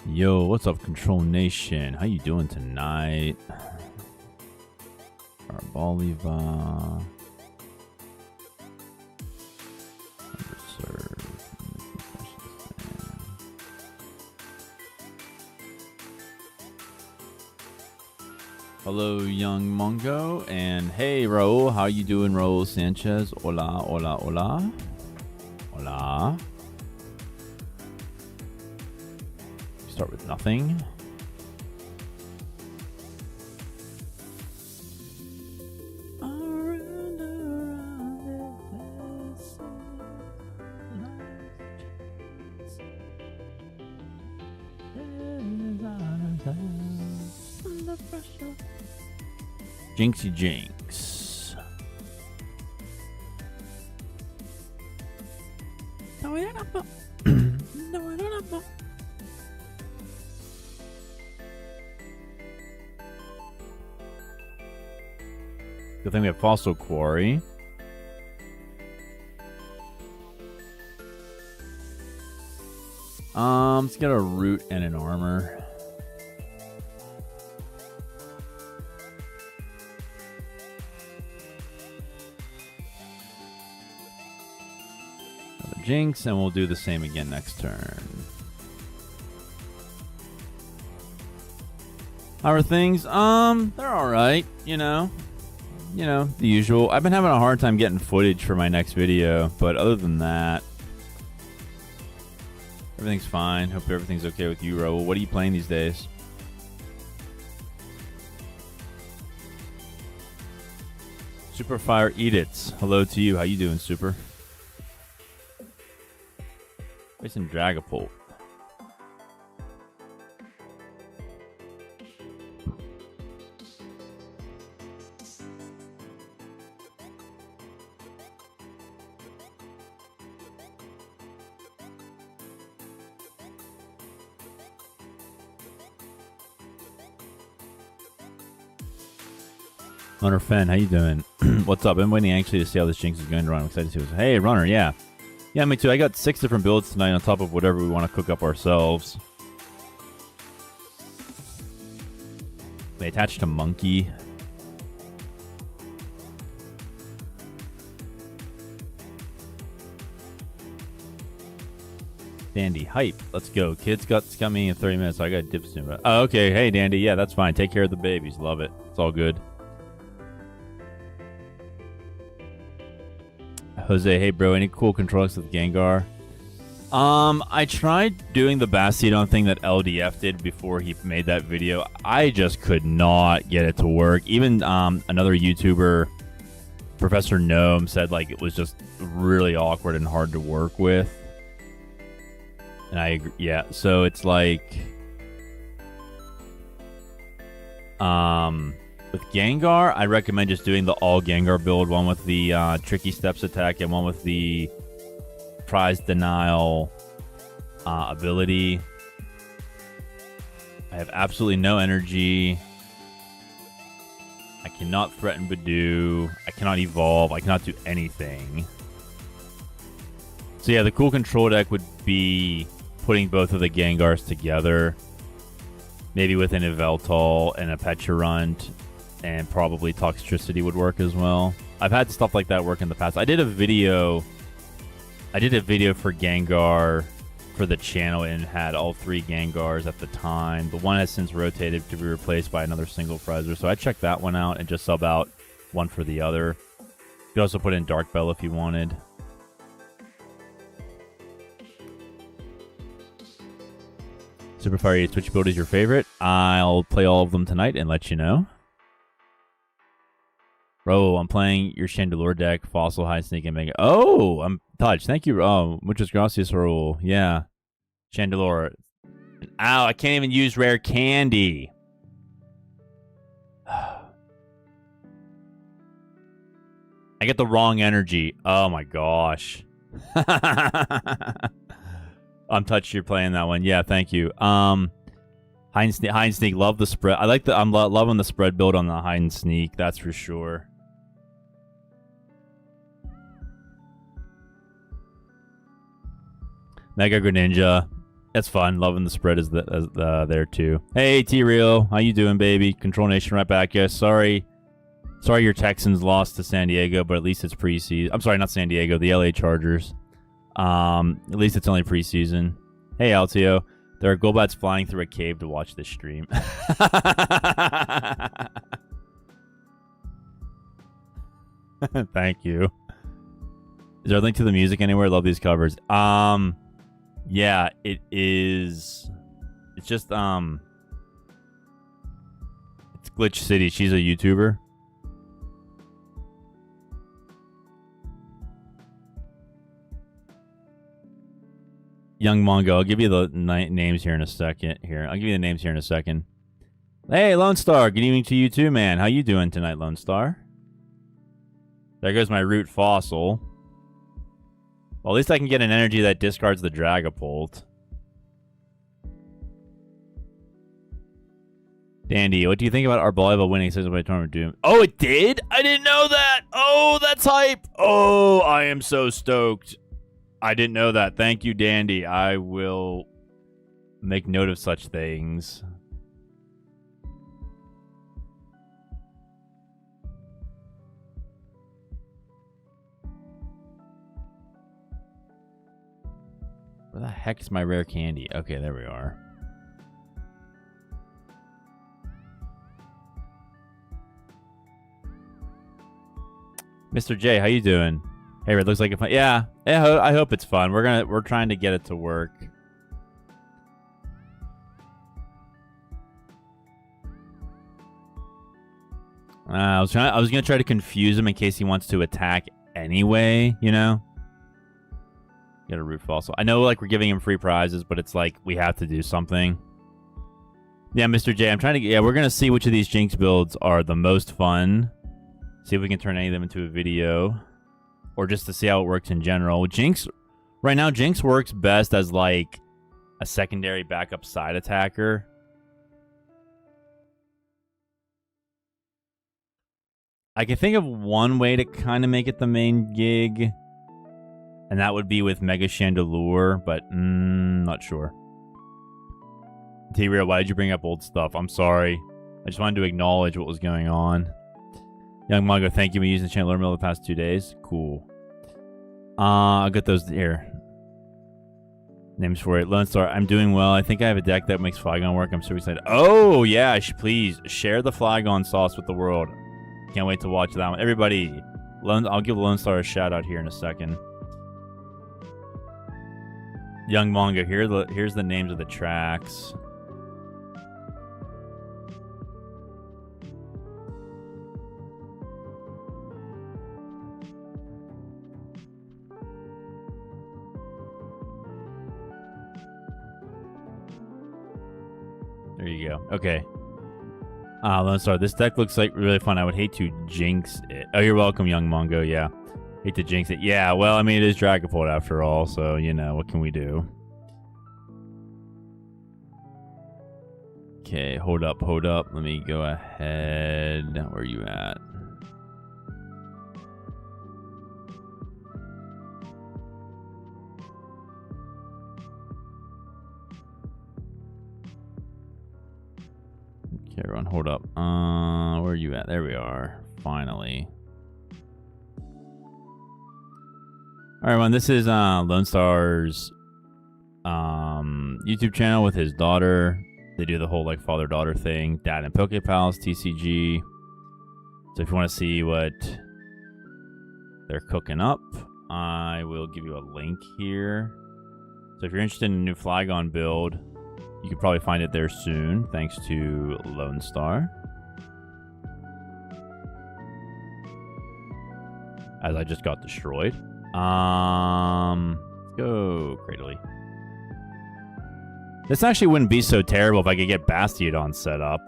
Yo, what's up, Control Nation? How you doing tonight? Arboliva. Underserved. Hello, young Mongo, and hey, Raul. How you doing, Raul Sanchez? Hola, hola, hola. Hola. Start with nothing. Jinxie Jinx. No, I don't know. No, I don't know. Good thing we have Fossil Quarry. Let's get a root and an armor. Another Jinx, and we'll do the same again next turn. How are things? They're alright, you know, the usual. I've been having a hard time getting footage for my next video, but other than that, everything's fine. Hope everything's okay with you, Raul. What are you playing these days? Superfire Edits. Hello to you. How you doing, Super? Facing Dragapult. Runner Fen, how you doing? What's up? I'm waiting anxiously to see how this Jinx is going to run. I'm excited to see what's... Hey, Runner, yeah. Yeah, me too. I got 6 different builds tonight on top of whatever we want to cook up ourselves. They attached to Monkey. Dandy, hype. Let's go. Kids got me in 30 minutes, so I got to dip soon. But... Oh, okay. Hey, Dandy. Yeah, that's fine. Take care of the babies. Love it. It's all good. Jose, hey bro, any cool controls with Gengar? I tried doing the Bastiodon thing that LDF did before he made that video. I just could not get it to work. Even another YouTuber, Professor Gnome, said like it was just really awkward and hard to work with. And I agree. Yeah, so it's like with Gengar, I recommend just doing the all Gengar build, one with the Tricky Steps attack and one with the Prize Denial ability. I have absolutely no energy. I cannot threaten Badoo. I cannot evolve. I cannot do anything. So yeah, the cool control deck would be putting both of the Gengars together. Maybe with an Yveltal and a Peturunt. And probably Toxtricity would work as well. I've had stuff like that work in the past. I did a video for Gengar for the channel and had all 3 Gengars at the time. The one has since rotated to be replaced by another single Frizer. So I checked that one out and just sub out one for the other. You could also put in Dark Bell if you wanted. Superfire 8 which build is your favorite? I'll play all of them tonight and let you know. Bro, I'm playing your Chandelure deck, Fossil, High Sneak, and Mega. Oh, I'm touched. Thank you. Oh, muchas gracias, Raul. Yeah. Chandelure. Ow, I can't even use rare candy. I get the wrong energy. Oh my gosh. I'm touched you're playing that one. Yeah, thank you. Hide and Sneak, love the spread. I'm loving the spread build on the Hide and Sneak, that's for sure. Mega Greninja. That's fun. Loving the spread is there too. Hey, T-Real. How you doing, baby? Control Nation right back. Yeah, sorry your Texans lost to San Diego, but at least it's preseason. I'm sorry, not San Diego, the LA Chargers. At least it's only preseason. Hey, Altio. There are Golbats flying through a cave to watch this stream. Thank you. Is there a link to the music anywhere? Love these covers. Yeah, it is. It's just it's Glitch City. She's a YouTuber. Young Mongo. I'll give you the names here in a second. I'll give you the names here in a second. Hey, Lone Star. Good evening to you too, man. How you doing tonight, Lone Star? There goes my root fossil. Well, at least I can get an energy that discards the Dragapult. Dandy, what do you think about Arboliva winning Season by Tournament Doom? Oh, it did? I didn't know that. Oh, that's hype. Oh, I am so stoked. I didn't know that. Thank you, Dandy. I will make note of such things. Where the heck is my rare candy? Okay, there we are. Mr. J, how you doing? Hey, it looks like a fun. Yeah, I hope it's fun. We're trying to get it to work. I was gonna try to confuse him in case he wants to attack anyway. You know. Get a root fossil. I know, like, we're giving him free prizes, but it's like we have to do something. Yeah, Mr. J, I'm trying to. Yeah, we're gonna see which of these Jynx builds are the most fun. See if we can turn any of them into a video, or just to see how it works in general. Jynx, right now, Jynx works best as like a secondary backup side attacker. I can think of one way to kind of make it the main gig. And that would be with Mega Chandelure, but not sure. T-Real, why did you bring up old stuff? I'm sorry. I just wanted to acknowledge what was going on. Young Mongo, thank you for using Chandelure Mill the past 2 days. Cool. I'll get those here. Names for it. Lone Star, I'm doing well. I think I have a deck that makes Flygon work. I'm super excited. Oh, yeah. Please share the Flygon sauce with the world. Can't wait to watch that one. Everybody, I'll give Lone Star a shout out here in a second. Young Mongo, here's the names of the tracks. There you go. Okay. Lone Star, this deck looks like really fun. I would hate to jinx it. Oh, you're welcome, Young Mongo. Yeah. Hate to jinx it. Yeah, well, I mean, it is Dragapult after all, so, you know, what can we do? Okay, hold up. Let me go ahead. Where are you at? Okay, everyone, hold up. Where are you at? There we are. Finally. All right, everyone, this is Lone Star's YouTube channel with his daughter. They do the whole like father-daughter thing. Dad and Poké Pals, TCG. So if you want to see what they're cooking up, I will give you a link here. So if you're interested in a new Flygon build, you can probably find it there soon, thanks to Lone Star. As I just got destroyed. Go, Cradley. This actually wouldn't be so terrible if I could get Bastiodon set up.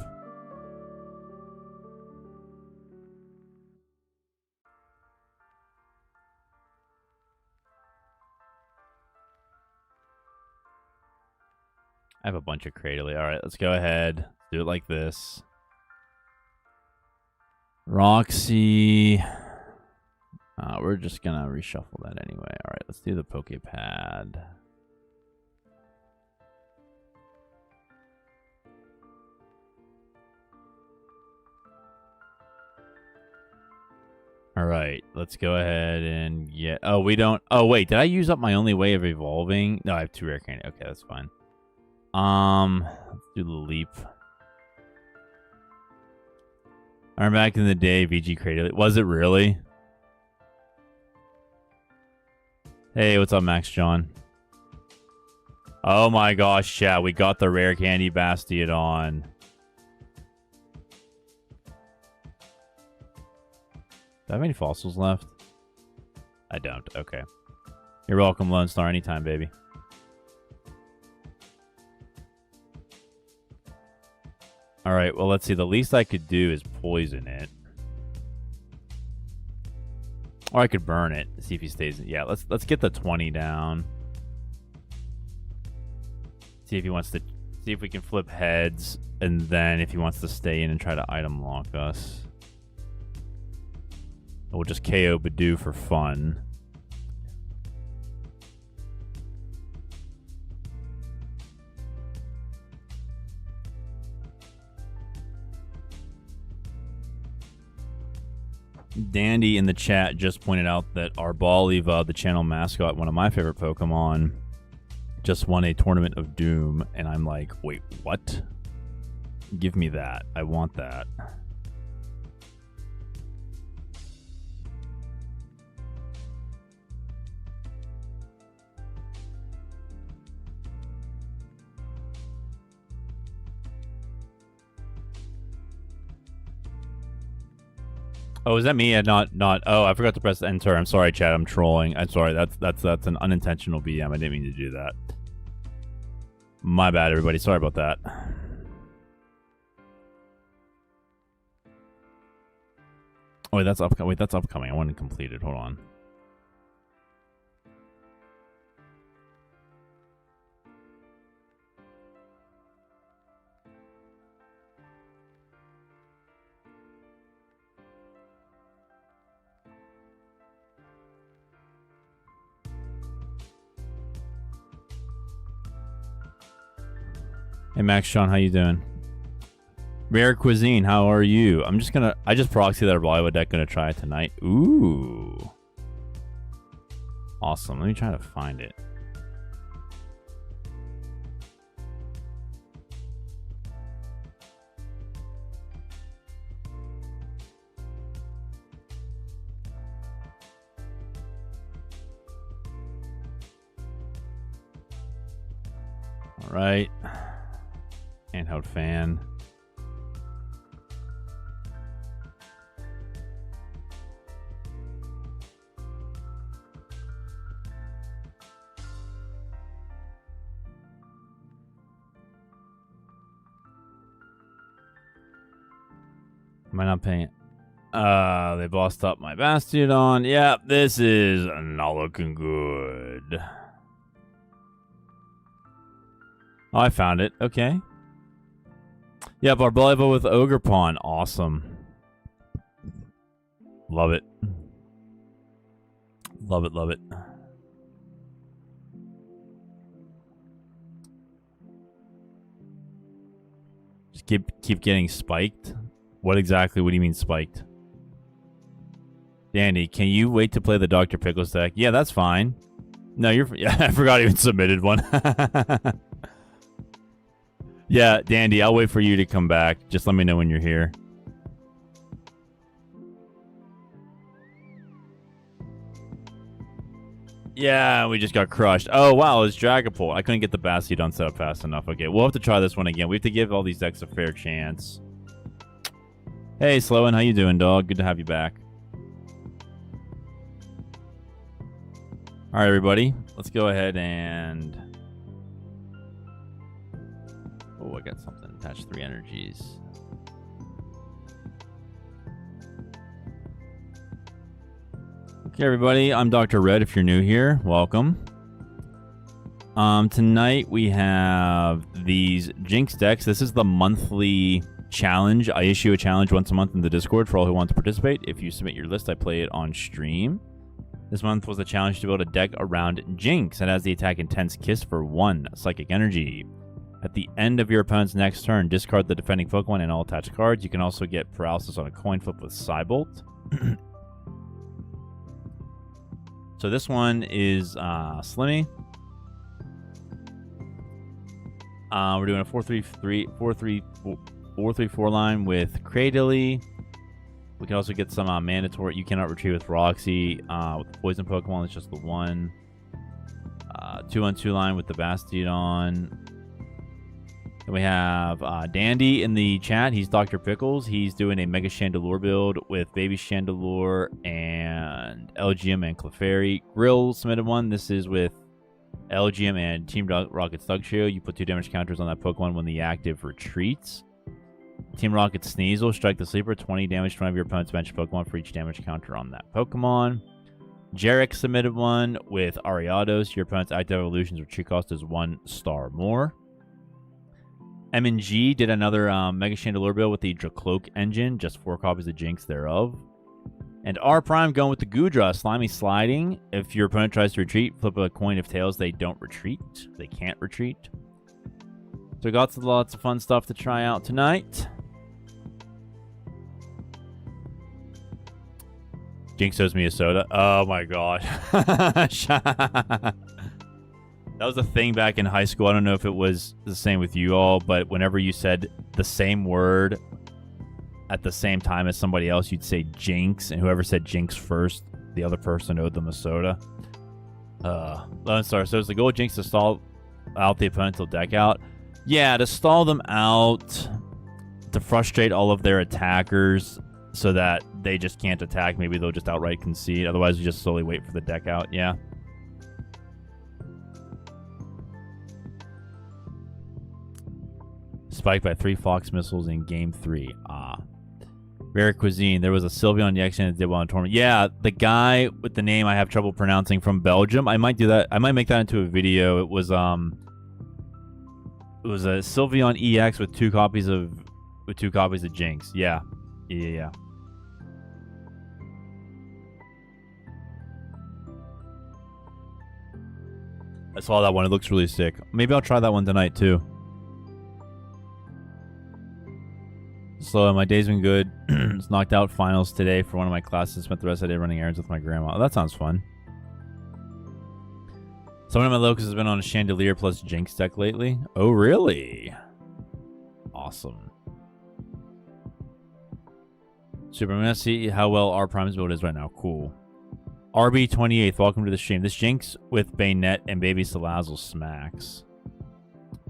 I have a bunch of Cradley. Alright, let's go ahead. Let's do it like this. Roxy. We're just going to reshuffle that anyway. Alright, let's do the Poké Pad. right, let's go ahead and get... Oh, we don't... Oh, wait, did I use up my only way of evolving? No, I have 2 rare candy. Okay, that's fine. Let's do the leap. I remember back in the day, VG created it. Was it really? Hey, what's up, Max John? Oh my gosh, chat, we got the rare candy Bastiodon. Do I have any fossils left? I don't. Okay. You're welcome, Lone Star. Anytime, baby. Alright, well, let's see. The least I could do is poison it. Or I could burn it. See if he stays in. Yeah, let's get the 20 down. See if he wants to... See if we can flip heads. And then if he wants to stay in and try to item lock us. We'll just KO Badoo for fun. Dandy in the chat just pointed out that Arboliva, the channel mascot, one of my favorite Pokemon, just won a Tournament of Doom. And I'm like, wait, what? Give me that. I want that. Oh, is that me? Not. Oh, I forgot to press enter. I'm sorry, chat. I'm trolling. I'm sorry. That's an unintentional BM. I didn't mean to do that. My bad, everybody. Sorry about that. Oh, wait, that's upcoming. Wait, that's upcoming. I want to complete it. Hold on. Hey Max Sean, how you doing? Rare Cuisine, how are you? I just proxy that Arboliva deck, gonna try it tonight. Ooh. Awesome. Let me try to find it. All right. Handheld fan. Am I not paying it? They bossed up my Bastiodon. Yeah, this is not looking good. Oh, I found it. Okay. Yeah, Arboliva with Ogre Pawn. Awesome. Love it. Love it, love it. Just keep getting spiked. What exactly? What do you mean spiked? Dandy, can you wait to play the Dr. Pickles deck? Yeah, that's fine. No, you're... Yeah, I forgot I even submitted one. Yeah, Dandy, I'll wait for you to come back. Just let me know when you're here. Yeah, we just got crushed. Oh, wow, it's Dragapult. I couldn't get the Bastiodon set up fast enough. Okay, we'll have to try this one again. We have to give all these decks a fair chance. Hey, Sloan, how you doing, dog? Good to have you back. All right, everybody. Let's go ahead and... Oh, I got something. Attach 3 energies. Okay, everybody. I'm Dr. Red. If you're new here, welcome. Tonight we have these Jynx decks. This is the monthly challenge. I issue a challenge once a month in the Discord for all who want to participate. If you submit your list, I play it on stream. This month was a challenge to build a deck around Jynx. It has the attack Intense Kiss for 1 psychic energy. At the end of your opponent's next turn, discard the defending Pokemon and all attached cards. You can also get paralysis on a coin flip with Cybolt. So this one is Slimmy. We're doing a 4-3-4 line with Cradily. We can also get some mandatory. You cannot retrieve with Roxy. With the poison Pokemon, it's just the one. 2-on-2 line with the Bastiodon. Then we have Dandy in the chat. He's Dr. Pickles. He's doing a Mega Chandelure build with Baby Chandelure and Elgyem and Clefairy. Grill submitted one. This is with Elgyem and Team Rocket's Dugtrio. You put 2 damage counters on that Pokemon when the active retreats. Team Rocket's Sneasel. Strike the Sleeper. 20 damage to one of your opponent's bench Pokemon for each damage counter on that Pokemon. Jarek submitted one with Ariados. Your opponent's active evolutions retreat cost is 1 star more. M&G did another Mega Chandelure build with the Dracloak engine. Just 4 copies of Jynx thereof. And R Prime going with the Goodra. Slimy Sliding. If your opponent tries to retreat, flip a coin of tails. They don't retreat. They can't retreat. So we got lots of fun stuff to try out tonight. Jynx owes me a soda. Oh my god. That was a thing back in high school. I don't know if it was the same with you all, but whenever you said the same word at the same time as somebody else, you'd say Jinx, and whoever said Jinx first, the other person owed them a soda. Lone Star. So is the goal of Jinx to stall out the opponent till deck out? Yeah, to stall them out, to frustrate all of their attackers so that they just can't attack. Maybe they'll just outright concede. Otherwise, we just slowly wait for the deck out. Yeah. Spiked by 3 Fox missiles in game 3. Rare Cuisine. There was a Sylveon EX that did well in a tournament. Yeah, the guy with the name I have trouble pronouncing from Belgium. I might do that. I might make that into a video. It was a Sylveon EX with 2 copies of Jynx. Yeah. Yeah. I saw that one. It looks really sick. Maybe I'll try that one tonight too. So my day's been good. It's knocked out finals today for one of my classes. Spent the rest of the day running errands with my grandma. Oh, that sounds fun. Someone of my locals has been on a Chandelier plus Jynx deck lately. Oh, really? Awesome. Super. I'm going to see how well our Prime's build is right now. Cool. RB28th, welcome to the stream. This Jynx with Bayonet and Baby Salazzle smacks.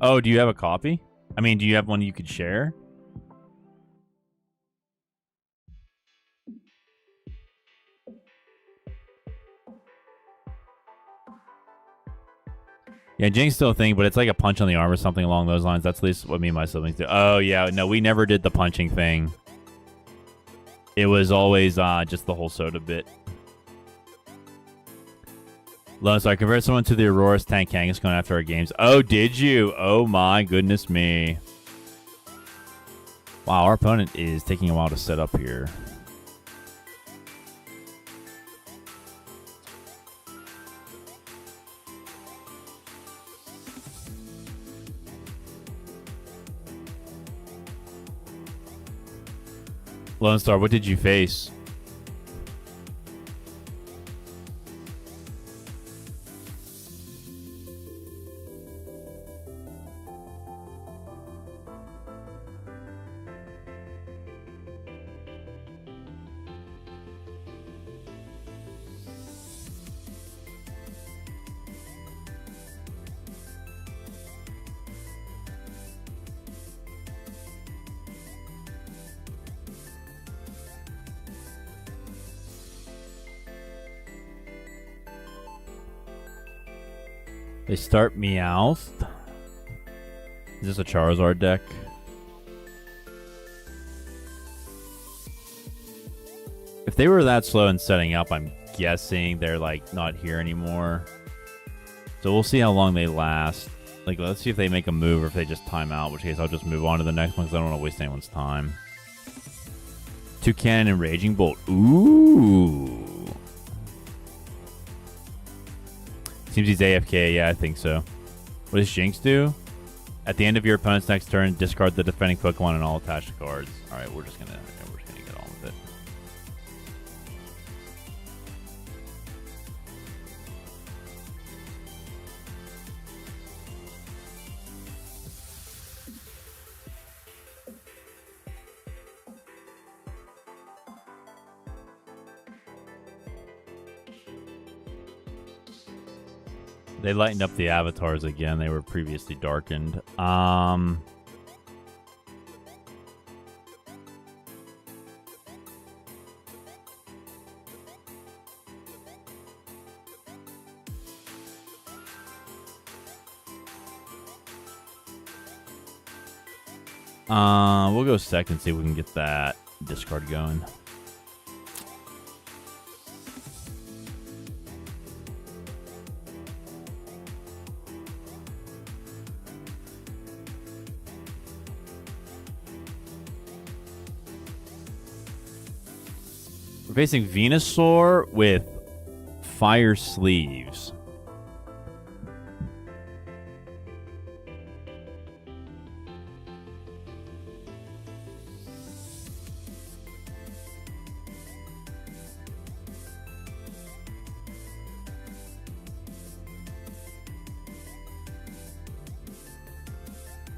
Oh, do you have a copy? I mean, do you have one you could share? Yeah, Jynx still a thing, but it's like a punch on the arm or something along those lines. That's at least what me and my siblings do. Oh, yeah. No, we never did the punching thing. It was always just the whole soda bit. So I converted someone to the Aurora's Tank Kangaskhan after our games. Oh, did you? Oh, my goodness me. Wow, our opponent is taking a while to set up here. Lone Star, what did you face? They start Meowth. Is this a Charizard deck? If they were that slow in setting up, I'm guessing they're like not here anymore. So we'll see how long they last. Like, let's see if they make a move or if they just time out, in which case I'll just move on to the next one because I don't want to waste anyone's time. Toucan and Raging Bolt. Ooh. Seems he's AFK. Yeah, I think so. What does Jynx do? At the end of your opponent's next turn, discard the defending Pokemon and all attached cards. All right, we're just gonna get on with it. They lightened up the avatars again. They were previously darkened. We'll go second, see if we can get that discard going. We're facing Venusaur with Fire Sleeves.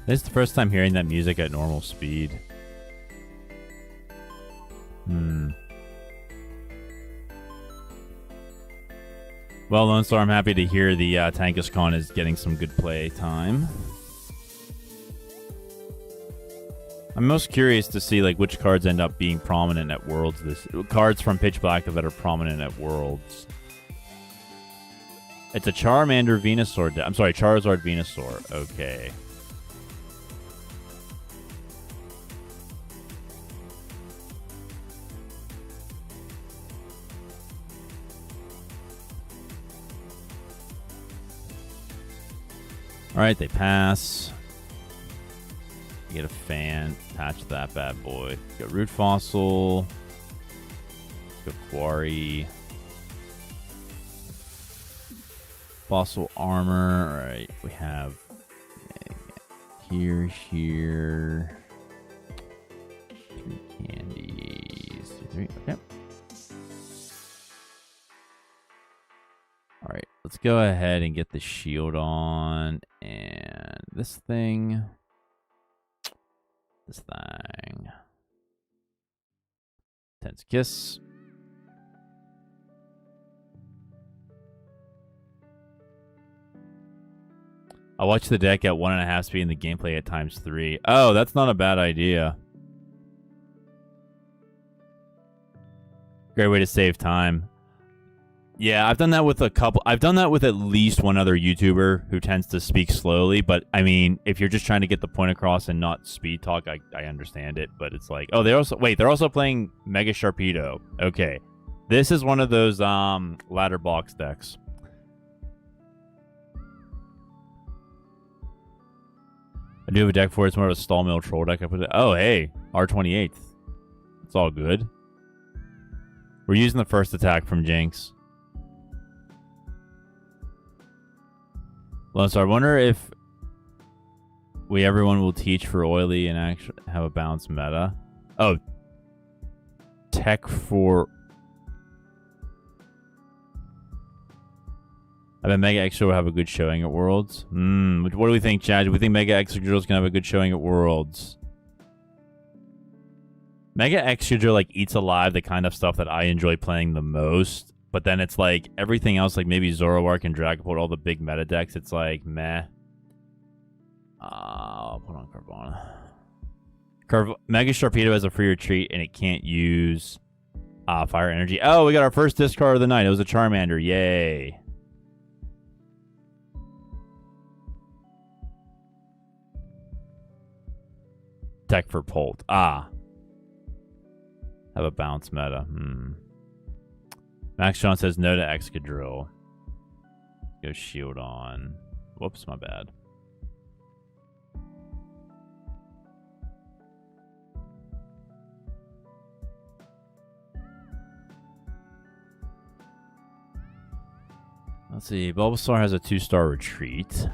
This is the first time hearing that music at normal speed. Well, Lone Star, I'm happy to hear the Tankathon is getting some good play time. I'm most curious to see like which cards end up being prominent at Worlds. Cards from Pitch Black that are prominent at Worlds. It's a Charmander Venusaur. I'm sorry, Charizard Venusaur. Okay. Alright, they pass. You get a fan. Attach that bad boy. Got Root Fossil. Got Quarry. Fossil Armor. Alright, we have here. 3 candies. 3. Okay. Alright, let's go ahead and get the shield on. And this thing. Tense Kiss. I watch the deck at 1.5 speed and the gameplay at ×3. Oh, that's not a bad idea. Great way to save time. Yeah, I've done that with a couple. I've done that with at least one other YouTuber who tends to speak slowly. But I mean, if you're just trying to get the point across and not speed talk, I understand it. But it's like, oh, they're also playing Mega Sharpedo. Okay, this is one of those ladder box decks. I do have a deck for it. It's more of a stall mill troll deck. I put it. Oh, hey, R28. It's all good. We're using the first attack from Jynx. Well, so I wonder if everyone will teach for Oily and actually have a balanced meta. Oh, tech for. I bet Mega Extra will have a good showing at Worlds. What do we think, Chad? Do we think Mega Extra is gonna have a good showing at Worlds? Mega Extra like eats alive the kind of stuff that I enjoy playing the most. But then it's like everything else, like maybe Zoroark and Dragapult, all the big meta decks, it's like meh. I'll put on Carvana. Mega Sharpedo has a free retreat and it can't use Fire Energy. Oh, we got our first discard of the night. It was a Charmander. Yay. Tech for Polt. Have a bounce meta. Max John says no to Excadrill. Go shield on. Whoops, my bad. Let's see. Bulbasaur has a 2-star retreat.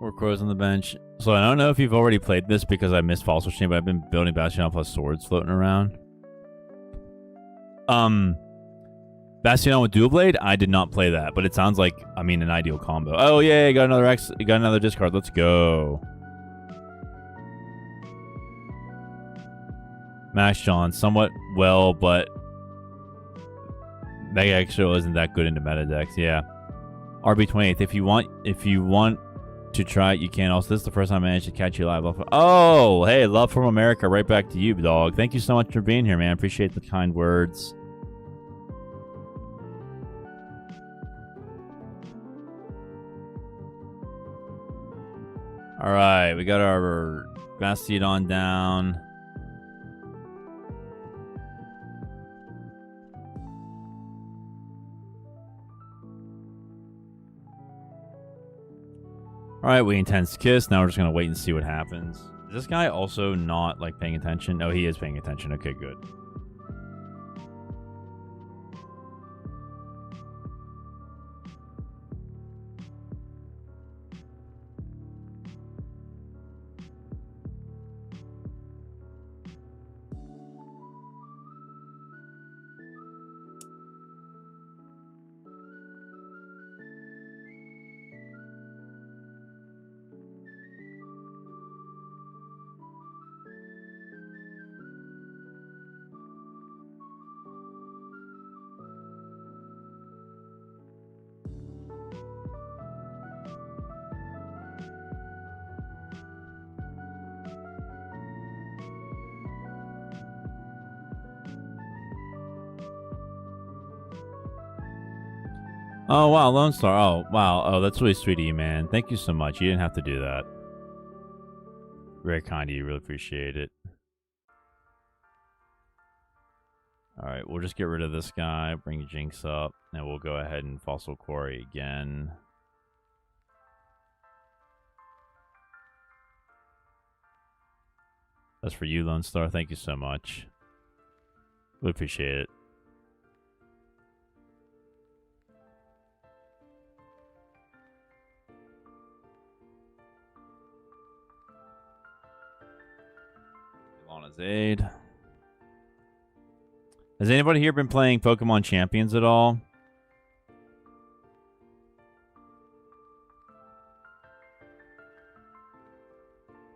4 crows on the bench. So I don't know if you've already played this because I missed Fossil Chain, but I've been building Bastion plus swords floating around. Bastion with Dual Blade, I did not play that, but it sounds like, I mean, an ideal combo. Oh yeah, got another X, got another discard. Let's go. Machinations, somewhat well, but Mega Extra isn't that good into meta decks. Yeah. RB28th. If you want to try it, you can. Also, this is the first time I managed to catch you live. Oh, hey, love from America. Right back to you, dog. Thank you so much for being here, man. Appreciate the kind words. All right, we got our Bastion down. All right, we Intense Kiss. Now we're just going to wait and see what happens. Is this guy also not, like, paying attention? No, he is paying attention. Okay, good. Oh, wow, Lone Star. Oh, wow. Oh, that's really sweet of you, man. Thank you so much. You didn't have to do that. Very kind of you. Really appreciate it. All right, we'll just get rid of this guy. Bring Jynx up. And we'll go ahead and Fossil Quarry again. That's for you, Lone Star. Thank you so much. We appreciate it. Lana's aid. Has anybody here been playing Pokemon Champions at all?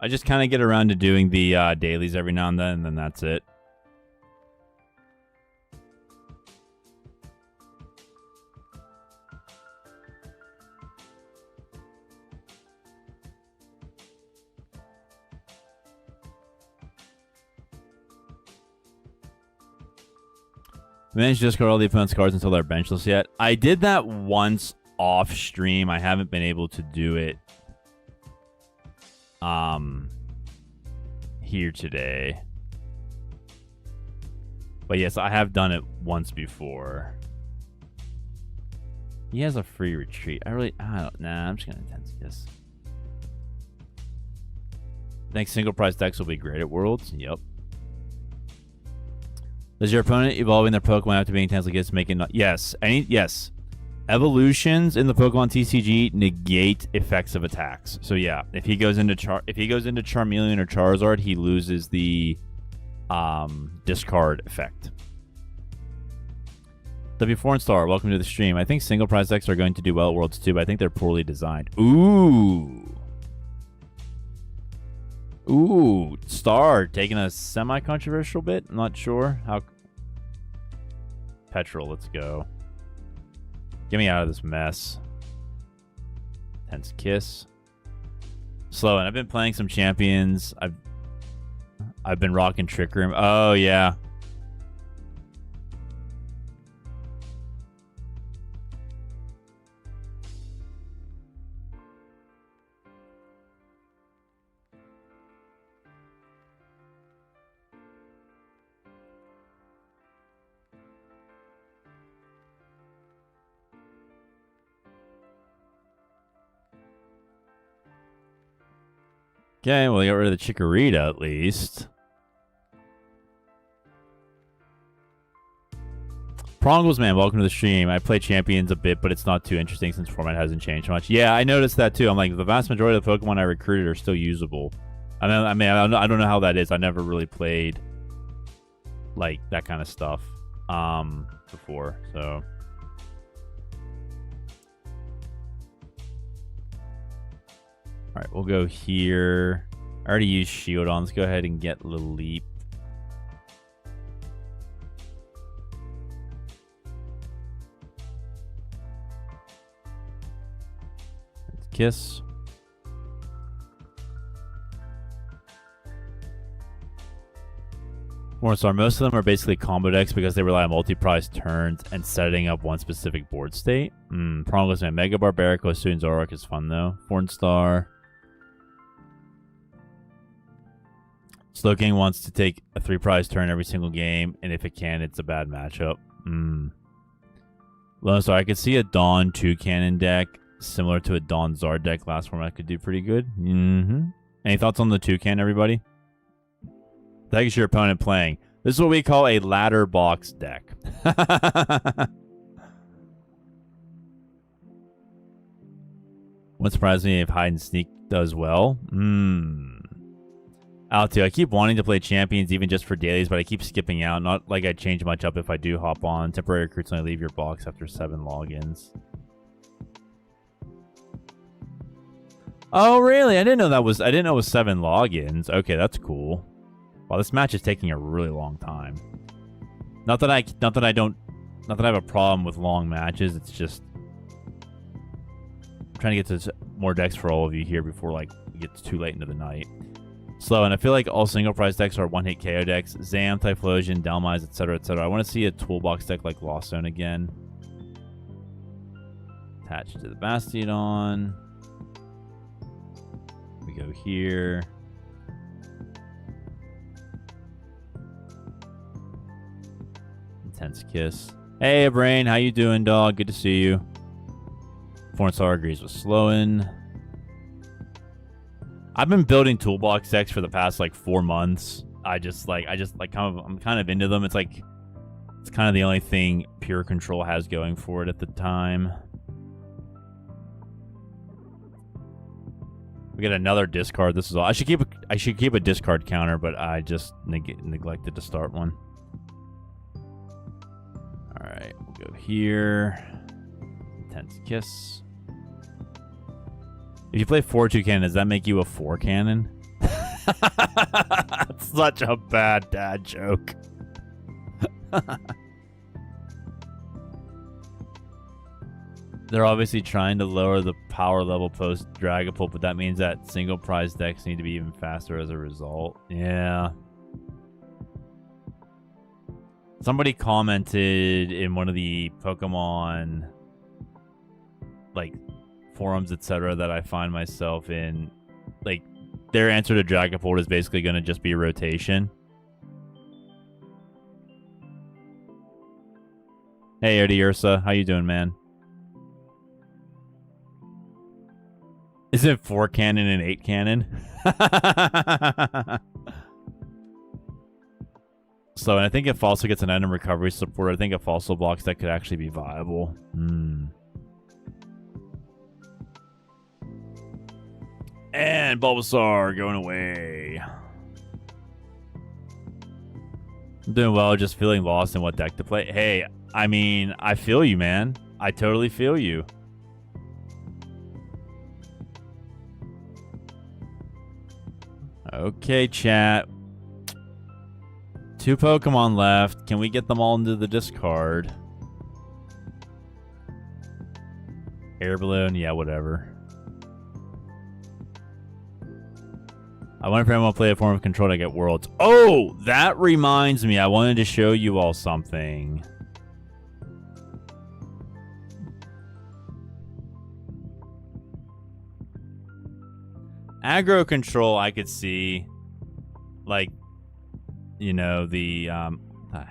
I just kind of get around to doing the dailies every now and then that's it. Managed to discard all the opponent's cards until they're benchless yet. I did that once off stream. I haven't been able to do it here today. But yes, I have done it once before. He has a free retreat. I'm just gonna Intense Kiss. I think single price decks will be great at Worlds. Yep. Does your opponent evolving their Pokemon after being intensely gets making yes. Yes. Evolutions in the Pokemon TCG negate effects of attacks. So yeah, if he goes into Charmeleon or Charizard, he loses the discard effect. W4 and Star, welcome to the stream. I think single prize decks are going to do well at Worlds too, but I think they're poorly designed. Ooh, Star taking a semi-controversial bit. I'm not sure how. Petrel, let's go. Get me out of this mess. Intense Kiss. Slow, and I've been playing some champions. I've been rocking Trick Room. Oh yeah. Okay, well, we got rid of the Chikorita at least. Prongles, man, welcome to the stream. I play Champions a bit, but it's not too interesting since format hasn't changed much. Yeah, I noticed that too. I'm like, the vast majority of the Pokemon I recruited are still usable. I don't know how that is. I never really played like that kind of stuff before, so. All right, we'll go here. I already used Shield on. Let's go ahead and get Lillie. Kiss. Morningstar, most of them are basically combo decks because they rely on multi-prize turns and setting up one specific board state. Prongles, man. Mega Barbarico, Student Zoroark is fun though. Morningstar. Slowking wants to take a 3-prize turn every single game, and if it can, it's a bad matchup. Lone Star, I could see a Dawn 2-cannon deck similar to a Dawn Zard deck last format could do pretty good. Any thoughts on the 2-can, everybody? That is your opponent playing. This is what we call a ladder box deck. Wouldn't surprise me if Hide and Sneak does well. Alto, I keep wanting to play Champions even just for dailies, but I keep skipping out. Not like I change much up if I do hop on. Temporary recruits only leave your box after 7 logins. Oh, really? I didn't know it was 7 logins. Okay, that's cool. Wow, this match is taking a really long time. Not that I have a problem with long matches. It's just I'm trying to get to more decks for all of you here before like it gets too late into the night. Slow, and I feel like all single prize decks are one-hit KO decks. Zam, Typhlosion, Dhelmise, etc., etc. I want to see a toolbox deck like Lost Zone again. Attached to the Bastiodon. We go here. Intense Kiss. Hey, Brain, how you doing, dog? Good to see you. Foreign Star agrees with Slowin. I've been building toolbox decks for the past like 4 months. I'm kind of into them. It's kind of the only thing Pure Control has going for it at the time. We get another discard. This is all. I should keep a discard counter, but I just neglected to start one. All right, we'll go here. Intense Kiss. If you play 4-2 cannon, does that make you a 4 cannon? That's such a bad dad joke. They're obviously trying to lower the power level post Dragapult, but that means that single prize decks need to be even faster as a result. Yeah. Somebody commented in one of the Pokemon like forums, etc., that I find myself in, like, their answer to Dragapult is basically going to just be rotation. Hey, Eddie Ursa, how you doing, man? Isn't it 4 cannon and 8 cannon? So, and I think if also gets an item recovery support, I think a Fossil Blocks that could actually be viable. And Bulbasaur going away. I'm doing well, just feeling lost in what deck to play. Hey, I mean, I feel you, man. I totally feel you. Okay, chat. 2 Pokemon left. Can we get them all into the discard? Air Balloon? Yeah, whatever. I wonder if anyone will play a form of control to get Worlds. Oh, that reminds me. I wanted to show you all something. Aggro control, I could see. Like, you know, the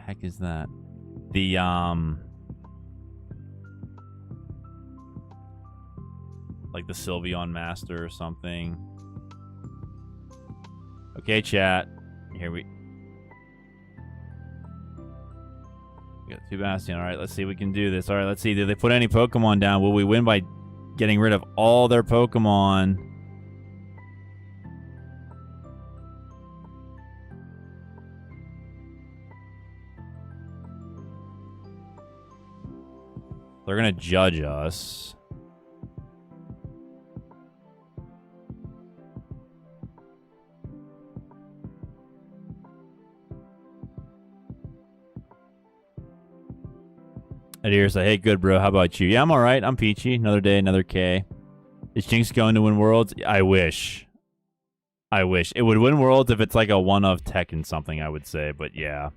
heck is that? The like the Sylveon Master or something. Okay, chat. Here we We got 2 Bastion. All right, let's see if we can do this. All right, let's see. Did they put any Pokemon down? Will we win by getting rid of all their Pokemon? They're going to judge us. Adir's like, hey, good, bro. How about you? Yeah, I'm all right. I'm peachy. Another day, another K. Is Jynx going to win Worlds? I wish. I wish. It would win Worlds if it's like a one of Tekken something, I would say. But yeah.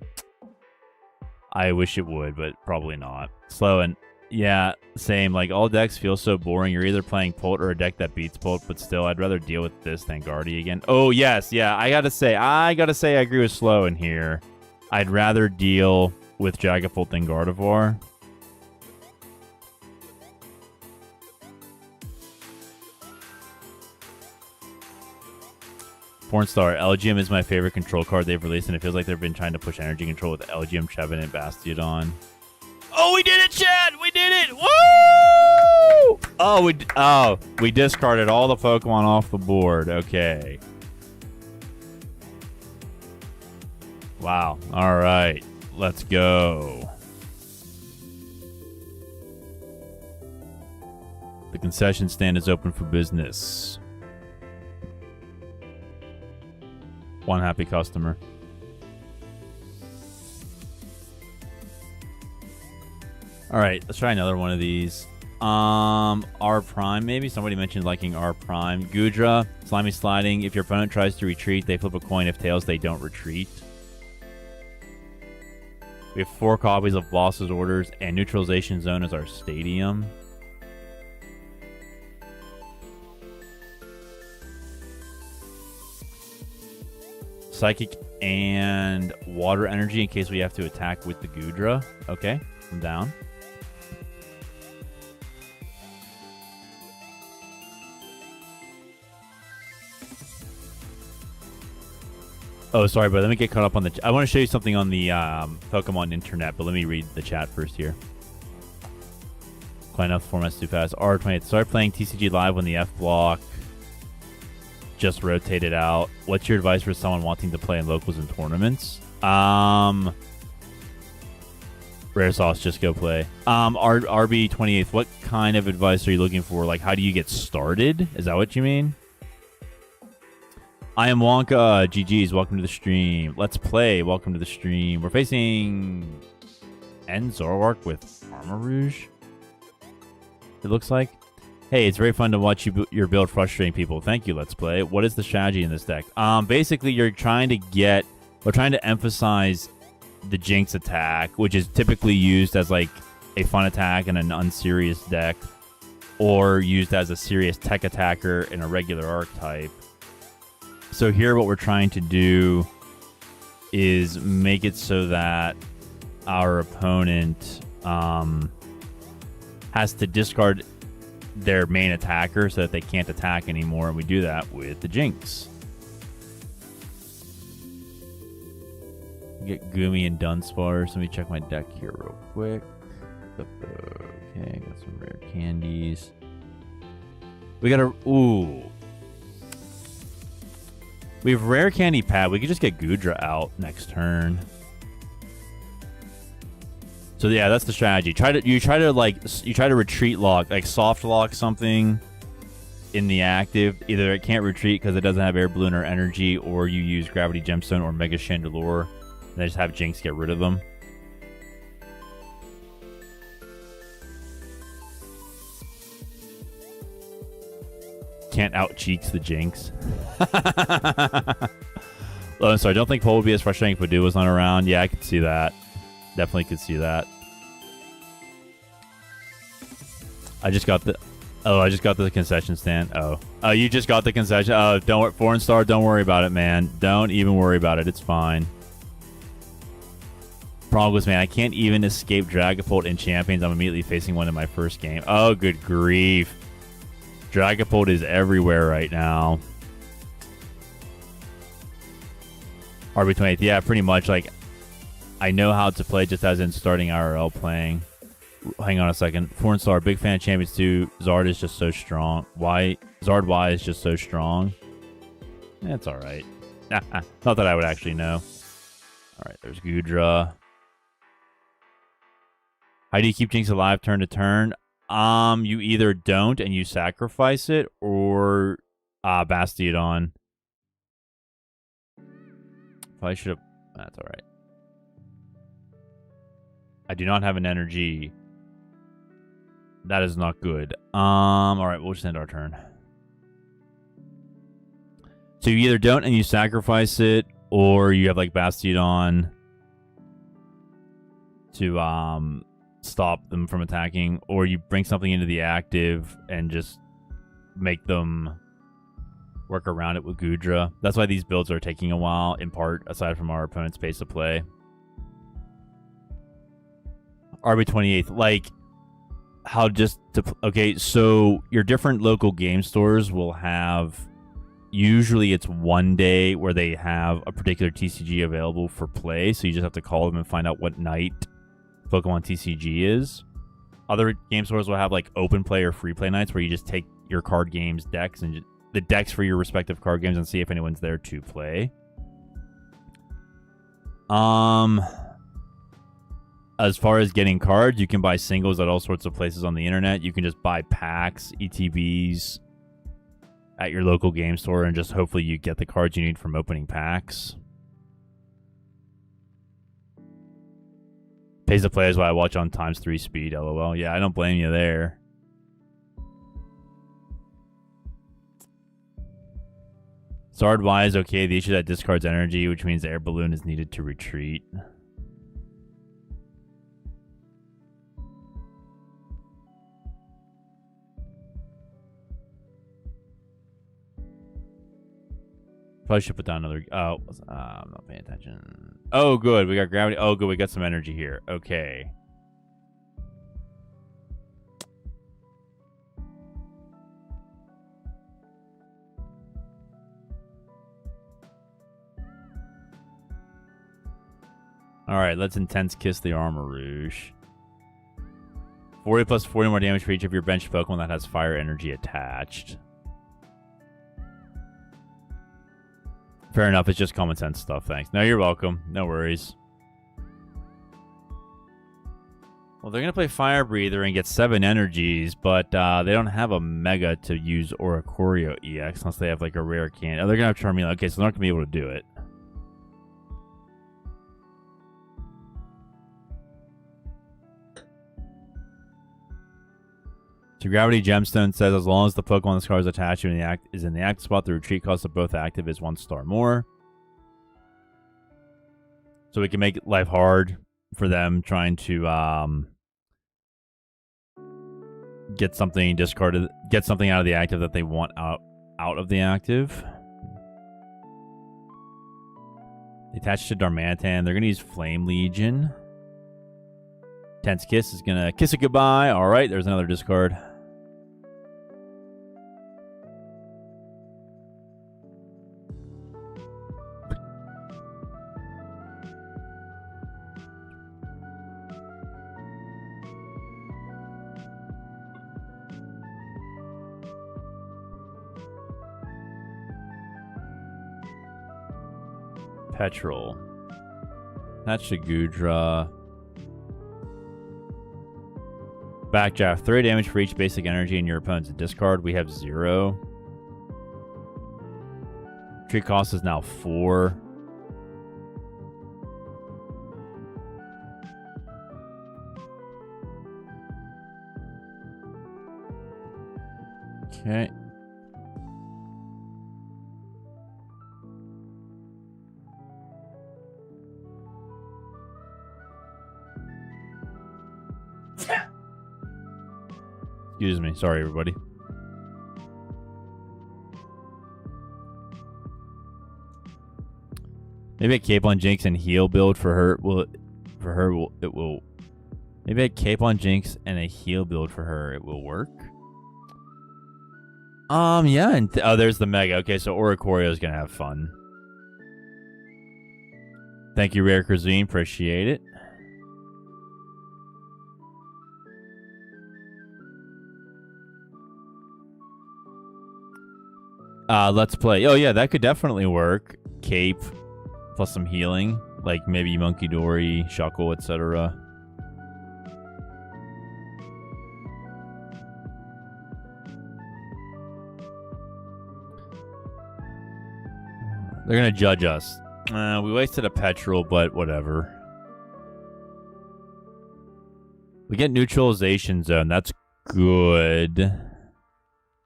I wish it would, but probably not. Slow and... Yeah, same. Like, all decks feel so boring. You're either playing Polt or a deck that beats Polt, but still, I'd rather deal with this than Guardy again. Oh, yes, yeah. I gotta say, I agree with Slow in here. I'd rather deal with Dragapult than Gardevoir. Pornstar, Elgyem is my favorite control card they've released, and it feels like they've been trying to push energy control with Elgyem, Chevin, and Bastiodon. Oh, we did it, Chad! We did it! Woo! Oh, we discarded all the Pokemon off the board. Okay. Wow. All right. Let's go. The concession stand is open for business. One happy customer. All right, let's try another one of these. R Prime, maybe? Somebody mentioned liking R Prime. Gudra, Slimy Sliding. If your opponent tries to retreat, they flip a coin. If tails, they don't retreat. We have 4 copies of Boss's Orders, and Neutralization Zone is our stadium. Psychic and Water Energy in case we have to attack with the Gudra. Okay, I'm down. Oh, sorry, but let me get caught up on the... I want to show you something on the Pokemon internet, but let me read the chat first here. Quite enough formats too fast. R28. Start playing TCG Live when the F block just rotated out. What's your advice for someone wanting to play in locals and tournaments? Rare Sauce, just go play. RB28. What kind of advice are you looking for? Like, how do you get started? Is that what you mean? I am Wonka. GG's. Welcome to the stream. Let's play. Welcome to the stream. We're facing Zoroark with Armor Rouge. It looks like. Hey, it's very fun to watch your build frustrating people. Thank you. Let's play. What is the strategy in this deck? Basically, we're trying to emphasize the Jynx attack, which is typically used as like a fun attack in an unserious deck, or used as a serious tech attacker in a regular archetype. So here what we're trying to do is make it so that our opponent has to discard their main attacker so that they can't attack anymore, and we do that with the Jynx. Get Goomy and Dunsparce. Let me check my deck here real quick. Okay, got some rare candies. We got a... Ooh. We have rare candy pad. We could just get Gudra out next turn. So yeah, that's the strategy. You try to retreat lock, like soft lock something in the active. Either it can't retreat because it doesn't have Air Balloon or energy, or you use Gravity Gemstone or Mega Chandelure, and then just have Jynx get rid of them. Can't out cheeks the Jynx. Oh, so I don't think Poe would be as frustrating if Purdue was not around. Yeah, I could see that. Definitely could see that. I just got the concession stand. Oh, you just got the concession. Oh, don't worry, Foreign Star. Don't worry about it, man. Don't even worry about it. It's fine. Problem was, man, I can't even escape Dragapult in Champions. I'm immediately facing one in my first game. Oh, good grief. Dragapult is everywhere right now. RB28, yeah, pretty much. Like, I know how to play, just as in starting IRL playing. Hang on a second. Foreign Star, big fan of Champions 2. Zard is just so strong. Zard Y is just so strong. That's alright. Not that I would actually know. Alright, there's Goodra. How do you keep Jynx alive turn to turn? You either don't and you sacrifice it, or Bastiodon. Probably should have... That's alright. I do not have an energy. That is not good. Alright, we'll just end our turn. So you either don't and you sacrifice it, or you have like Bastiodon to stop them from attacking, or you bring something into the active and just make them work around it with Goodra. That's why these builds are taking a while, in part, aside from our opponent's pace of play. RB 28th, like, how just to... Okay, so your different local game stores will have... Usually it's one day where they have a particular TCG available for play, so you just have to call them and find out what night Pokemon TCG is. Other game stores will have like open play or free play nights where you just take your card games decks and the decks for your respective card games and see if anyone's there to play. As far as getting cards, you can buy singles at all sorts of places on the internet. You can just buy packs, ETBs at your local game store, and just hopefully you get the cards you need from opening packs. Pays to play is why I watch on ×3 speed, lol. Yeah, I don't blame you there. Zard Y is okay. The issue that discards energy, which means the Air Balloon is needed to retreat. Probably should put down another... Oh, I'm not paying attention. Oh, good. We got gravity. Oh, good. We got some energy here. Okay. Alright, let's Intense Kiss the Armor Rouge. 40 plus 40 more damage for each of your bench Pokemon that has fire energy attached. Fair enough, it's just common sense stuff, thanks. No, you're welcome. No worries. Well, they're going to play Fire Breather and get 7 energies, but they don't have a Mega to use Oricorio EX unless they have like a rare can. Oh, they're going to have Charmeleon. Okay, so they're not going to be able to do it. So Gravity Gemstone says as long as the Pokemon this card is attached to is in the active spot, the retreat cost of both active is 1 star more. So we can make life hard for them trying to get something discarded, get something out of the active that they want out of the active. They attach to Darmanitan. They're going to use Flame Legion. Tense Kiss is going to kiss it goodbye. All right, there's another discard. Petrel. That's a Goodra. Backdraft. 30 damage for each basic energy in your opponent's discard. We have 0. Tree cost is now 4. Okay. Excuse me. Sorry, everybody. Maybe a Cape on Jynx and heal build for her. Maybe a Cape on Jynx and a heal build for her. It will work. Yeah. And oh, there's the Mega. Okay, so Oricorio is gonna have fun. Thank you, Rare Cuisine. Appreciate it. Let's play. Oh, yeah, that could definitely work. Cape plus some healing. Like maybe Monkey Dory, Shuckle, etc. They're going to judge us. We wasted a Petrel, but whatever. We get Neutralization Zone. That's good.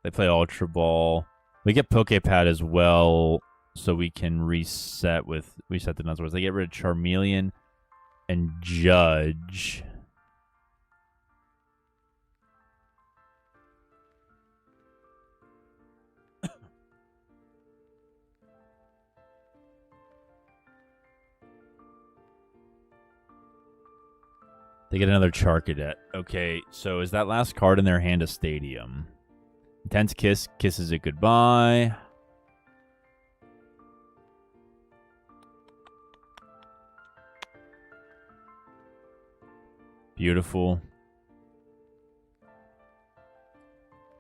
They play Ultra Ball. We get Poké Pad as well, so we can reset the Nuzlocke. They get rid of Charmeleon and Judge. They get another Charcadet. Okay, so is that last card in their hand a Stadium? Intense Kiss kisses it goodbye. Beautiful.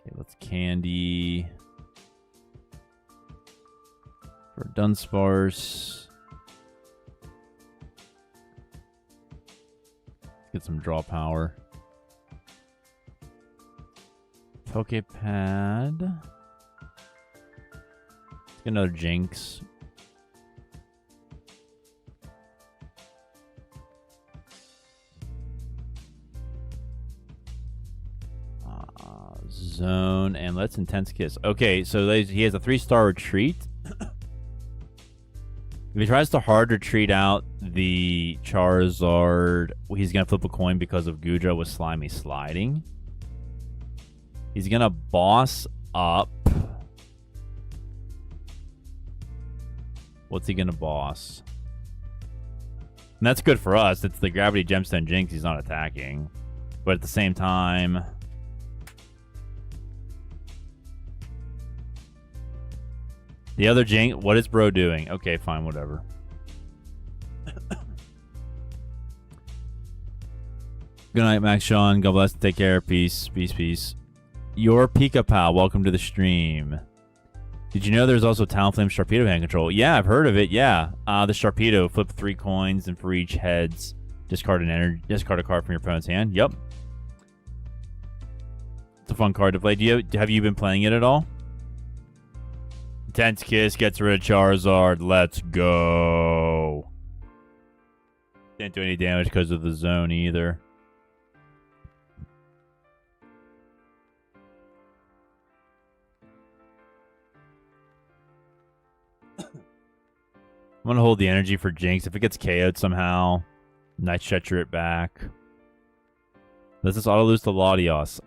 Okay, let's Candy. For Dunsparce. Get some draw power. Poké Pad. Let's get another Jynx. Zone, and let's Intense Kiss. Okay, so he has a 3-star retreat. If he tries to hard retreat out the Charizard, he's going to flip a coin because of Goodra with Slimy Sliding. He's going to boss up. What's he going to boss? And that's good for us. It's the Gravity Gemstone Jynx he's not attacking. But at the same time... The other Jynx, what is bro doing? Okay, fine, whatever. Good night, Max Sean. God bless. Take care. Peace. Peace, peace. Your Pika Pal, welcome to the stream. Did you know there's also Talonflame Sharpedo hand control? Yeah, I've heard of it, yeah. The Sharpedo, flip 3 coins, and for each heads, discard a card from your opponent's hand. Yep. It's a fun card to play. Have you been playing it at all? Intense Kiss gets rid of Charizard. Let's go. Didn't do any damage because of the zone either. I'm going to hold the energy for Jynx. If it gets KO'd somehow, Night Stretcher it back. Does this auto lose to Latios?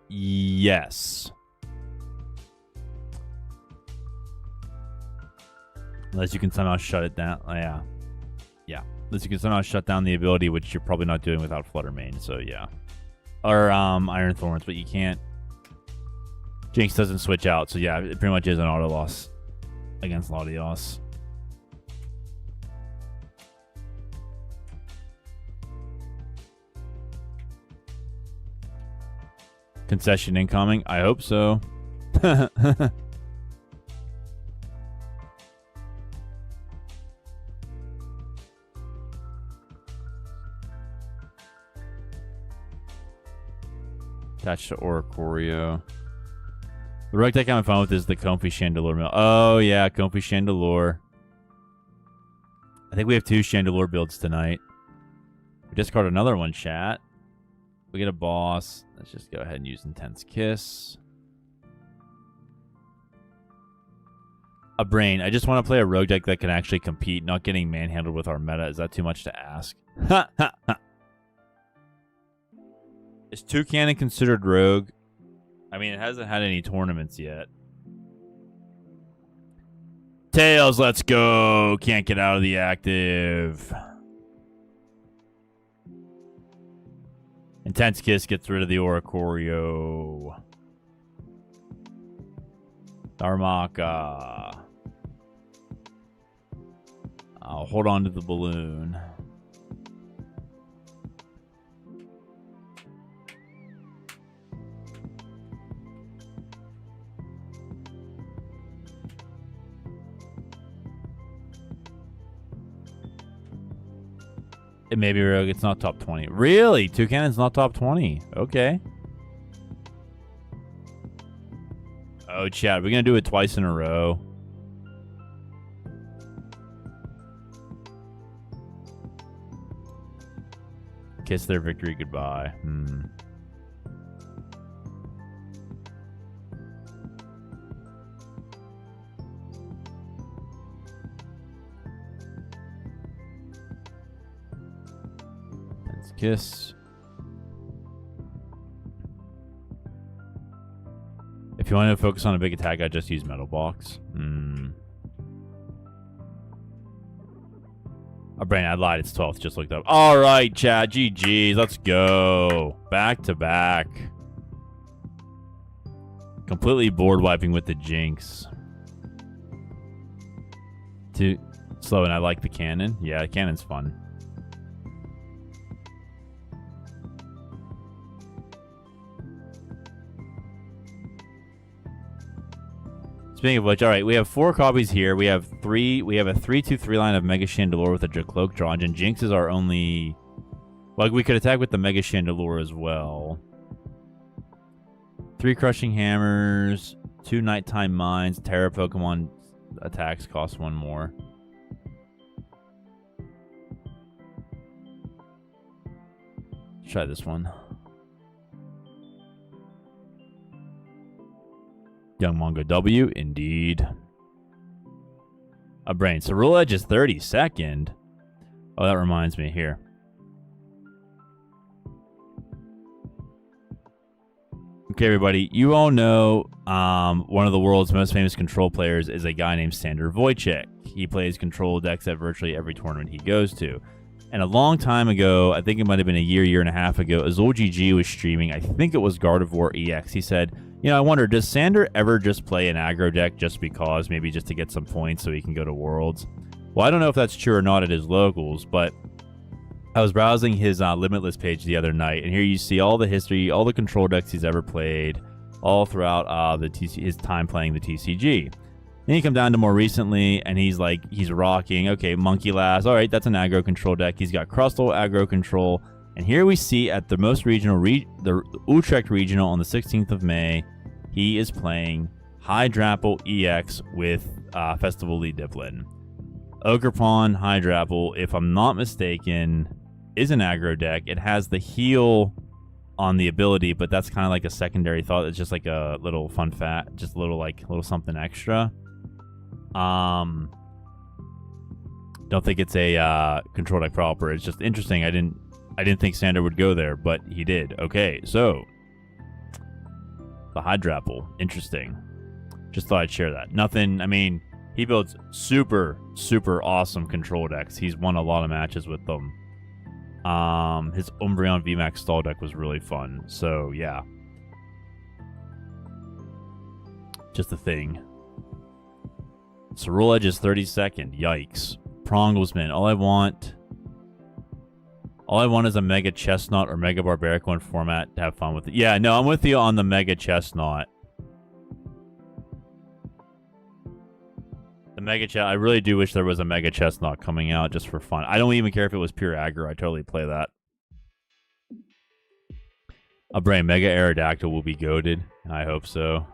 Yes. Unless you can somehow shut it down. Oh, yeah. Yeah. Unless you can somehow shut down the ability, which you're probably not doing without Flutter Mane, so yeah. Or Iron Thorns, but you can't. Jynx doesn't switch out, so yeah, it pretty much is an auto loss against Latios. Concession incoming? I hope so. Attached to Oricorio. The rug deck I'm fun with is the Comfy Chandelure Mill. Oh, yeah, Comfy Chandelure. I think we have 2 Chandelure builds tonight. We discard another one, chat. We get a boss. Let's just go ahead and use Intense Kiss. A Brain. I just want to play a rogue deck that can actually compete, not getting manhandled with our meta. Is that too much to ask? Ha, ha, ha. Is Toucannon considered rogue? I mean, it hasn't had any tournaments yet. Tails, let's go. Can't get out of the active. Intense Kiss gets rid of the Oricorio. Darmaka. I'll hold on to the balloon. It may be rogue. It's not top 20. Really? Toucannon's not top 20. Okay. Oh, chat. We're going to do it twice in a row. Kiss their victory goodbye. Let's kiss. If you want to focus on a big attack, I just use Metal Box. Oh, Brandon, I lied. It's 12th. Just looked up. All right, chat. GG's. Let's go. Back to back. Completely board wiping with the Jynx. Too slow, and I like the cannon. Yeah, the cannon's fun. Speaking of which, all right, we have 4 copies here. We have a 3-2-3 line of Mega Chandelure with a Jacloak Draw Engine. Jynx is our only... Like, we could attack with the Mega Chandelure as well. 3 Crushing Hammers, 2 Nighttime Mines, Terra Pokemon attacks cost 1 more. Let's try this one. Young Mongo W, indeed. A brain. So Rule Edge is 32nd. Oh, that reminds me here. Okay, everybody. You all know one of the world's most famous control players is a guy named Sander Wojcik. He plays control decks at virtually every tournament he goes to. And a long time ago, I think it might have been a year and a half ago, Azul GG was streaming, I think it was Gardevoir EX. He said, you know, I wonder, does Sander ever just play an aggro deck just because, maybe just to get some points so he can go to Worlds? Well, I don't know if that's true or not at his locals, but I was browsing his Limitless page the other night, and here you see all the history, all the control decks he's ever played, all throughout his time playing the TCG. Then you come down to more recently, and he's rocking, okay, Monkey Lass, all right, that's an aggro control deck. He's got Crustle aggro control, and here we see at the most regional, the Utrecht Regional on the 16th of May, he is playing Hydrapple EX with Festival Lead Diglett. Ogerpon Hydrapple, if I'm not mistaken, is an aggro deck. It has the heal on the ability, but that's kind of like a secondary thought. It's just like a little fun fact, just a little something extra. Don't think it's a control deck proper. It's just interesting. I didn't think Sander would go there, but he did. Okay, so the Hydrapple, interesting. Just thought I'd share that. Nothing. I mean, he builds super awesome control decks. He's won a lot of matches with them. His Umbreon VMAX stall deck was really fun. So yeah, just a thing. So Rule Edge is 32nd. Yikes. Pronglesman. All I want is a Mega Chestnut or Mega Barbaric one format to have fun with it. Yeah, no, I'm with you on the Mega Chestnut. The Mega Chestnut. I really do wish there was a Mega Chestnut coming out just for fun. I don't even care if it was pure aggro. I totally play that. A brain Mega Aerodactyl will be goated. I hope so.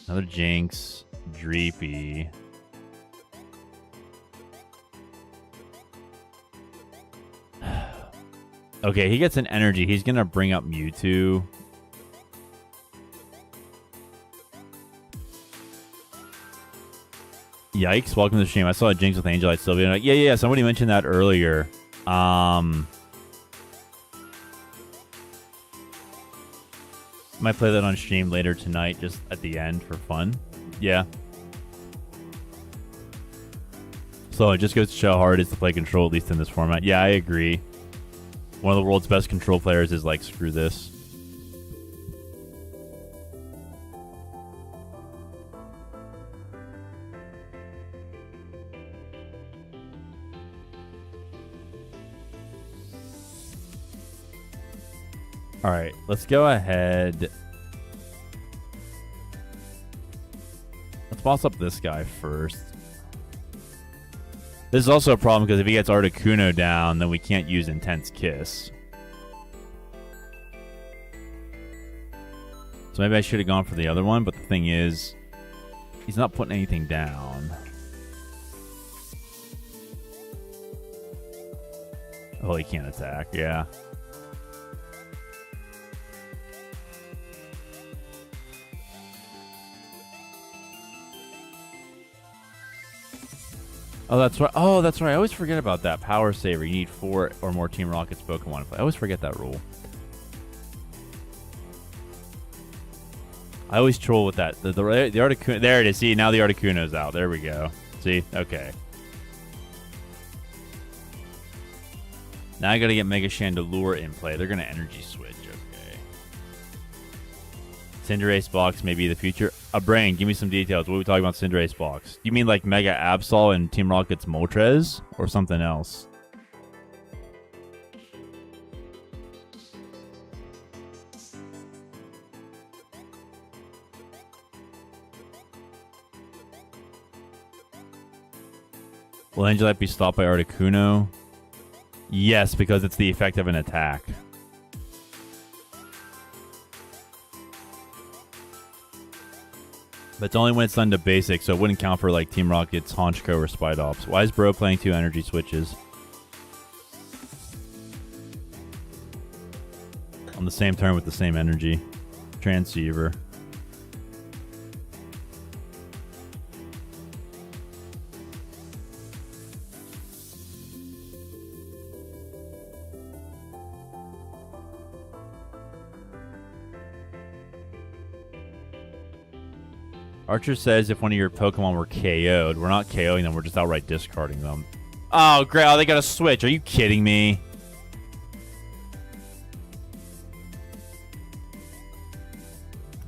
Another Jynx. Dreepy. Okay, he gets an energy. He's going to bring up Mewtwo. Yikes. Welcome to the stream. I saw a Jynx with Angel Eyed Sylvia. Like, yeah. Somebody mentioned that earlier. Might play that on stream later tonight, just at the end for fun. Yeah. So it just goes to show how hard it is to play control, at least in this format. Yeah, I agree. One of the world's best control players is like, screw this. All right, let's go ahead. Let's boss up this guy first. This is also a problem because if he gets Articuno down, then we can't use Intense Kiss. So maybe I should have gone for the other one, but the thing is, he's not putting anything down. Oh, he can't attack, yeah. Oh, that's right. Oh, that's right. I always forget about that. Power Saver. You need 4 or more Team Rocket's Pokemon to play. I always forget that rule. I always troll with that. The Articuno. There it is. See, now the Articuno's out. There we go. See? Okay. Now I gotta get Mega Chandelure in play. They're gonna Energy Switch. Okay. Cinderace box may be the future. A brain, give me some details. What are we talking about Cinderace box? You mean like Mega Absol and Team Rocket's Moltres? Or something else? Will Angelite be stopped by Articuno? Yes, because it's the effect of an attack. But it's only when it's done to basic, so it wouldn't count for like Team Rocket's Honchko or Spidops. Why is Bro playing 2 energy switches? On the same turn with the same energy. Transceiver. Archer says if one of your Pokemon were KO'd, we're not KOing them, we're just outright discarding them. Oh, great. Oh, they got a switch. Are you kidding me?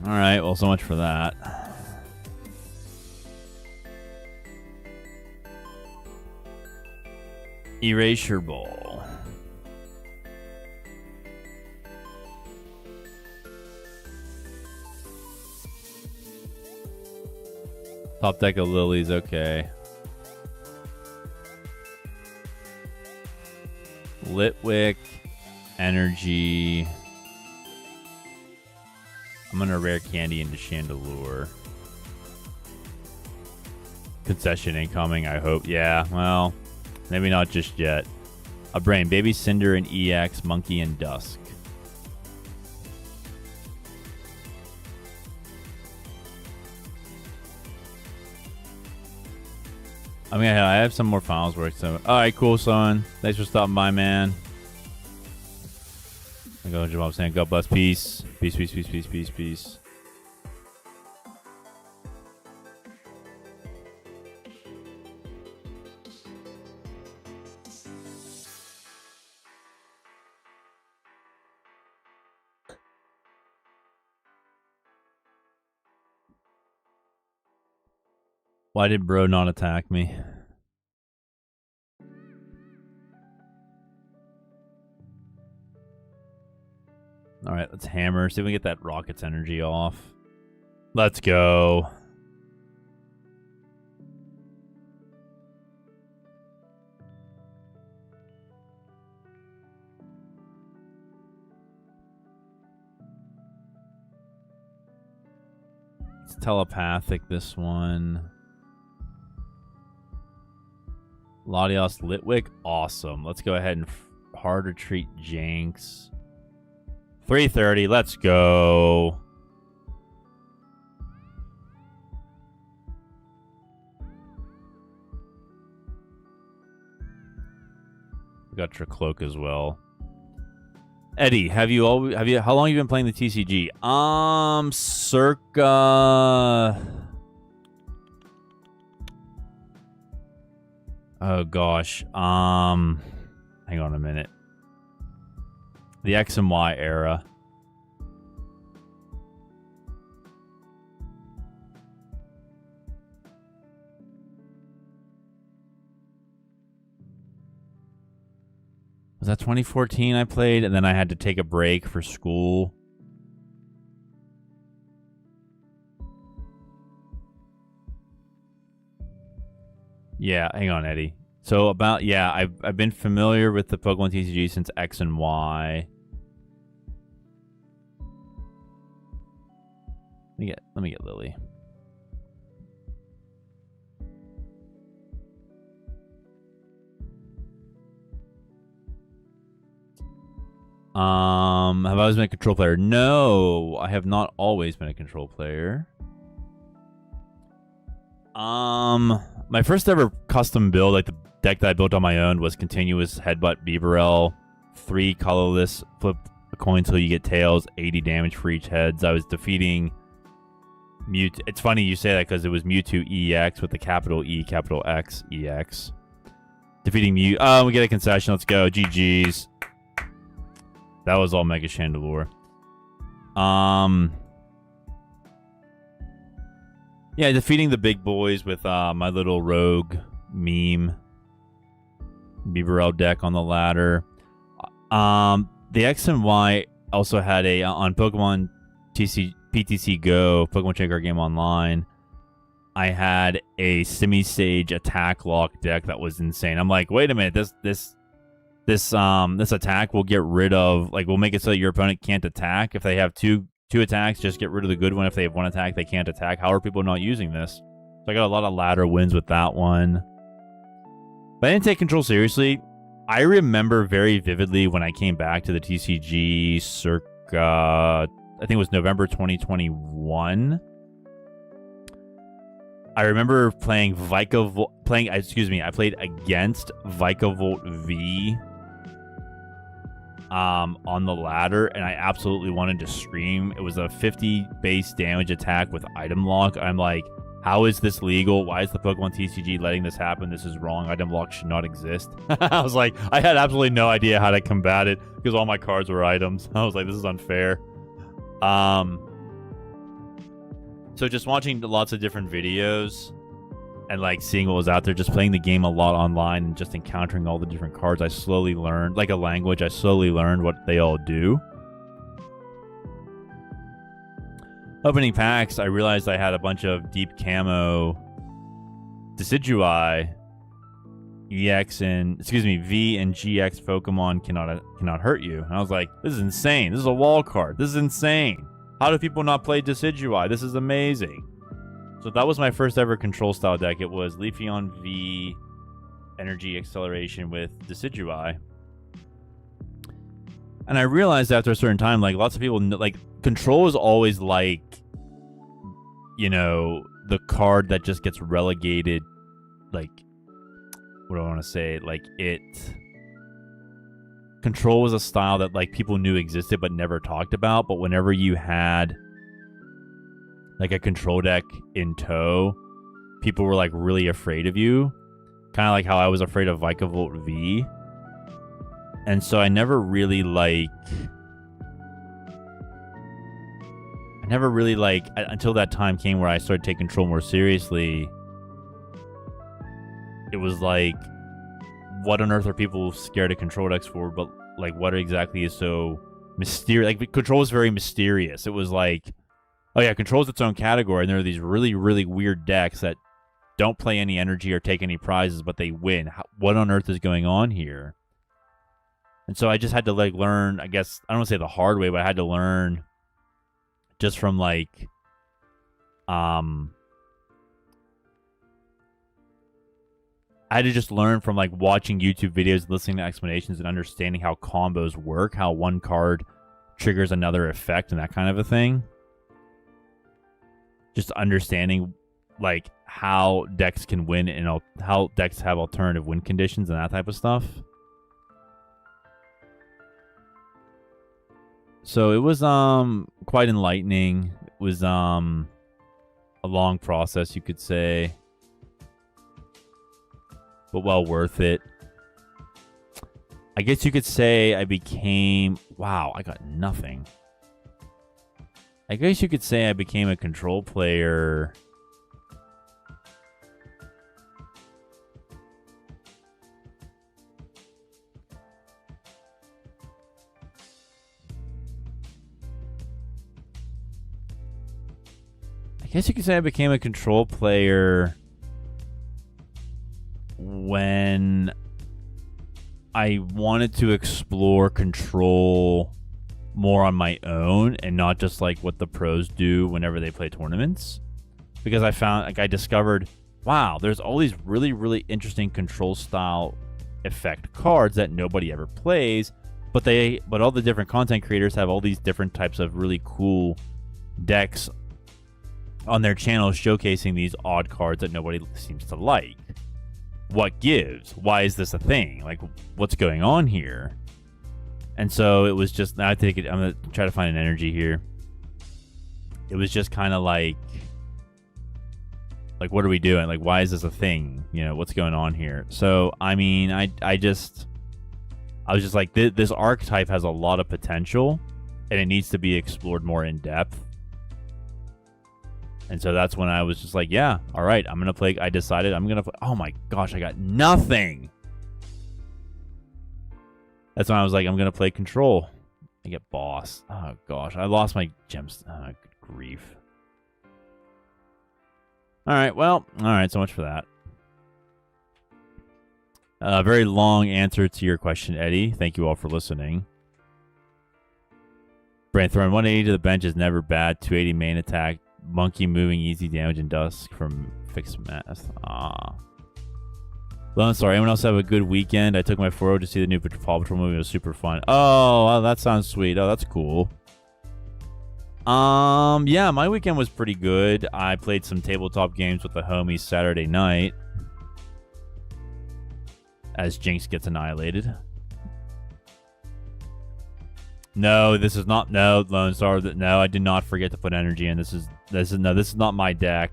Alright, well, so much for that. Erasure Ball. Top deck of Lilies, okay. Litwick, Energy. I'm gonna rare candy into Chandelure. Concession incoming, I hope. Yeah, well, maybe not just yet. A brain, Baby Cinder and EX, Monkey and Dusk. I mean, I have some more finals work. So, all right, cool, son. Thanks for stopping by, man. I go, Jamal saying, God bless, peace, peace, peace, peace, peace, peace, peace. Why did Bro not attack me? Alright, let's hammer. See if we can get that Rocket's energy off. Let's go. It's telepathic, this one. Latios Litwick, awesome. Let's go ahead and hard retreat Jynx. 330, let's go. We got Tricloak as well. Eddie, how long have you been playing the TCG? Circa. Oh gosh. Hang on a minute. The X and Y era. Was that 2014 I played? And then I had to take a break for school. Yeah, hang on, Eddie. So about, yeah, I've been familiar with the Pokemon TCG since X and Y. Let me get Lillie. Have I always been a control player? No, I have not always been a control player. My first ever custom build, like the deck that I built on my own, was Continuous Headbutt Beaverell, 3 colorless, flip a coin till you get tails, 80 damage for each heads. I was defeating Mewtwo. It's funny you say that because it was Mewtwo EX with the capital E, capital X, EX. Defeating Mew. Oh, we get a concession. Let's go. GG's. That was all Mega Chandelure. Yeah, defeating the big boys with my little rogue meme Beaverell deck on the ladder. The X and Y also had a on Pokemon PTC Go, Pokemon Trading Card Game Online. I had a semi-stage attack lock deck that was insane. I'm like, wait a minute, this attack will get rid of, like, we'll make it so that your opponent can't attack. If they have two attacks, just get rid of the good one. If they have one attack, they can't attack. How are people not using this? So I got a lot of ladder wins with that one. But I didn't take control seriously. I remember very vividly when I came back to the TCG circa, I think it was November 2021. I remember playing I played against Vikavolt V on the ladder, and I absolutely wanted to scream. It was a 50 base damage attack with item lock. I'm like, how is this legal? Why is the Pokemon TCG letting this happen? This is wrong. Item lock should not exist. I was like, I had absolutely no idea how to combat it because all my cards were items. I was like, this is unfair. So just watching lots of different videos and like seeing what was out there, just playing the game a lot online and just encountering all the different cards, I slowly learned, like a language, I slowly learned what they all do. Opening packs, I realized I had a bunch of deep camo Decidueye, EX and, V and GX Pokemon cannot hurt you. And I was like, this is insane. This is a wall card. This is insane. How do people not play Decidueye? This is amazing. So that was my first ever control style deck. It was Leafeon V Energy Acceleration with Decidueye. And I realized after a certain time, like, lots of people, like, control is always like, you know, the card that just gets relegated, like, what do I want to say? Like, control was a style that, like, people knew existed but never talked about. But whenever you had, like, a control deck in tow, people were, like, really afraid of you. Kind of like how I was afraid of Vikavolt V. And so I never really, until that time came where I started taking control more seriously, it was like, what on earth are people scared of control decks for? But, like, what exactly is so mysterious? Like, control is very mysterious. It was like, oh yeah, control is its own category, and there are these really, really weird decks that don't play any energy or take any prizes, but they win. What on earth is going on here? And so I just had to, like, learn, I guess, I don't want to say the hard way, but I had to learn just from, like, I had to just learn from, like, watching YouTube videos, listening to explanations, and understanding how combos work, how one card triggers another effect, and that kind of a thing. Just understanding, like, how decks can win and how decks have alternative win conditions and that type of stuff. So it was quite enlightening. It was a long process, you could say, but well worth it. I guess you could say I became... Wow, I got nothing. I guess you could say I became a control player guess you could say I became a control player when I wanted to explore control more on my own and not just like what the pros do whenever they play tournaments. Because I found, like, I discovered, wow, there's all these really, really interesting control style effect cards that nobody ever plays, but all the different content creators have all these different types of really cool decks on their channels showcasing these odd cards that nobody seems to like. What gives? Why is this a thing? Like, what's going on here? And so it was just, I'm gonna try to find an energy here. It was just kind of like, what are we doing? Like, why is this a thing? You know, what's going on here? So, I mean, I was just like, this archetype has a lot of potential, and it needs to be explored more in depth. And so that's when I was just like, yeah, all right, I'm gonna play. I decided I'm gonna play. Oh my gosh, I got nothing. That's when I was like, I'm gonna play control. I get boss. Oh gosh, I lost my gems. Oh, good grief. All right, well, all right, so much for that. Very long answer to your question, Eddie. Thank you all for listening. Brain throwing 180 to the bench is never bad. 280 main attack. Monkey moving, easy damage, and dusk from fixed math. Ah. Lone Star, anyone else have a good weekend? I took my 4 to see the new Paw Patrol movie. It was super fun. Oh, that sounds sweet. Oh, that's cool. Yeah, my weekend was pretty good. I played some tabletop games with the homies Saturday night as Jynx gets annihilated. No, this is not. No, Lone Star. No, I did not forget to put energy in. This is not my deck.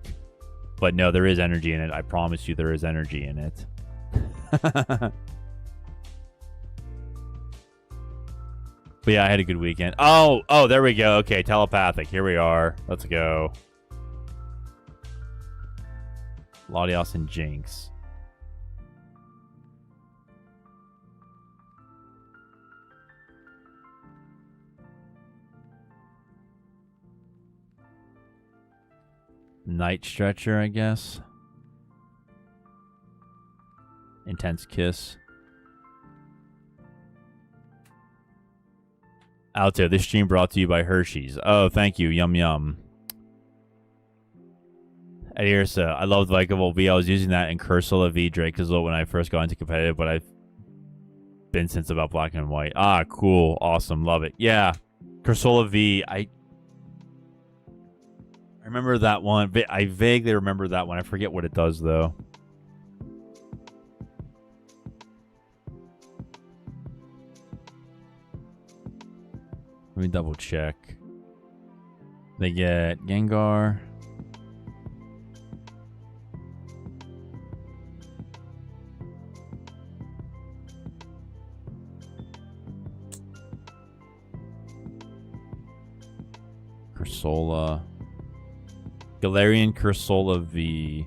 But no, there is energy in it. I promise you, there is energy in it. But yeah, I had a good weekend. Oh, there we go. Okay, telepathic. Here we are. Let's go. Latios and Jynx. Night Stretcher, I guess. Intense Kiss. Alto, this stream brought to you by Hershey's. Oh, thank you. Yum, yum. Eddie Ursa, I love Vikable V. I was using that in Cursula V Dracozolt when I first got into competitive, but I've been since about Black and White. Ah, cool. Awesome. Love it. Yeah. Cursula V. I remember that one. I vaguely remember that one. I forget what it does, though. Let me double check. They get Gengar. Cursola. Galarian Cursola V.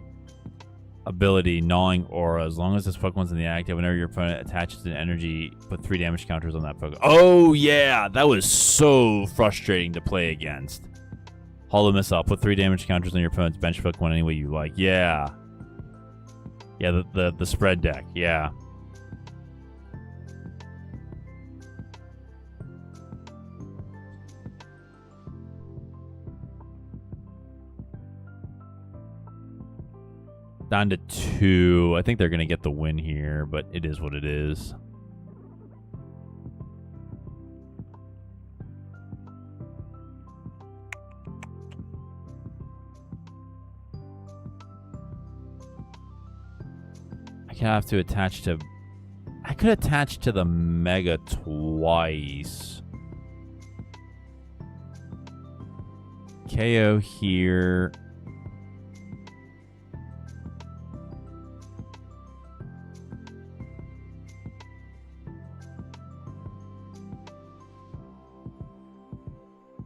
Ability, Gnawing Aura. As long as this Pokemon's in the active, whenever your opponent attaches an energy, put 3 damage counters on that Pokemon. Oh, yeah! That was so frustrating to play against. Hollow Missile. Put 3 damage counters on your opponent's bench Pokemon any way you like. Yeah. Yeah, the spread deck. Yeah. Down to 2. I think they're going to get the win here, but it is what it is. I could have to attach to... I could attach to the Mega twice. KO here...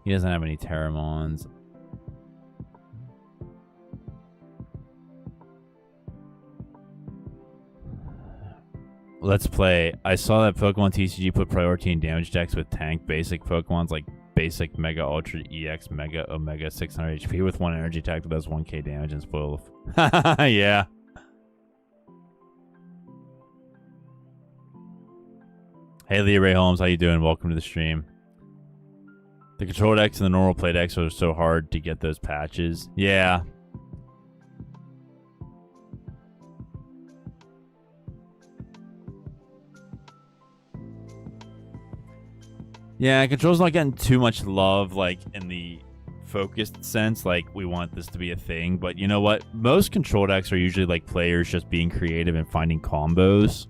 He doesn't have any Terramons. Let's play. I saw that Pokemon TCG put priority in damage decks with tank basic Pokemons like Basic Mega Ultra EX Mega Omega 600 HP with 1 energy attack that does 1k damage and spoil. Yeah. Hey, Leah Ray Holmes, how you doing? Welcome to the stream. The control decks and the normal play decks are so hard to get those patches. Yeah. Yeah, control's not getting too much love, like, in the focused sense, like, we want this to be a thing, but you know what? Most control decks are usually, like, players just being creative and finding combos.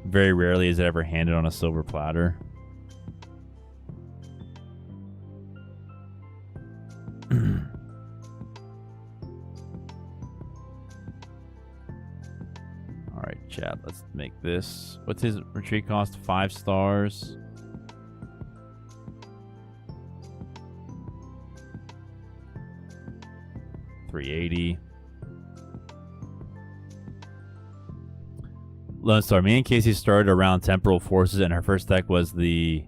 Very rarely is it ever handed on a silver platter. Alright, chat, let's make this. What's his retreat cost? 5 stars. $380. Lone Star. Me and Casey started around Temporal Forces, and her first deck was the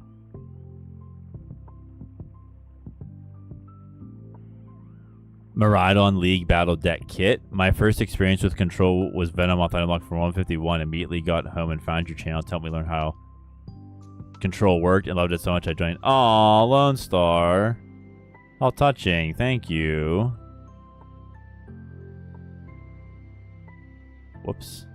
Miraidon League Battle Deck Kit. My first experience with Control was Venom off item lock for 151. Immediately got home and found your channel to help me learn how Control worked and loved it so much I joined. Aw, Lone Star. How touching. Thank you. Whoops.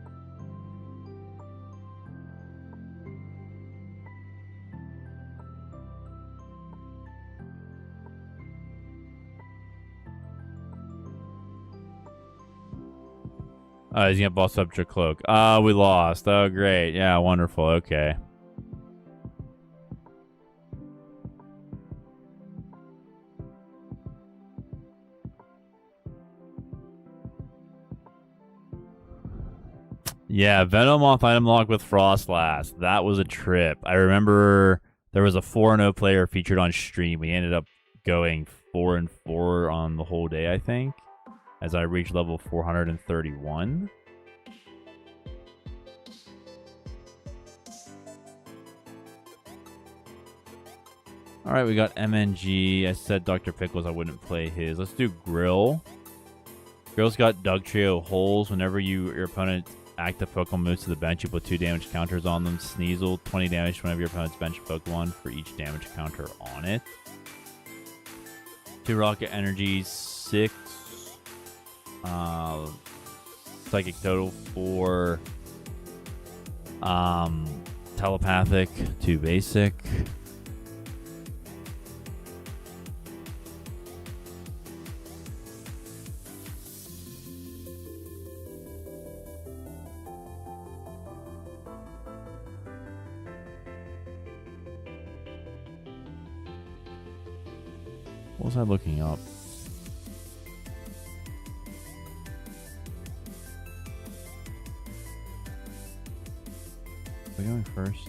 He's gonna boss up your cloak. We lost. Oh, great. Yeah, wonderful. Okay. Yeah, Venom off item lock with Frostlass. That was a trip. I remember there was a 4-0 player featured on stream. We ended up going 4-4 on the whole day, I think, as I reached level 431. All right, we got MNG. I said Dr. Pickles I wouldn't play his. Let's do Grill. Grill's got Dugtrio holes. Whenever your opponent active Pokemon moves to the bench, you put 2 damage counters on them. Sneasel, 20 damage whenever your opponent's bench Pokemon for each damage counter on it. 2 Rocket Energies, 6 Psychic total, 4 Telepathic, 2 Basic. What was I looking up? Am I going first?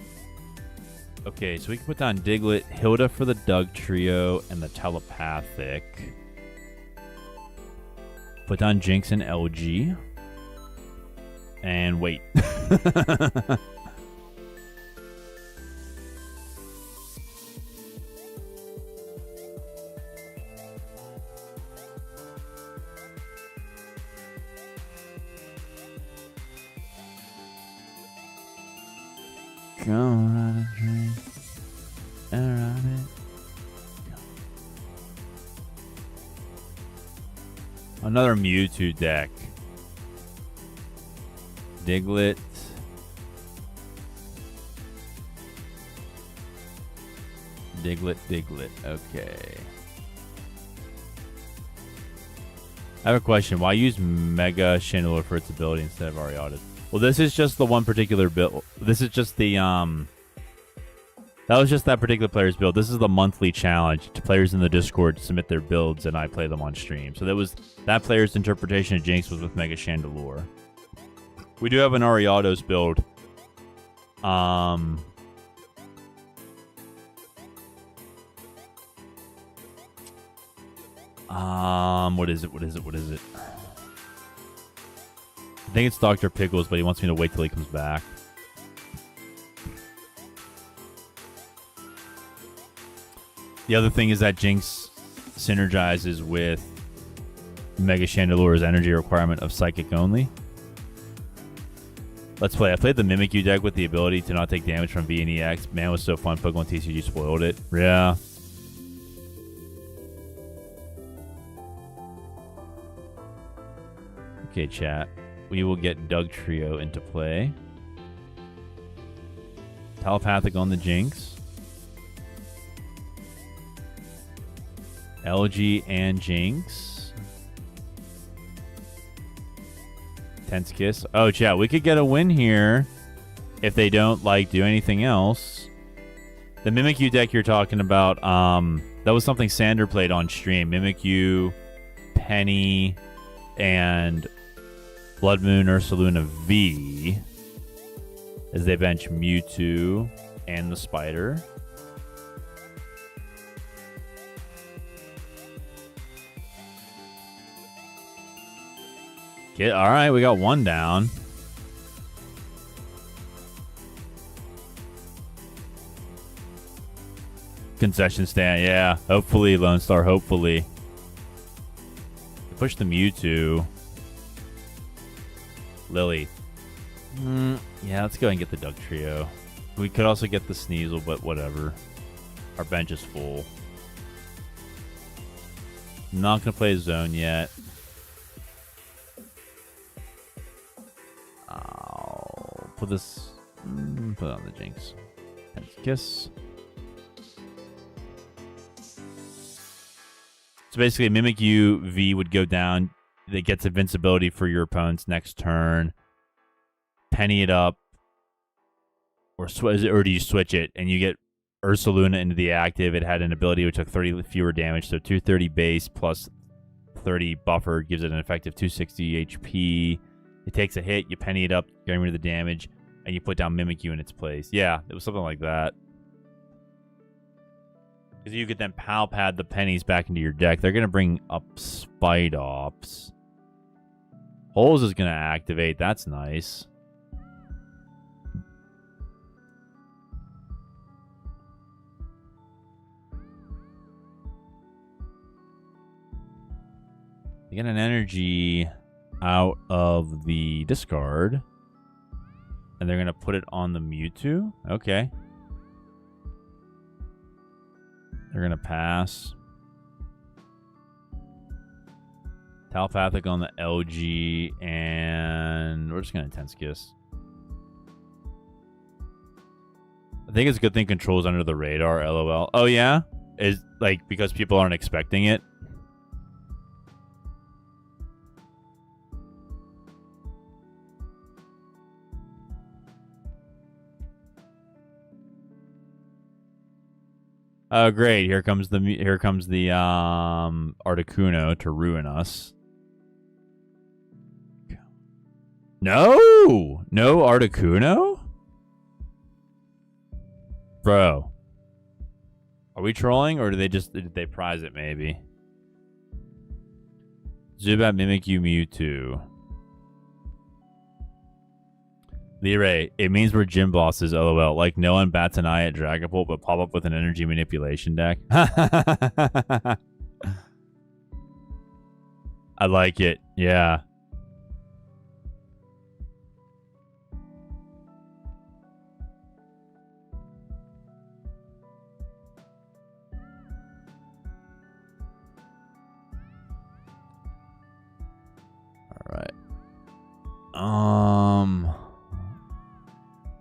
Okay, so we can put down Diglett, Hilda for the Dugtrio, and the Telepathic. Put down Jynx and LG. And wait. Go on a drink around it. Another Mewtwo deck. Diglett. Diglett. Okay. I have a question. Why use Mega Chandelure for its ability instead of Ariados? Well, this is just the one particular build. This is just the, that was just that particular player's build. This is the monthly challenge to players in the Discord to submit their builds, and I play them on stream. So that player's interpretation of Jynx was with Mega Chandelure. We do have an Ariados build. What is it? I think it's Dr. Pickles, but he wants me to wait till he comes back. The other thing is that Jynx synergizes with Mega Chandelure's energy requirement of Psychic only. Let's play. I played the Mimikyu deck with the ability to not take damage from V and EX. Man, it was so fun. Pokemon TCG spoiled it. Yeah. Okay, chat. We will get Dugtrio into play. Telepathic on the Jynx. LG and Jynx. Tense Kiss. Oh, chat. We could get a win here if they don't, like, do anything else. The Mimikyu deck you're talking about, that was something Sander played on stream. Mimikyu, Penny, and Blood Moon Ursaluna V. As they bench Mewtwo and the Spider. All right, we got one down. Concession stand, yeah. Hopefully, Lone Star, hopefully. Push the Mewtwo. Lillie. Yeah, let's go ahead and get the Dugtrio. We could also get the Sneasel, but whatever. Our bench is full. Not going to play Zone yet. I'll put this... put it on the Jynx. Tense Kiss. So basically, Mimikyu V would go down. It gets invincibility for your opponent's next turn. Penny it up. Or do you switch it? And you get Ursaluna into the active. It had an ability which took 30 fewer damage. So 230 base plus 30 buffer gives it an effective 260 HP. It takes a hit. You penny it up, getting rid of the damage. And you put down Mimikyu in its place. Yeah, it was something like that. Because you could then PAL pad the pennies back into your deck. They're going to bring up Spidops. Holes is going to activate. That's nice. You get an energy out of the discard. And they're going to put it on the Mewtwo. Okay. They're going to pass. Telepathic on the LG. And we're just going to Tense Kiss. I think it's a good thing Control's under the radar, LOL. Oh, yeah? Is like because people aren't expecting it? Oh, great! Here comes the Articuno to ruin us. No Articuno, bro. Are we trolling or did they prize it? Maybe. Zubat, Mimikyu, Mewtwo. Lillie, it means we're gym bosses, LOL. Like no one bats an eye at Dragapult, but pop up with an energy manipulation deck. I like it. Yeah. All right.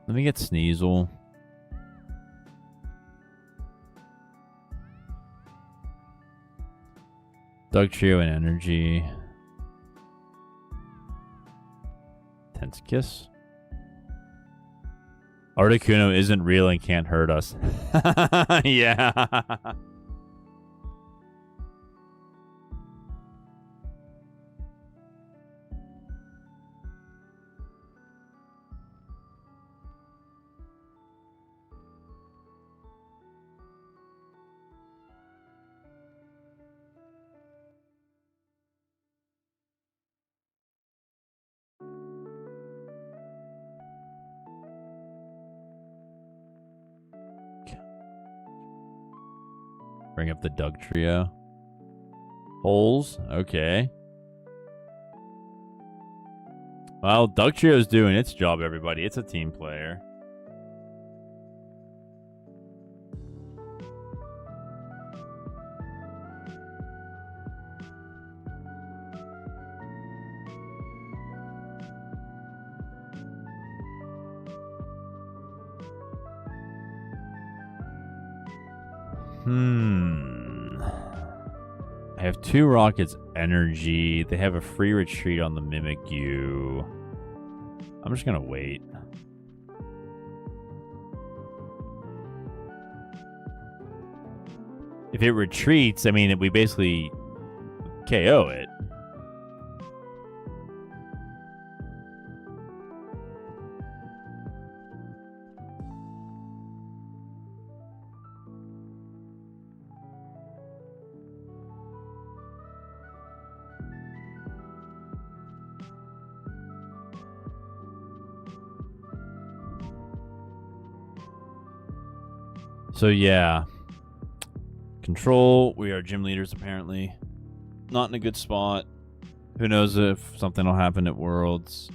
Let me get Sneasel. Dugtrio and energy. Tense Kiss. Articuno isn't real and can't hurt us. Yeah. Bring up the Dugtrio. Holes. Okay. Well, Dugtrio's doing its job, everybody. It's a team player. I have 2 Rockets energy. They have a free retreat on the Mimikyu. I'm just gonna wait. If it retreats, I mean, we basically KO it. So yeah, control, we are gym leaders apparently. Not in a good spot. Who knows if something will happen at Worlds.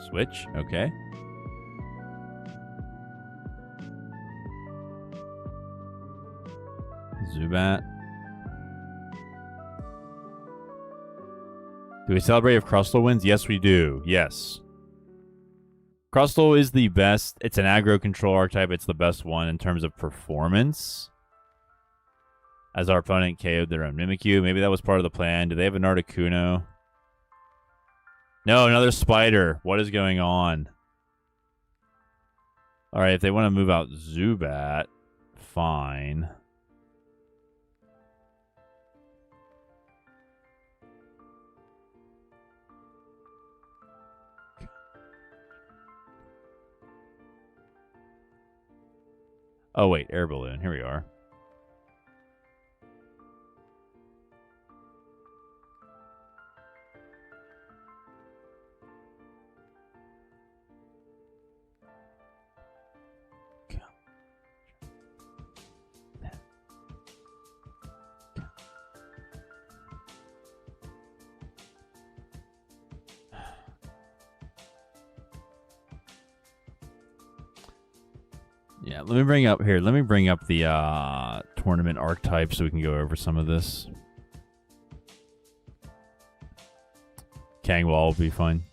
Switch, okay. Zubat. Do we celebrate if Crustle wins? Yes, we do. Yes. Crustle is the best. It's an aggro control archetype. It's the best one in terms of performance. As our opponent KO'd their own Mimikyu. Maybe that was part of the plan. Do they have an Articuno? No, another spider. What is going on? All right, if they want to move out Zubat, fine. Oh, wait, Air Balloon. Here we are. Yeah, let me bring up here. Let me bring up the tournament archetype so we can go over some of this. Kangwall will be fine.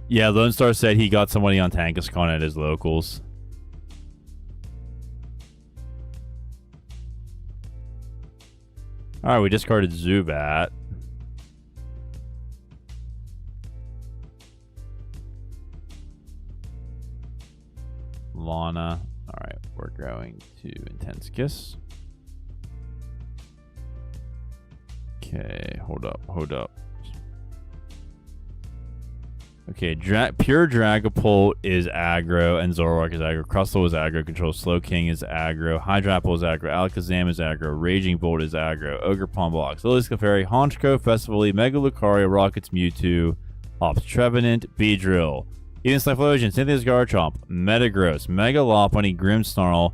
Yeah, Lone Star said he got somebody on Tankaskon at his locals. All right, we discarded Zubat. Lana. All right, we're going to Intense Kiss. Okay, hold up. Okay, Pure Dragapult is aggro, and Zoroark is aggro. Crustle is aggro control. Slowking is aggro. Hydrapple is aggro. Alakazam is aggro. Raging Bolt is aggro. Ogre Palm Blocks. Lillie Sclefairy, Honchko, Festivally, Mega Lucario, Rockets Mewtwo, Hops Trevenant, Beedrill. Even Slifflosion, Cynthia's Garchomp, Metagross, Mega Lopunny, Grimmsnarl,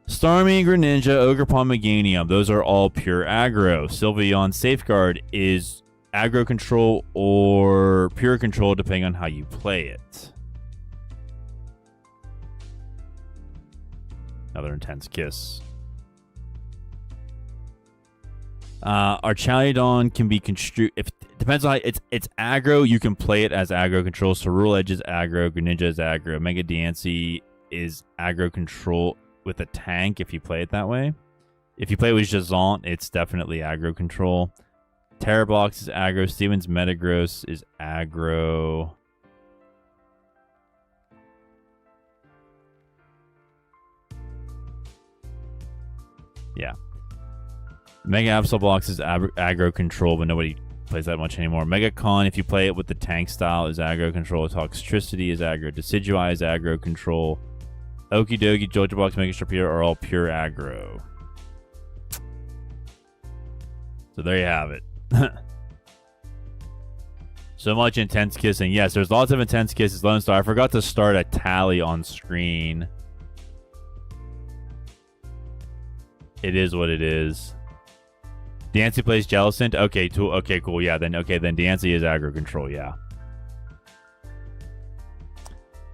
Starmie, Greninja, Ogerpon, Meganium. Those are all pure aggro. Sylveon Safeguard is aggro control or pure control depending on how you play it. Another Intense Kiss. Archaludon can be construed if depends on how it's aggro. You can play it as aggro control. Cerulean Edge is aggro. Greninja is aggro. Mega Diancie is aggro control with a tank if you play it that way. If you play it with Jazant, it's definitely aggro control. Terrablox is aggro. Steven's Metagross is aggro. Yeah. Mega Absol Blocks is aggro control, but nobody plays that much anymore. Mega Con, if you play it with the tank style, is aggro control. Toxtricity is aggro. Decidueye is aggro control. Okie Dokie, Jojo Box, Mega Starpedo are all pure aggro. So there you have it. So much intense kissing. Yes, there's lots of intense kisses. Lone Star, I forgot to start a tally on screen. It is what it is. Dancy plays Jellicent. Okay, okay, cool. Yeah, then Dancy is aggro control. Yeah.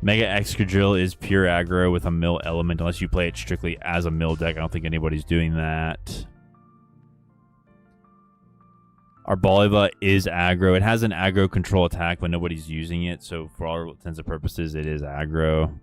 Mega Excadrill is pure aggro with a mill element, unless you play it strictly as a mill deck. I don't think anybody's doing that. Arboliva is aggro. It has an aggro control attack, but nobody's using it. So for all intents and purposes, it is aggro.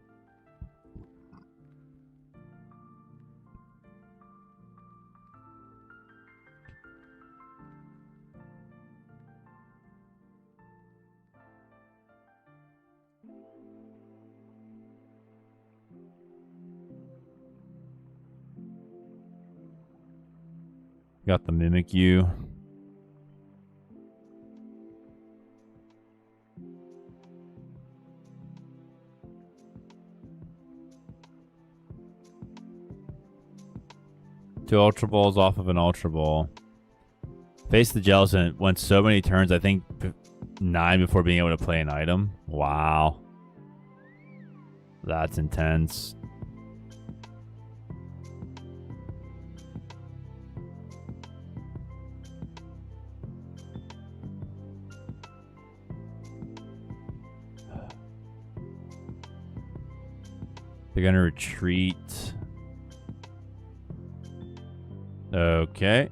Got the Mimikyu. Two Ultra Balls off of an Ultra Ball. Face the Jellicent. Went so many turns, I think 9 before being able to play an item. Wow. That's intense. They're gonna retreat. Okay.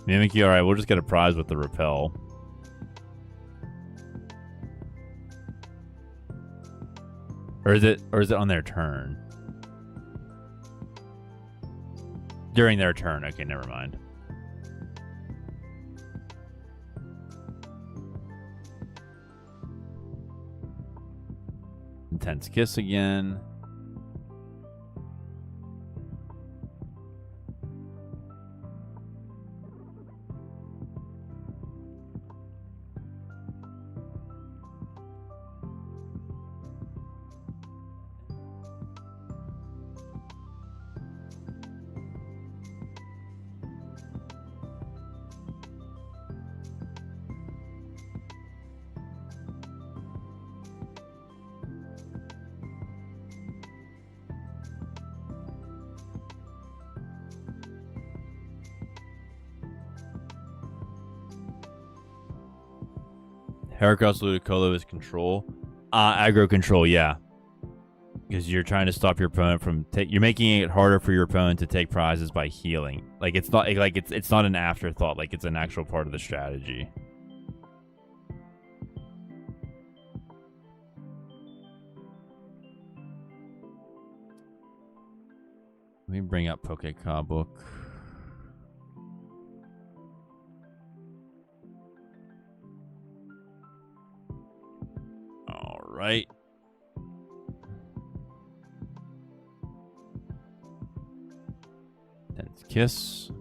Mimikyu, alright, we'll just get a prize with the Repel. Or is it on their turn? During their turn. Okay, never mind. Intense Kiss again. Heracross Ludicolo is control. Aggro control, yeah. Because you're trying to stop your opponent from... You're making it harder for your opponent to take prizes by healing. Like, it's not like it's not an afterthought. Like, it's an actual part of the strategy. Let me bring up Poké Pad book. Right. Tense Kiss.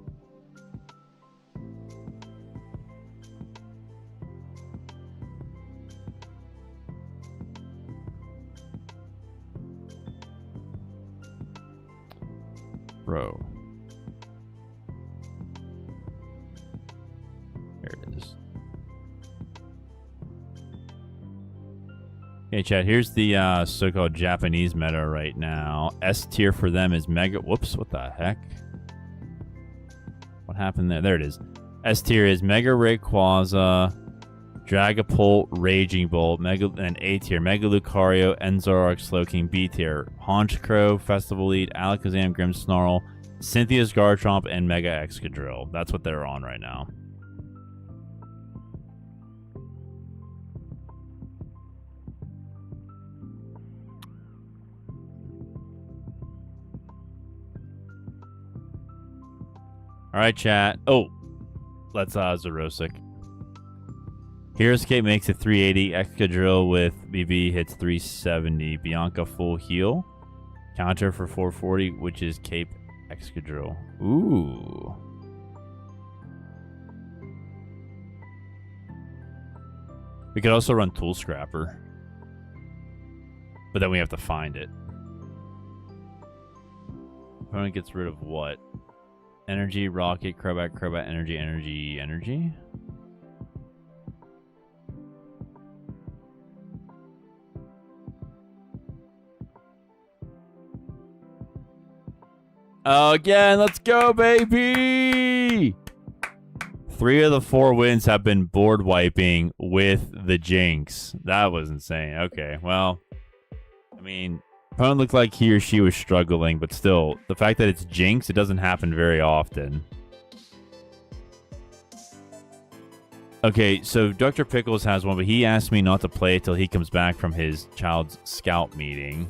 Bro. There it is. Okay, chat, here's the so-called Japanese meta right now. S tier for them is Mega... Whoops, what the heck? What happened there? There it is. S tier is Mega Rayquaza, Dragapult, Raging Bolt, and A tier, Mega Lucario, Enzoroark, Slowking. B tier, Honchkrow, Festival Lead, Alakazam, Grimmsnarl, Cynthia's Garchomp, and Mega Excadrill. That's what they're on right now. All right, chat. Oh, let's Xerosic. Heroescape makes it 380. Excadrill with BB hits 370. Bianca full heal. Counter for 440, which is Cape Excadrill. Ooh. We could also run Tool Scrapper. But then we have to find it. Opponent gets rid of what? Energy, Rocket, Crobat, Crobat, Energy, Energy, Energy? Again, let's go, baby! 3 of the 4 wins have been board wiping with the Jynx. That was insane. Okay, well, I mean, opponent looked like he or she was struggling, but still, the fact that it's Jynx, it doesn't happen very often. Okay, so Dr. Pickles has one, but he asked me not to play it till he comes back from his child's scout meeting.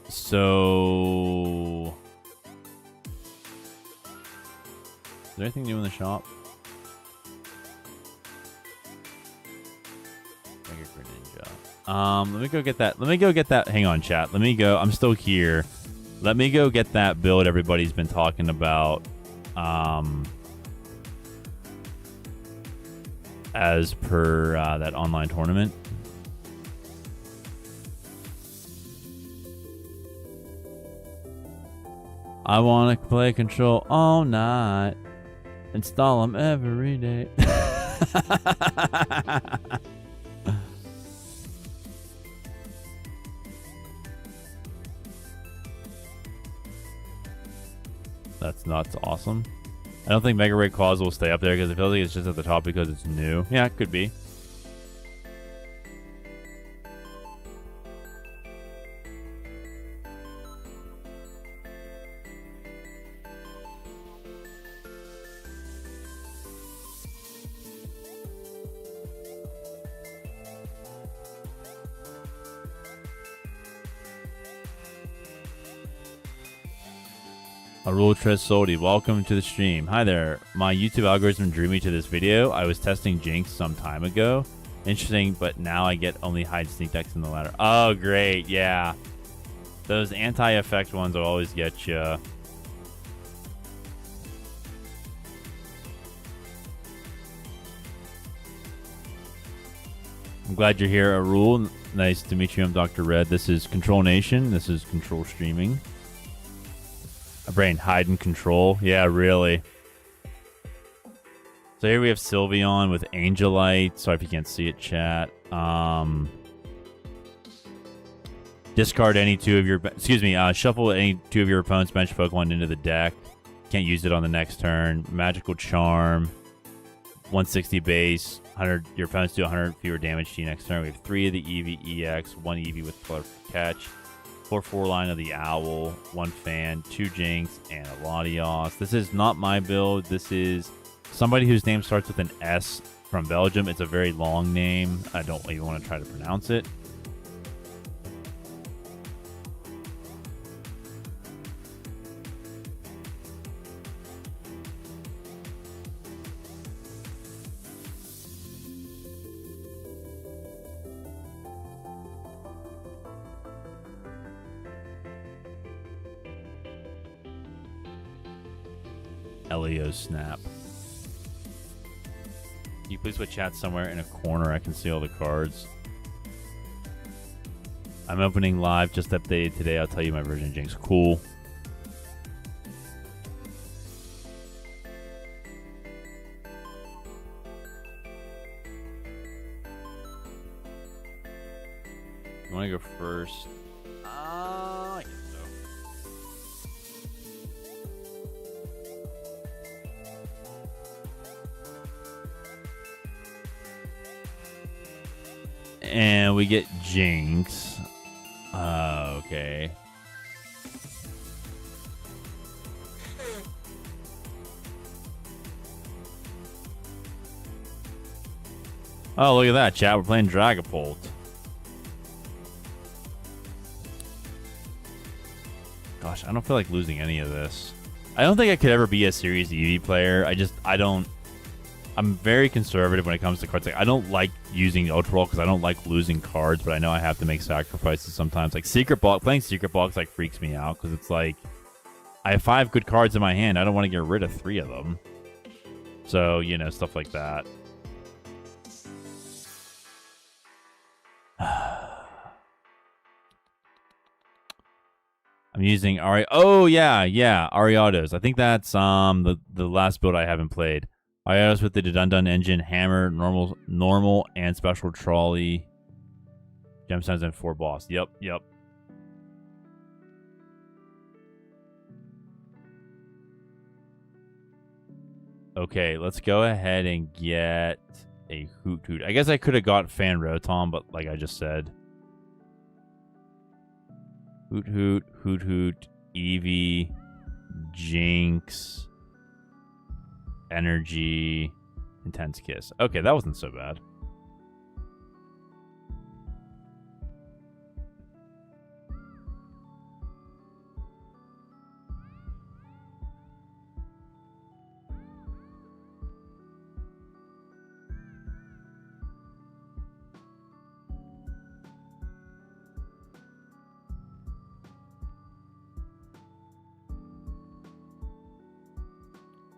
So, is there anything new in the shop? Let me go get that. Let me go get that. Hang on, chat. Let me go. I'm still here. Let me go get that build everybody's been talking about. As per that online tournament. I want to play Control all night. Install them every day. That's awesome. I don't think Mega Ray Claws will stay up there because it feels like it's just at the top because it's new. Yeah, it could be. Arul Tressoldi, welcome to the stream. Hi there. My YouTube algorithm drew me to this video. I was testing Jynx some time ago. Interesting, but now I get only hide sneak attacks in the ladder. Oh, great. Yeah. Those anti-effect ones will always get you. I'm glad you're here, Arul. Nice to meet you. I'm Dr. Red. This is Control Nation. This is Control Streaming. A brain hide and control. Yeah, really. So here we have Sylveon with Angelite. Sorry if you can't see it, chat. Discard any 2 of your... Excuse me. Shuffle any 2 of your opponent's bench Pokemon into the deck. Can't use it on the next turn. Magical Charm. 160 base. 100. Your opponents do 100 fewer damage to you next turn. We have 3 of the Eevee EX. 1 Eevee with Colorful Catch. 4/4 line of the Owl, 1 Fan, 2 Jynx, and a Latios. This is not my build. This is somebody whose name starts with an S from Belgium. It's a very long name. I don't even want to try to pronounce it. Elio Snap. Can you please put chat somewhere in a corner? I can see all the cards. I'm opening live, just updated today. I'll tell you my version of Jynx. Cool. You want to go first? I guess so. And we get Jynx. Okay. Oh, look at that, chat. We're playing Dragapult. Gosh, I don't feel like losing any of this. I don't think I could ever be a Series EV player. I'm very conservative when it comes to cards. Like, I don't like using Ultra Ball because I don't like losing cards, but I know I have to make sacrifices sometimes. Like Secret Ball, playing Secret Ball like freaks me out because it's like I have 5 good cards in my hand. I don't want to get rid of 3 of them. So, you know, stuff like that. I'm using Ariados. I think that's the last build I haven't played. Ariados with the Dun engine, hammer, normal, and special trolley. Gemstones and 4 boss. Yep. Okay, let's go ahead and get a Hoot. I guess I could have got Fan Rotom, but like I just said. Hoot, Eevee, Jynx, Energy, Intense Kiss. Okay, that wasn't so bad.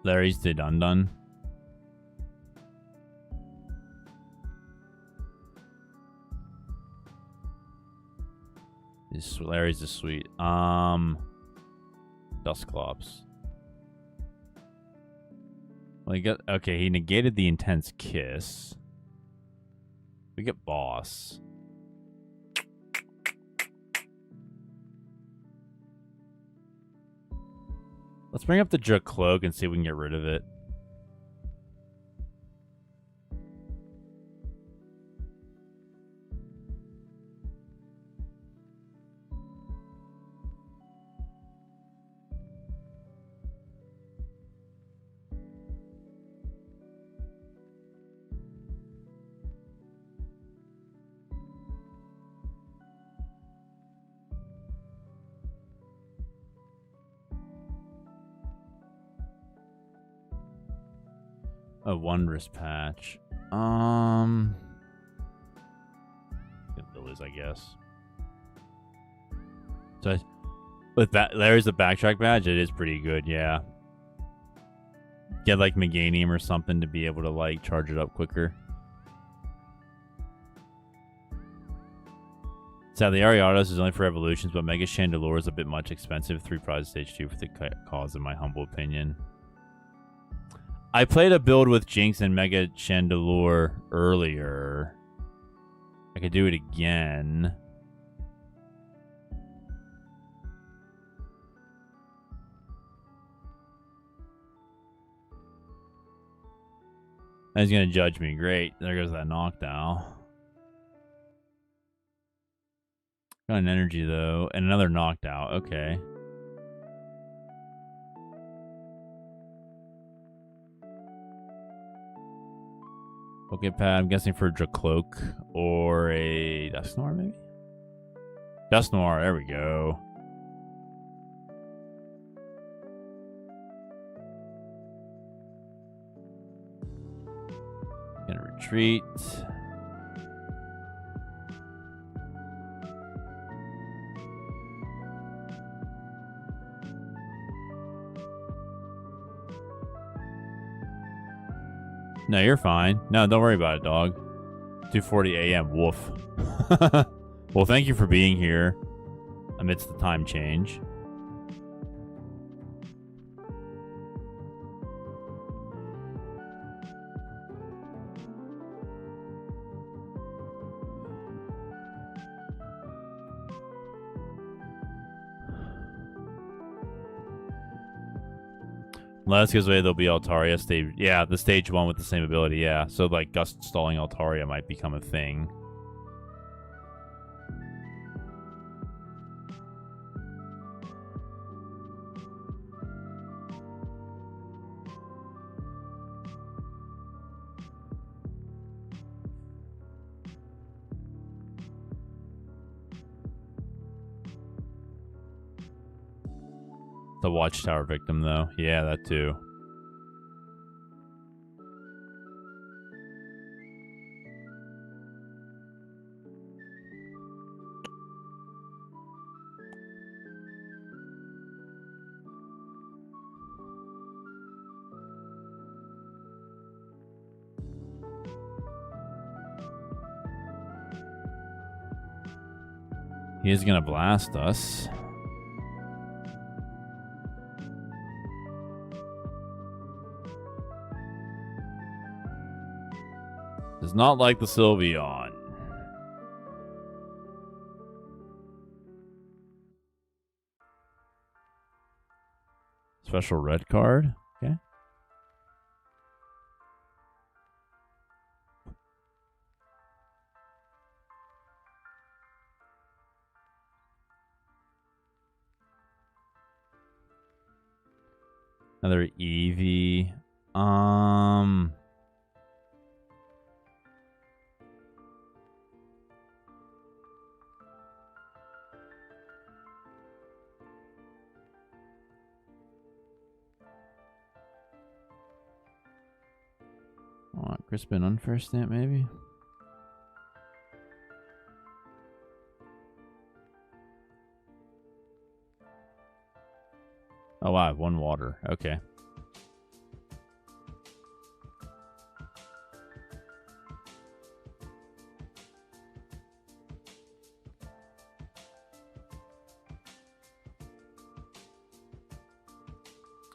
Larry's the Dun. Larry's the sweet. Dusclops. Well, he got he negated the Intense Kiss. We get Boss. Let's bring up the Dracloak and see if we can get rid of it. A Wondrous Patch. Lilies, I guess. So, with that, there's the backtrack badge. It is pretty good, yeah. Get like Meganium or something to be able to like charge it up quicker. Sadly, Ariados is only for evolutions, but Mega Chandelure is a bit much expensive. 3 prize stage 2 for the cause, in my humble opinion. I played a build with Jynx and Mega Chandelure earlier. I could do it again. He's gonna judge me. Great. There goes that knockdown. Got an energy though, and another knockdown. Okay. Poké Pad, I'm guessing for a Dracloak or a Dusknoir, maybe? Dusknoir, there we go. Gonna retreat. No, you're fine. No, don't worry about it, dog. 2:40 a.m. Woof. Well, thank you for being here amidst the time change. Unless goes away, there'll be Altaria stage. Yeah, the stage 1 with the same ability. Yeah, so like Gust stalling Altaria might become a thing. The Watchtower victim, though. Yeah, that too. He is going to blast us. Does not like the Sylveon. Special red card. Okay. Another Eevee. Crispin unfair stamp, maybe? Oh, wow, I have one water. Okay.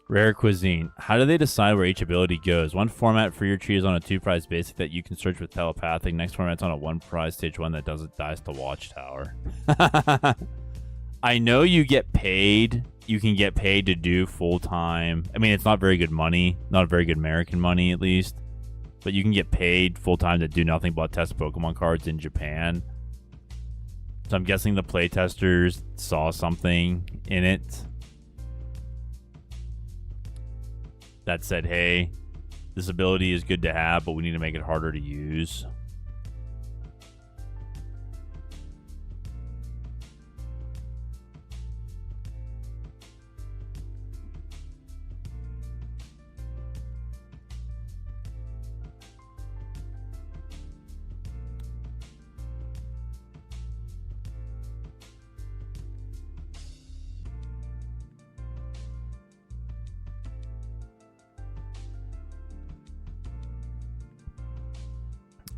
Rare Cuisine. How do they decide where each ability goes? One format for your tree is on a 2-prize basic that you can search with Telepathic. Next format's on a 1-prize stage 1 that doesn't dice to Watchtower. I know you get paid. You can get paid to do full-time. I mean, it's not very good money. Not very good American money, at least. But you can get paid full-time to do nothing but test Pokemon cards in Japan. So I'm guessing the playtesters saw something in it that said, hey, this ability is good to have, but we need to make it harder to use.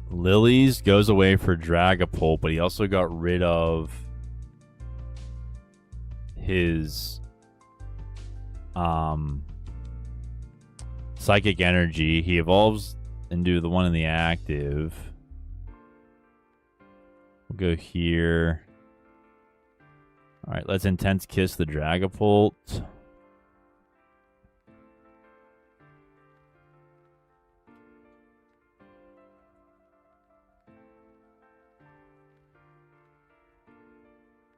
Lillie's goes away for Dragapult, but he also got rid of his Psychic Energy. He evolves into the one in the active. We'll go here. Alright, let's Intense Kiss the Dragapult.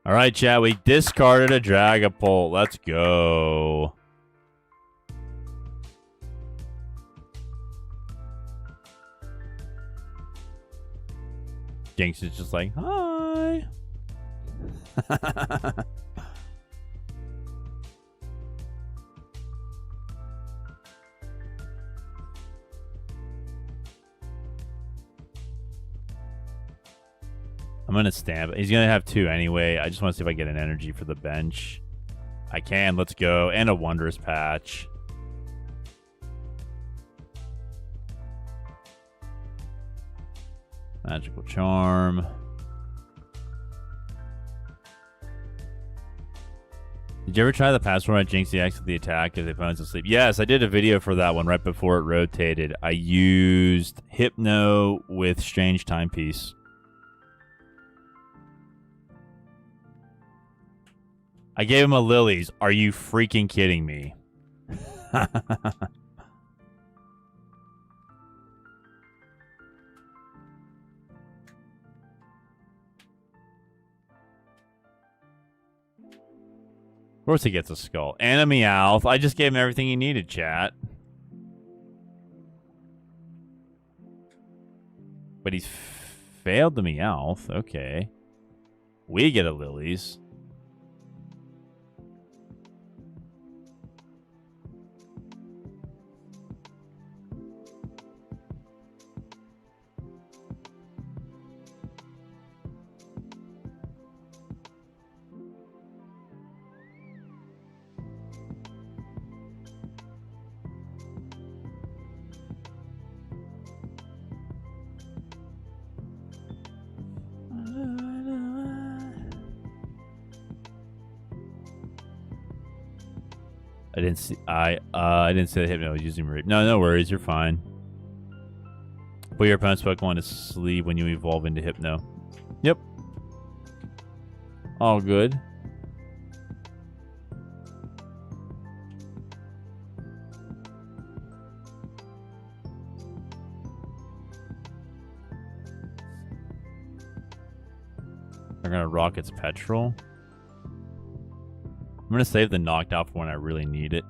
All right, chat, we discarded a Dragapult. Let's go. Jynx is just like, hi. I'm going to stamp. He's going to have 2 anyway. I just want to see if I get an energy for the bench. I can. Let's go. And a Wondrous Patch. Magical Charm. Did you ever try the password on Jynx the X with the attack if the opponent's asleep? Yes, I did a video for that one right before it rotated. I used Hypno with Strange Timepiece. I gave him a Lillie's. Are you freaking kidding me? Of course he gets a skull. And a Meowth. I just gave him everything he needed, chat. But he's failed the Meowth. Okay. We get a Lillie's. I didn't see. I didn't say the Hypno was using. No worries. You're fine. Put your opponent's Pokemon to sleep when you evolve into Hypno. Yep. All good. They're gonna rock its Petrel. I'm gonna save the knocked out for when I really need it.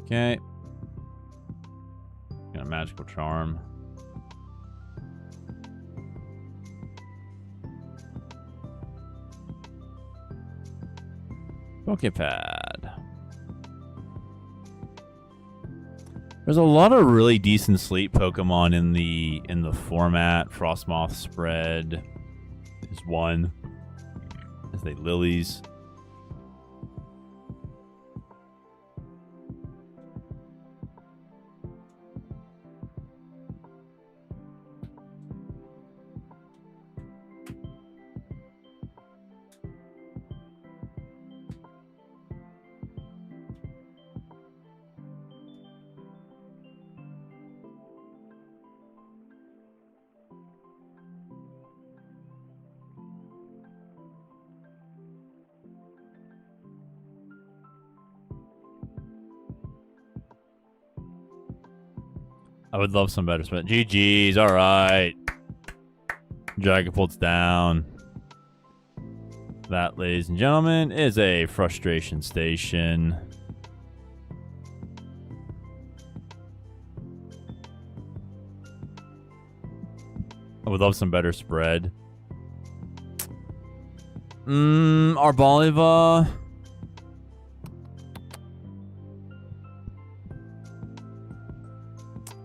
Okay. Got a magical charm. Poké Pad. There's a lot of really decent sleep Pokemon in the format. Frostmoth spread is one. As they Lilies. I would love some better spot. GG's, alright. Dragapult's down. That, ladies and gentlemen, is a frustration station. I would love some better spread. Arboliva.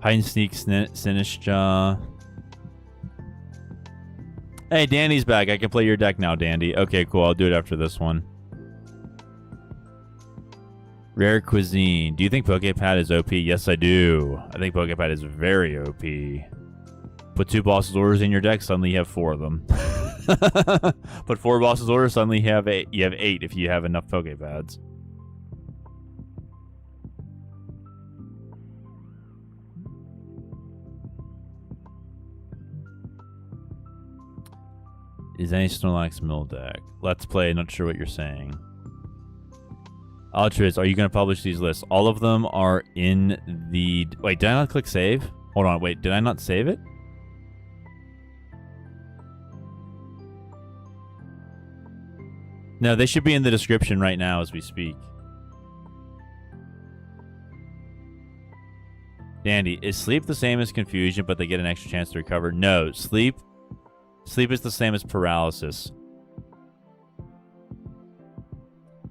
Hide and Sneak, Sinistra. Hey, Dandy's back. I can play your deck now, Dandy. Okay, cool. I'll do it after this one. Rare Cuisine. Do you think Poké Pad is OP? Yes, I do. I think Poké Pad is very OP. Put 2 Boss's Orders in your deck, suddenly you have 4 of them. Put 4 Boss's Orders, suddenly you have 8. You have 8 if you have enough Poké Pads. Is any Snorlax mill deck? Let's play. Not sure what you're saying. Altruist, are you going to publish these lists? All of them are in the... Wait, did I not click save? Hold on, wait. Did I not save it? No, they should be in the description right now as we speak. Dandy, is sleep the same as confusion, but they get an extra chance to recover? No, sleep is the same as paralysis.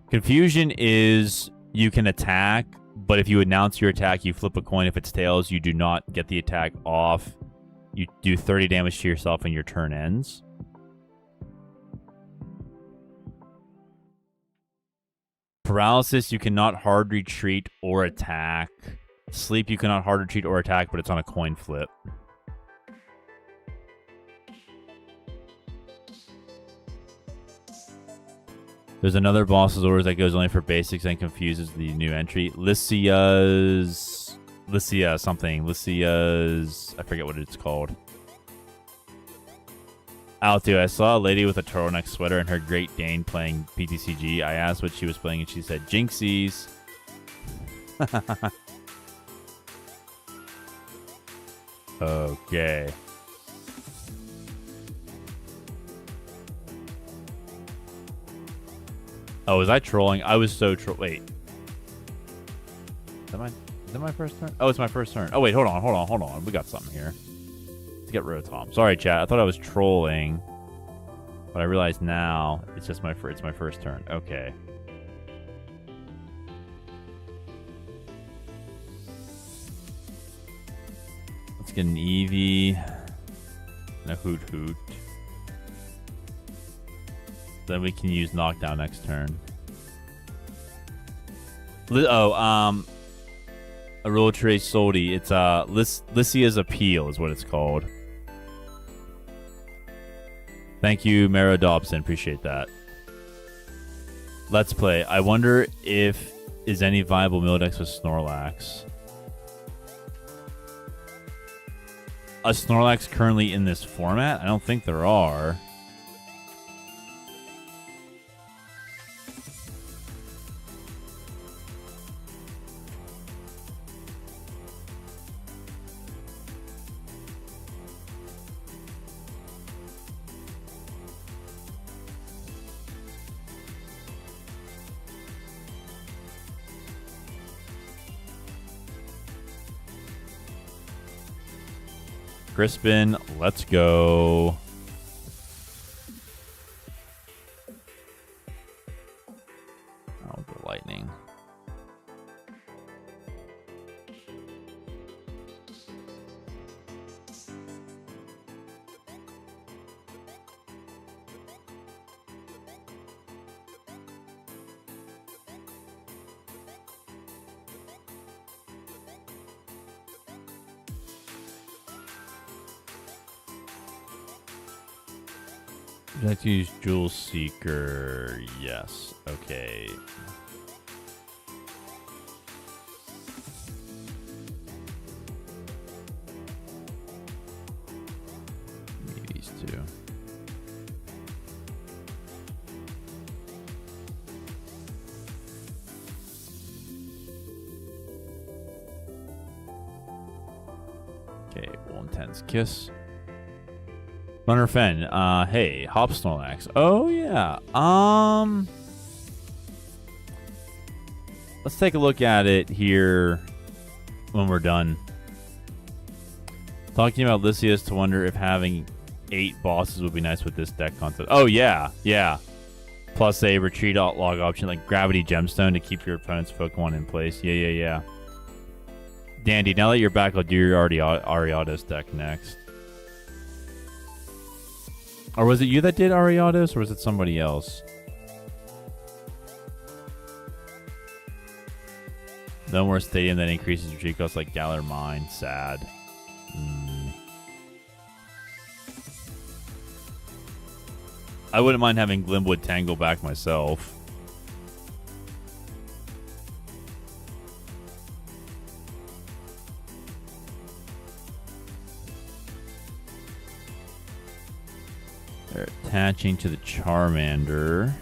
Confusion is you can attack, but if you announce your attack, you flip a coin. If it's tails, you do not get the attack off. You do 30 damage to yourself and your turn ends. Paralysis, you cannot hard retreat or attack. Sleep, you cannot hard retreat or attack, but it's on a coin flip. There's another Boss's Orders that goes only for basics and confuses the new entry. Lycia's... I forget what it's called. Altu, I saw a lady with a turtleneck sweater and her Great Dane playing PTCG. I asked what she was playing and she said, Jinxies. Okay. Oh, was I trolling? I was so wait. Is that my first turn? Oh, it's my first turn. Oh, wait, hold on. We got something here. Let's get Rotom. Sorry, chat. I thought I was trolling. But I realize now it's just it's my first turn. Okay. Let's get an Eevee. And a Hoot. Then we can use Knockdown next turn. A roll trace Soldi. It's Lycia's Appeal is what it's called. Thank you, Mara Dobson. Appreciate that. Let's play. I wonder if is any viable Milodex with Snorlax. A Snorlax currently in this format? I don't think there are. Crispin, let's go. Oh, the lightning. Would you like to use Jewel Seeker? Yes. Okay. Maybe these two. Okay, Will Intense Kiss. Runner Fen, hey, Hop Snorlax. Oh yeah. Let's take a look at it here when we're done. Talking about Lycius to wonder if having 8 bosses would be nice with this deck concept. Oh yeah, yeah. Plus a retreat log option like Gravity Gemstone to keep your opponent's Pokemon in place. Yeah, yeah, yeah. Dandy, now that you're back, I'll do your Ariados deck next. Or was it you that did Ariados, or was it somebody else? No more stadium that increases retreat costs like Galar Mine. Sad. I wouldn't mind having Glimwood Tangle back myself. They're attaching to the Charmander.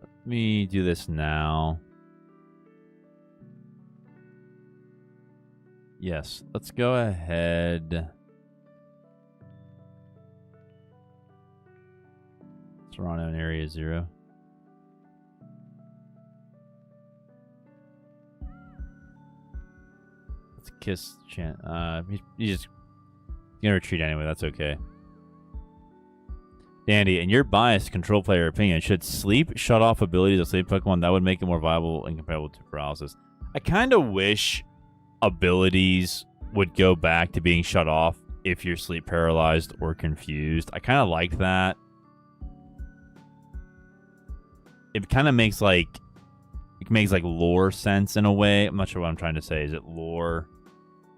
Let me do this now. Yes, let's go ahead. Toronto in Area 0. Let's kiss Chan. He's gonna retreat anyway, that's okay. Dandy, in your biased control player opinion, should sleep shut off abilities of sleep Pokemon? That would make it more viable and comparable to paralysis. I kind of wish abilities would go back to being shut off if you're sleep paralyzed or confused. I kind of like that. It kind of makes like lore sense in a way. I'm not sure what I'm trying to say. Is it lore?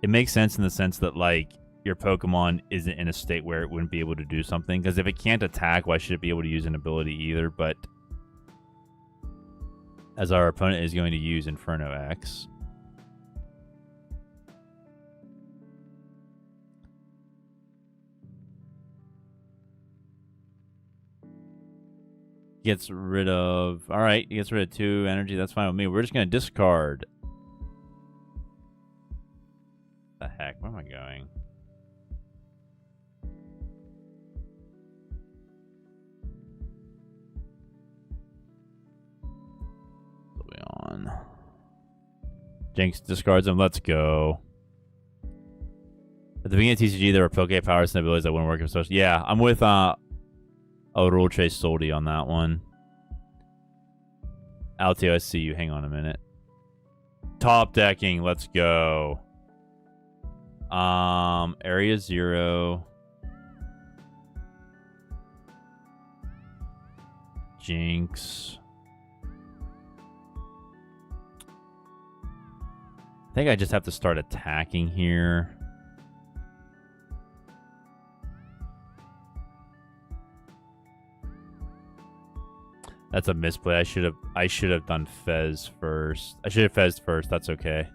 It makes sense in the sense that like your Pokemon isn't in a state where it wouldn't be able to do something. Because if it can't attack, why should it be able to use an ability either? But as our opponent is going to use Inferno X. Gets rid of... Alright, he gets rid of 2 energy. That's fine with me. We're just going to discard. The heck? Where am I going? Jynx discards him. Let's go. At the beginning of TCG, there were Poké powers and abilities that wouldn't work in social. Yeah, I'm with Rule Chase Soldy on that one. Altio, I see you. Hang on a minute. Top decking. Let's go. Area 0. Jynx. I think I just have to start attacking here. That's a misplay. I should have done Fez first. I should have Fez first. That's okay.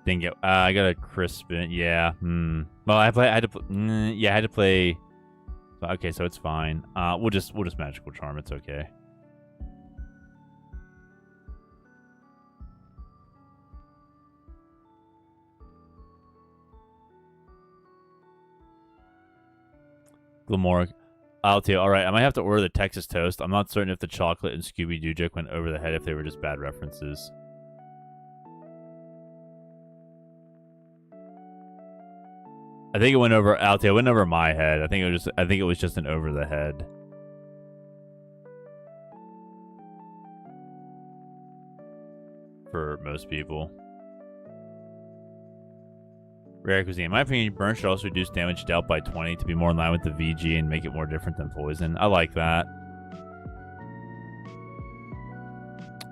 Didn't get. I got a Crispin. Yeah. Well, I had to. Yeah, I had to play. Okay, so it's fine. We'll just Magical Charm. It's okay. Glamoric. Altio. All right, I might have to order the Texas Toast. I'm not certain if the chocolate and Scooby-Doo joke went over the head, if they were just bad references. I think it went over Altio. It went over my head. I think it was just an over the head. For most people. Rare Cuisine. In my opinion, burn should also reduce damage dealt by 20 to be more in line with the VG and make it more different than poison. I like that.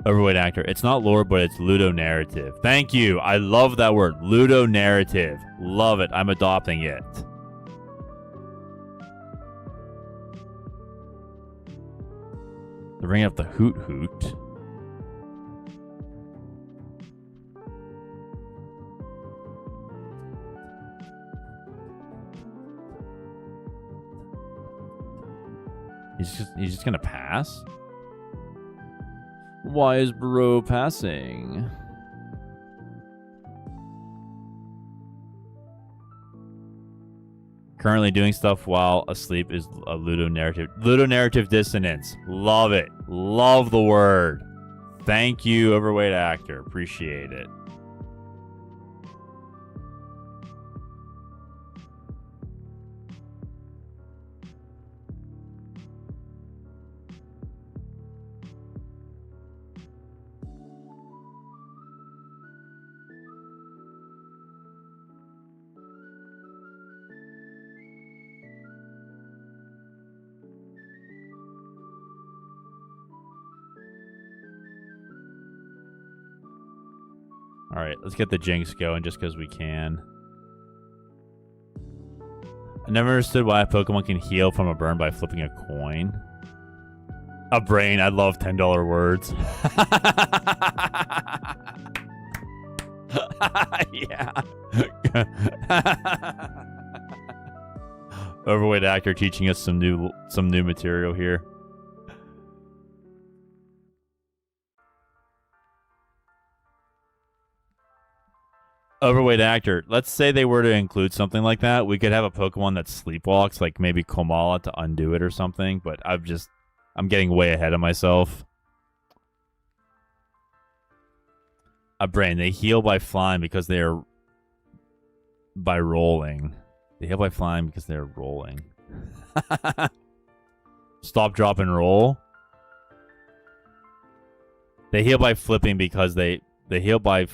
Overweight actor. It's not lore, but it's ludonarrative. Thank you. I love that word. Ludonarrative. Love it. I'm adopting it. They're bringing up the Hoot Hoot. He's just gonna pass? Why is bro passing? Currently doing stuff while asleep is a ludonarrative. Ludonarrative dissonance. Love it. Love the word. Thank you, overweight actor. Appreciate it. All right, let's get the Jynx going just because we can. I never understood why a Pokemon can heal from a burn by flipping a coin. A brain. I love $10 words. Yeah. Overweight actor teaching us some new material here. Overweight actor. Let's say they were to include something like that. We could have a Pokemon that sleepwalks, like maybe Komala to undo it or something, but I'm getting way ahead of myself. A brain. They heal by flying because they're by rolling. They heal by flying because they're rolling. Stop, drop, and roll. They heal by flipping because they heal by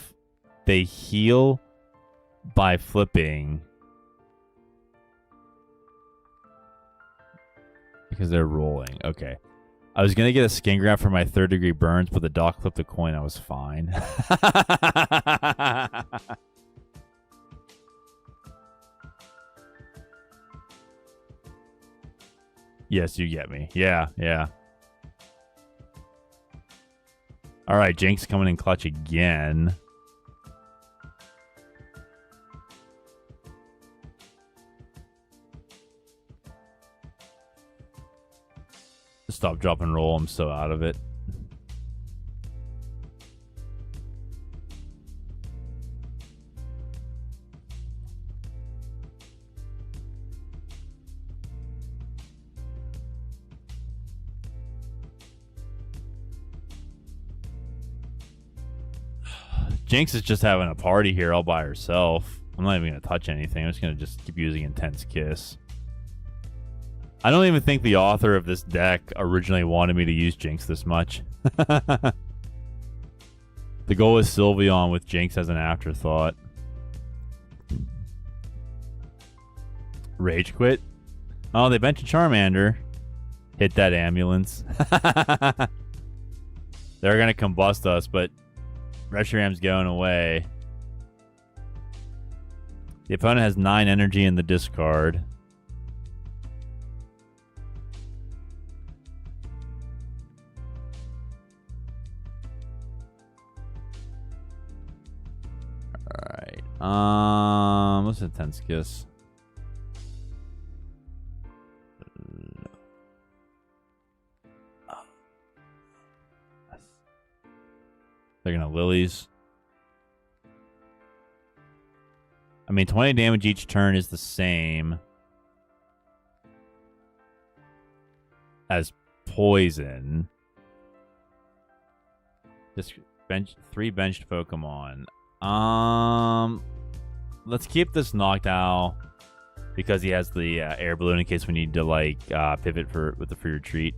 flipping because they're rolling. Okay. I was going to get a skin graft for my 3rd degree burns, but the doc flipped a coin. I was fine. Yes, you get me. Yeah, yeah. All right, Jynx coming in clutch again. Stop, drop, and roll. I'm so out of it. Jynx is just having a party here all by herself. I'm not even going to touch anything. I'm just going to just keep using Intense Kiss. I don't even think the author of this deck originally wanted me to use Jynx this much. The goal is Sylveon with Jynx as an afterthought. Rage Quit. Oh, they mentioned Charmander. Hit that ambulance. They're going to combust us, but Reshiram's going away. The opponent has 9 energy in the discard. Alright. What's Intense Kiss? They're gonna Lilies. I mean, 20 damage each turn is the same as poison. Just bench 3 benched Pokemon. Let's keep this Noctowl because he has the Air Balloon in case we need to like pivot with the free retreat.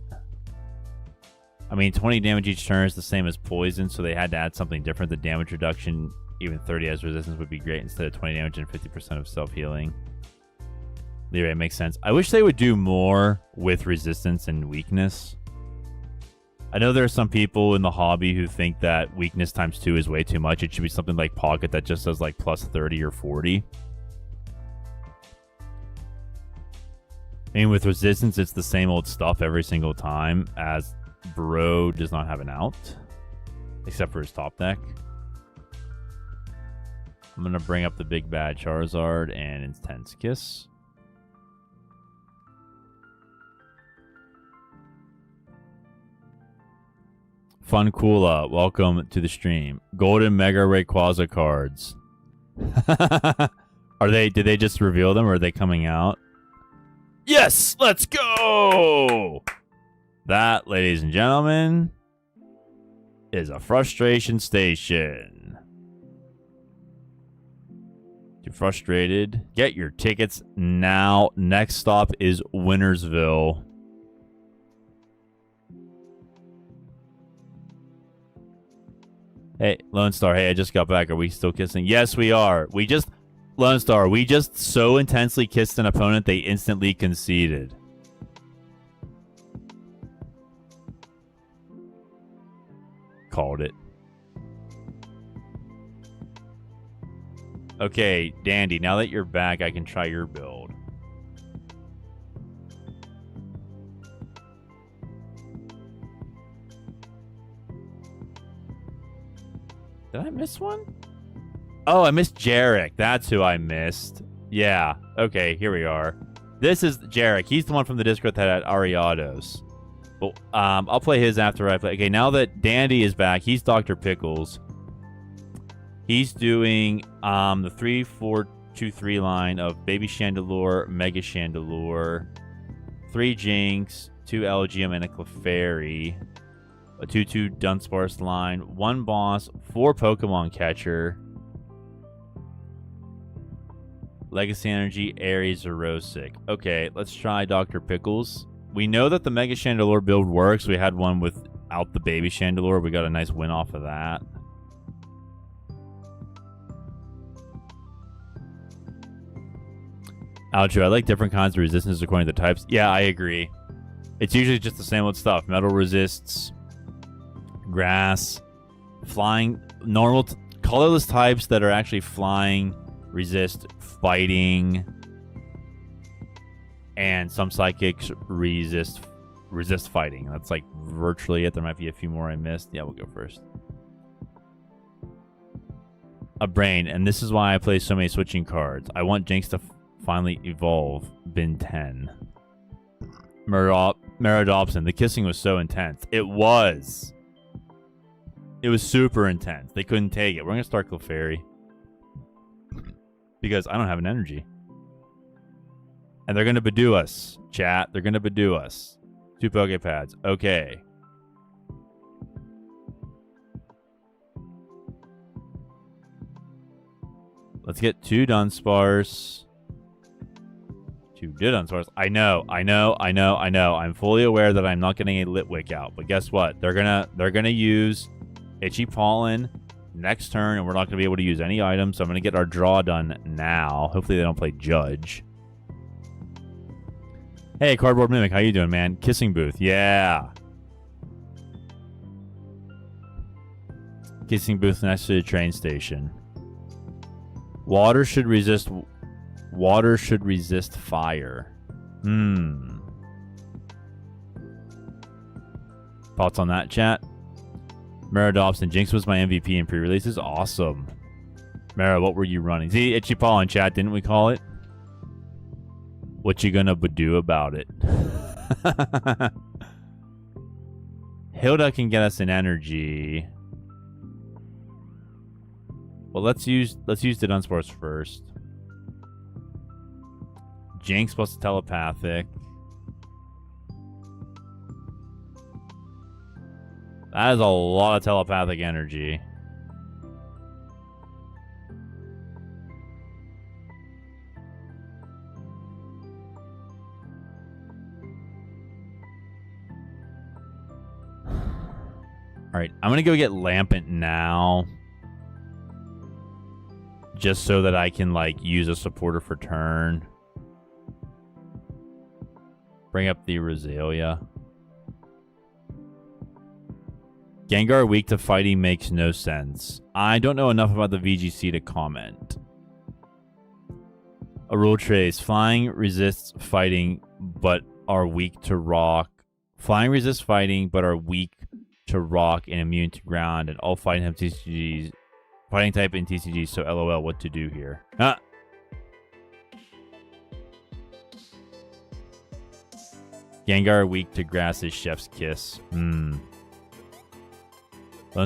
I mean, 20 damage each turn is the same as poison, so they had to add something different. The damage reduction, even 30 as resistance, would be great instead of 20 damage and 50% of self-healing. Anyway, it makes sense. I wish they would do more with resistance and weakness. I know there are some people in the hobby who think that weakness times 2 is way too much. It should be something like Pocket that just does like plus 30 or 40. I mean, with resistance, it's the same old stuff every single time, as Bro does not have an out, except for his top deck. I'm going to bring up the big bad Charizard and Intense Kiss. Fun Coola, welcome to the stream. Golden Mega Rayquaza cards. Did they just reveal them or are they coming out? Yes, let's go! That, ladies and gentlemen, is a frustration station. You're frustrated? Get your tickets now. Next stop is Wintersville. Hey, Lone Star. Hey, I just got back. Are we still kissing? Yes, we are. Lone Star, we just so intensely kissed an opponent they instantly conceded. Called it. Okay, Dandy, now that you're back, I can try your build. Did I miss one? Oh, I missed Jarek. That's who I missed. Yeah. Okay, here we are. This is Jarek. He's the one from the Discord that had Ariados. But I'll play his after I play. Okay, now that Dandy is back, he's Dr. Pickles. He's doing the 3-4-2-3 line of Baby Chandelure, Mega Chandelure, 3 Jynx, 2 Elgyem, and a Clefairy. A 2-2 Dunsparce line, 1 Boss, 4 Pokemon Catcher, Legacy Energy, Aries, Xerosic. Okay, let's try Dr. Pickles. We know that the Mega Chandelure build works. We had one without the Baby Chandelure. We got a nice win off of that. Outro, I like different kinds of resistance according to the types. Yeah, I agree. It's usually just the same old stuff. Metal resists, grass, flying, normal, colorless types that are actually flying, resist fighting, and some psychics resist fighting. That's like virtually it. There might be a few more I missed. Yeah, we'll go first. A brain, and this is why I play so many switching cards. I want Jynx to finally evolve. Bin 10. Meridopsin. The kissing was so intense. It was super intense. They couldn't take it. We're going to start Clefairy. Because I don't have an energy. And they're going to Badoo us. Chat. They're going to Badoo us. 2 Poké Pads. Okay. Let's get 2 Dunsparce. 2 Dunsparce. I know. I'm fully aware that I'm not getting a Litwick out, but guess what? They're gonna use Itchy Pollen next turn, and we're not gonna be able to use any items. So I'm gonna get our draw done now. Hopefully they don't play Judge. Hey, Cardboard Mimic, how you doing, man? Kissing Booth, yeah. Kissing Booth next to the train station. Water should resist fire. Thoughts on that, chat? Mara Dobson, Jynx was my MVP in pre-releases. Awesome. Mara, what were you running? See, Itchy Paw in chat, didn't we call it? What you gonna do about it? Hilda can get us an energy. Well, let's use the Dunsparce first. Jynx plus Telepathic. That is a lot of Telepathic energy. Alright, I'm gonna go get Lampent now. Just so that I can, like, use a supporter for turn. Bring up the Roselia. Gengar weak to fighting makes no sense. I don't know enough about the VGC to comment. A rule trace. Flying resists fighting, but are weak to rock. Flying resists fighting, but are weak to rock and immune to ground. And all fighting have TCGs. Fighting type in TCG, so LOL, what to do here? Ah! Gengar weak to grass is Chef's Kiss. Lone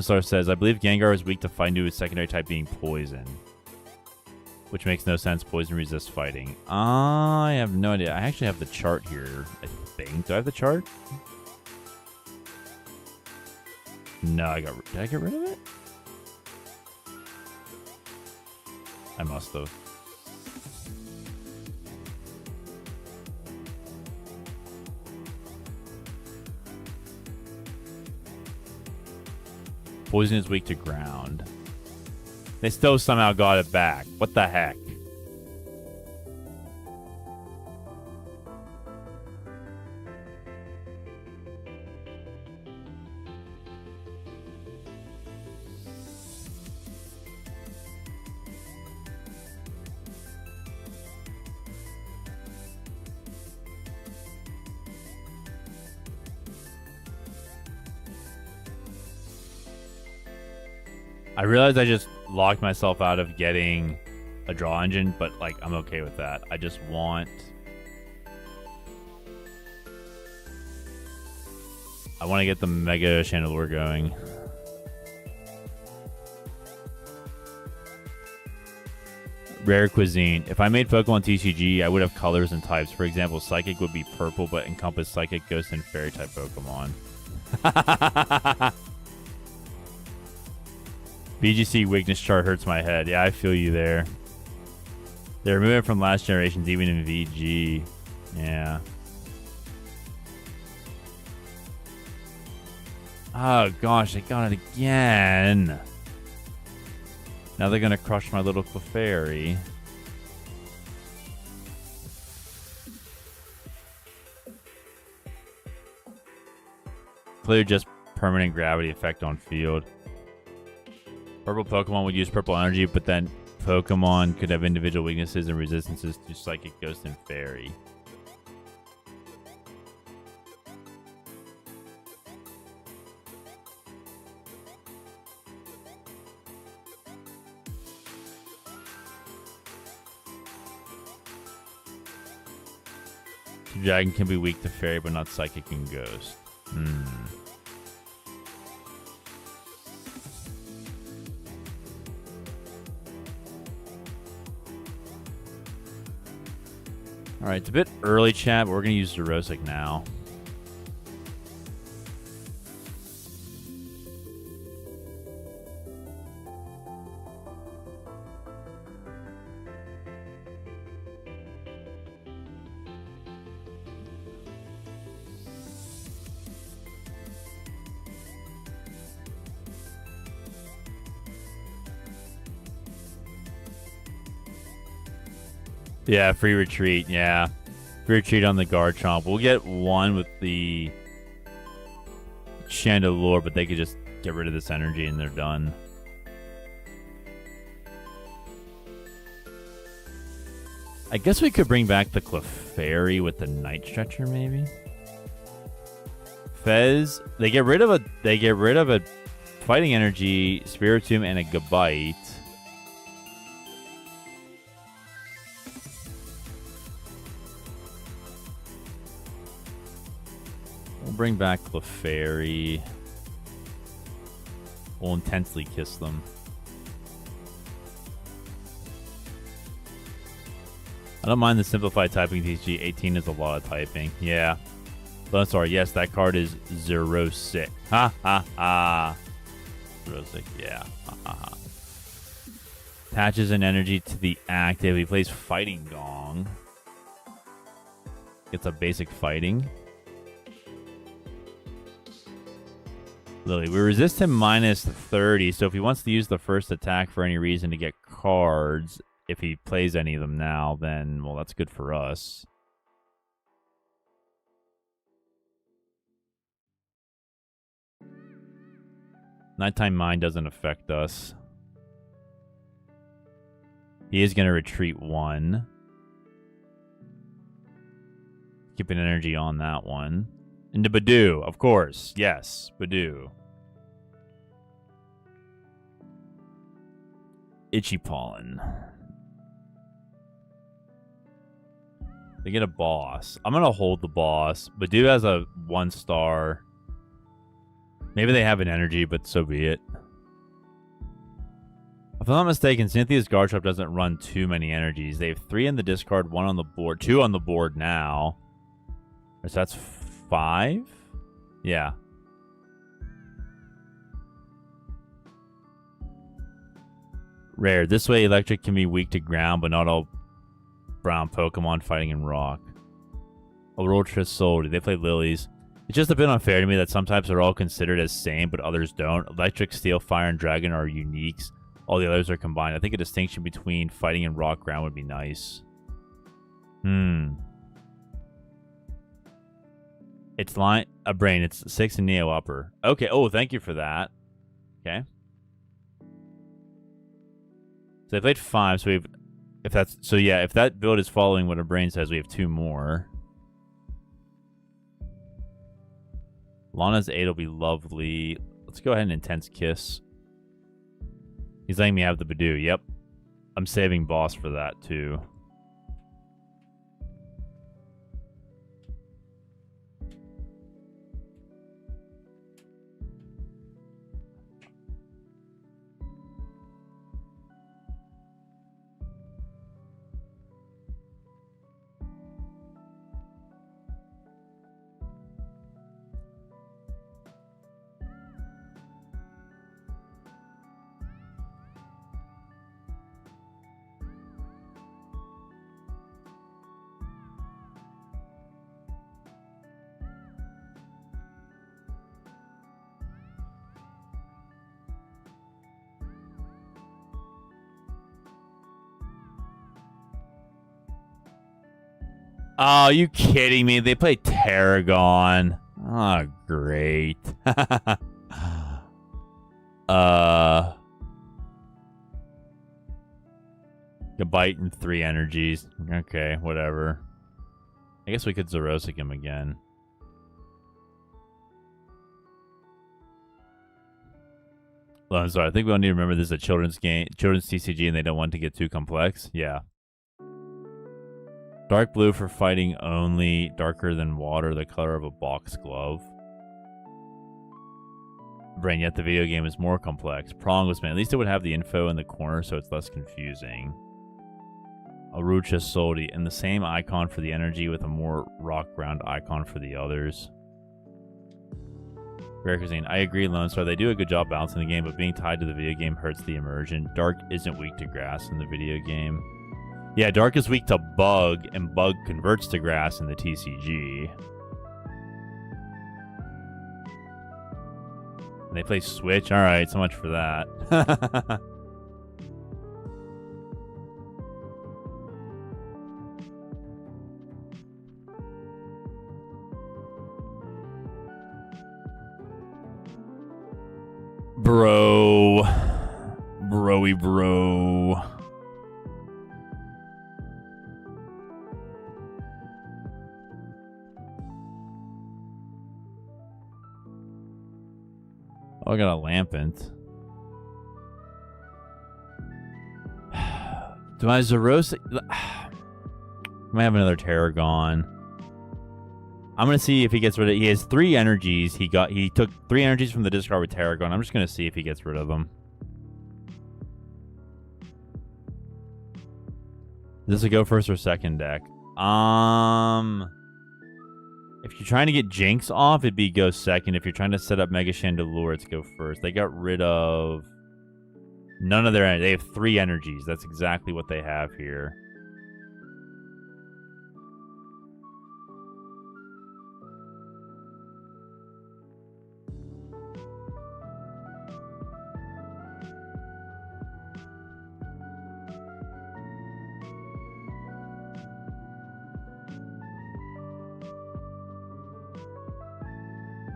Star says, I believe Gengar is weak to fighting due to its secondary type being poison. Which makes no sense. Poison resists fighting. I have no idea. I actually have the chart here, I think. Do I have the chart? No, did I get rid of it? I must have. Poison is weak to ground. They still somehow got it back. What the heck? I realized I just locked myself out of getting a draw engine, but like I'm okay with that. I just want... I want to get the Mega Chandelure going. Rare Cuisine. If I made Pokemon TCG, I would have colors and types. For example, Psychic would be purple, but encompass Psychic, Ghost, and Fairy type Pokemon. BGC weakness chart hurts my head. Yeah, I feel you there. They're moving from last generations, even in VG. Yeah. Oh, gosh, they got it again. Now they're going to crush my little Clefairy. Clear just permanent gravity effect on field. Purple Pokemon would use purple energy, but then Pokemon could have individual weaknesses and resistances to Psychic, Ghost, and Fairy. Dragon can be weak to Fairy, but not Psychic and Ghost. Alright, it's a bit early, chat, but we're going to use Xerosic now. Yeah, free retreat. Yeah. Free retreat on the Garchomp. We'll get one with the Chandelure, but they could just get rid of this energy and they're done. I guess we could bring back the Clefairy with the Night Stretcher, maybe. Fez, they get rid of a fighting energy, Spiritomb, and a Gabite. We'll bring back Clefairy. We'll intensely kiss them. I don't mind the simplified typing TCG. 18 is a lot of typing. Yeah. But I'm sorry. Yes, that card is Xerosic. Ha ha ha. Xerosic, yeah. Ha ha ha. Attaches an energy to the active. He plays Fighting Gong. Gets a basic fighting. Lillie, we resist him minus 30, so if he wants to use the first attack for any reason to get cards, if he plays any of them now, then, well, that's good for us. Nighttime Mind doesn't affect us. He is going to retreat one. Keep an energy on that one. Into Badoo, of course. Yes, Badoo. Itchy Pollen. They get a boss. I'm going to hold the boss. Badoo has a 1-star. Maybe they have an energy, but so be it. If I'm not mistaken, Cynthia's Garchomp doesn't run too many energies. They have 3 in the discard, 1 on the board, 2 on the board now. So that's 5? Yeah. Rare. This way, Electric can be weak to ground, but not all brown Pokemon fighting in rock. Ultra Soul. They play Lilies. It's just a bit unfair to me that some types are all considered as same, but others don't. Electric, Steel, Fire, and Dragon are uniques. All the others are combined. I think a distinction between fighting and rock ground would be nice. It's line a brain. It's 6 and Neo upper. Okay. Oh, thank you for that. Okay. So they played 5. So we've, if that build is following what a brain says, we have 2 more. Lana's 8 will be lovely. Let's go ahead and Intense Kiss. He's letting me have the Badoo. Yep. I'm saving boss for that too. Oh, you kidding me? They play Tarragon. Oh, great. Gabite and 3 energies. Okay, whatever. I guess we could Xerosic him again. Well, I'm sorry. I think we all need to remember this is a children's game, children's TCG, and they don't want to get too complex. Yeah. Dark blue for fighting only. Darker than water, the color of a box glove. Brain, yet the video game is more complex. Prong was man. At least it would have the info in the corner so it's less confusing. Arucha Soldi. And the same icon for the energy with a more rock ground icon for the others. Rare Cuisine. I agree, Lone Star. They do a good job balancing the game, but being tied to the video game hurts the immersion. Dark isn't weak to grass in the video game. Yeah, Dark is weak to Bug, and Bug converts to Grass in the TCG. And they play Switch? Alright, so much for that. Bro. Broy bro. Oh, I got a Lampent. Do I Xerosic? I might have another Terragon. I'm gonna see if he gets rid of. He has 3 energies. He took 3 energies from the discard with Terragon. I'm just gonna see if he gets rid of them. Does it go first or second deck? If you're trying to get Jynx off, it'd be go second. If you're trying to set up Mega Chandelure, it's go first. They got rid of none of their. They have 3 energies. That's exactly what they have here.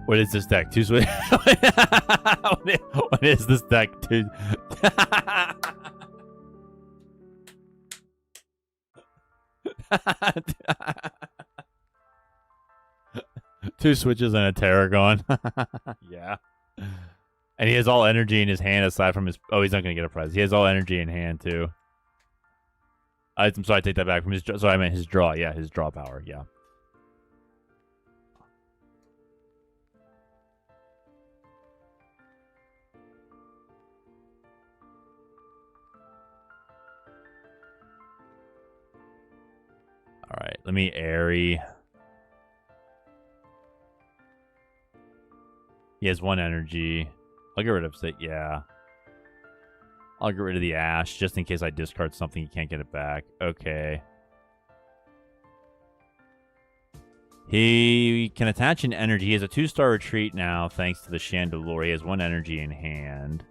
What is this deck? What is this deck? Two switches and a Terragon. Yeah. And he has all energy in his hand aside from his... Oh, he's not going to get a prize. He has all energy in hand, too. I'm sorry, I take that back. From his... Sorry, I meant his draw. Yeah, his draw power. Yeah. All right, let me Airy. He has 1 energy. I'll get rid of it. Yeah. I'll get rid of the Ash just in case I discard something. You can't get it back. Okay. He can attach an energy. He has a 2-star retreat now thanks to the Chandelure. He has 1 energy in hand.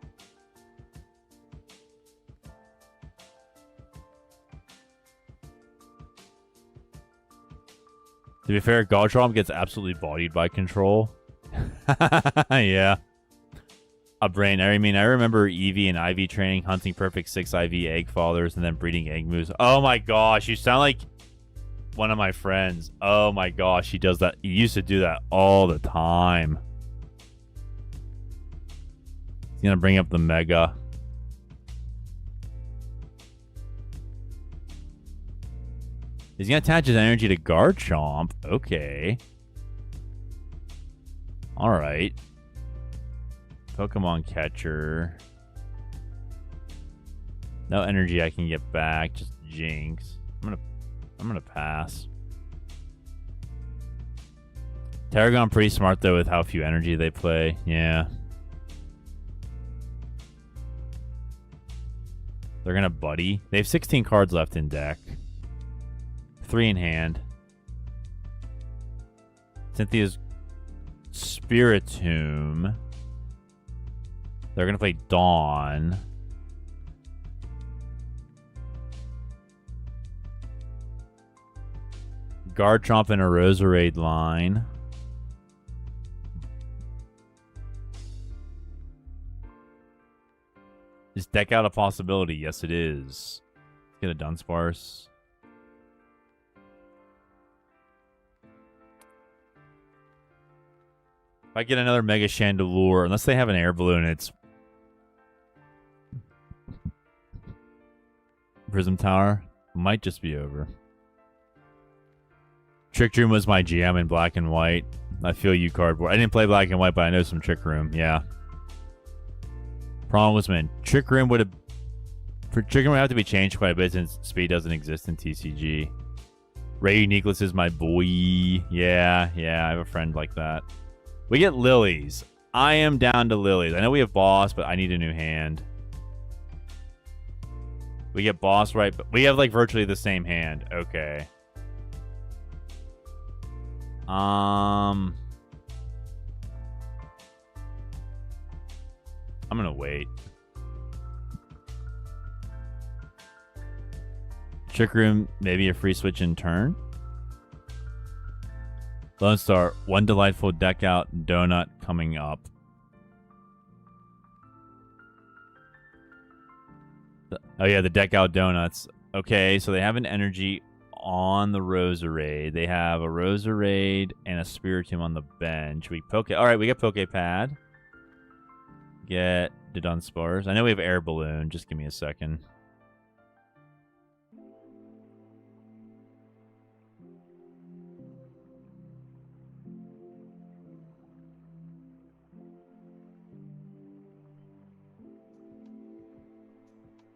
To be fair, Godrom gets absolutely bodied by control. Yeah. A brain. I mean, I remember Eevee and Ivy training, hunting perfect 6 IV egg fathers, and then breeding egg moves. Oh my gosh, you sound like one of my friends. Oh my gosh, he does that. He used to do that all the time. He's gonna bring up the Mega. He's going to attach his energy to Garchomp. Okay. Alright. Pokemon Catcher. No energy I can get back. Just Jynx. I'm gonna pass. Terragon pretty smart, though, with how few energy they play. Yeah. They're going to Buddy. They have 16 cards left in deck. 3 in hand. Cynthia's Spiritomb. They're going to play Dawn. Garchomp in a Roserade line. Is deck out a possibility? Yes, it is. Let's get a Dunsparce. If I get another Mega Chandelure, unless they have an Air Balloon, it's Prism Tower. Might just be over. Trick Room was my GM in Black and White. I feel you, Cardboard. I didn't play Black and White, but I know some Trick Room. Yeah. Problem was, man, Trick Room would have... Trick Room would have to be changed quite a bit since speed doesn't exist in TCG. Ray Uniqueless is my boy. Yeah, I have a friend like that. We get Lilies. I am down to Lilies. I know we have Boss, but I need a new hand. We get Boss, right? But we have, like, virtually the same hand. Okay. I'm gonna wait. Trick Room, maybe a free switch in turn. Lone Star, one delightful deck out donut coming up. Oh yeah, the deck out donuts. Okay, so they have an energy on the Roserade. They have a Roserade and a Spiritomb on the bench. We All right, we get Poké Pad. Get the Dunsparce. I know we have Air Balloon. Just give me a second.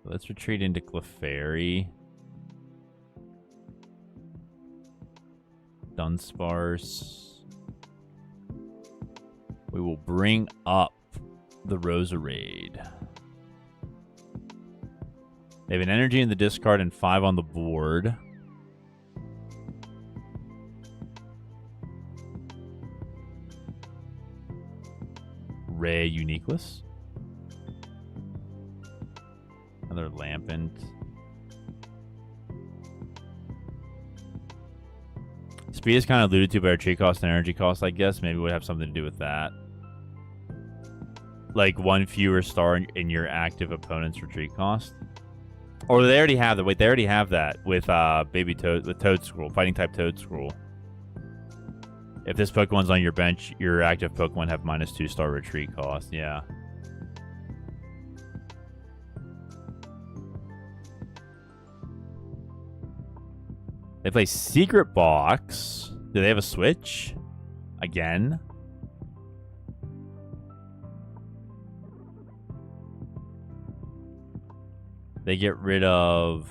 Let's retreat into Clefairy. Dunsparce. We will bring up the Roserade. They have an energy in the discard and 5 on the board. Ray Uniqueless. Another Lampent. Speed is kind of alluded to by retreat cost and energy cost, I guess. Maybe it would have something to do with that. Like 1 fewer star in your active opponent's retreat cost. Or they already have that. Wait, they already have that with Toadscruel, fighting type Toadscruel. If this Pokemon's on your bench, your active Pokemon have -2 star retreat cost. Yeah. They play Secret Box. Do they have a switch? Again? They get rid of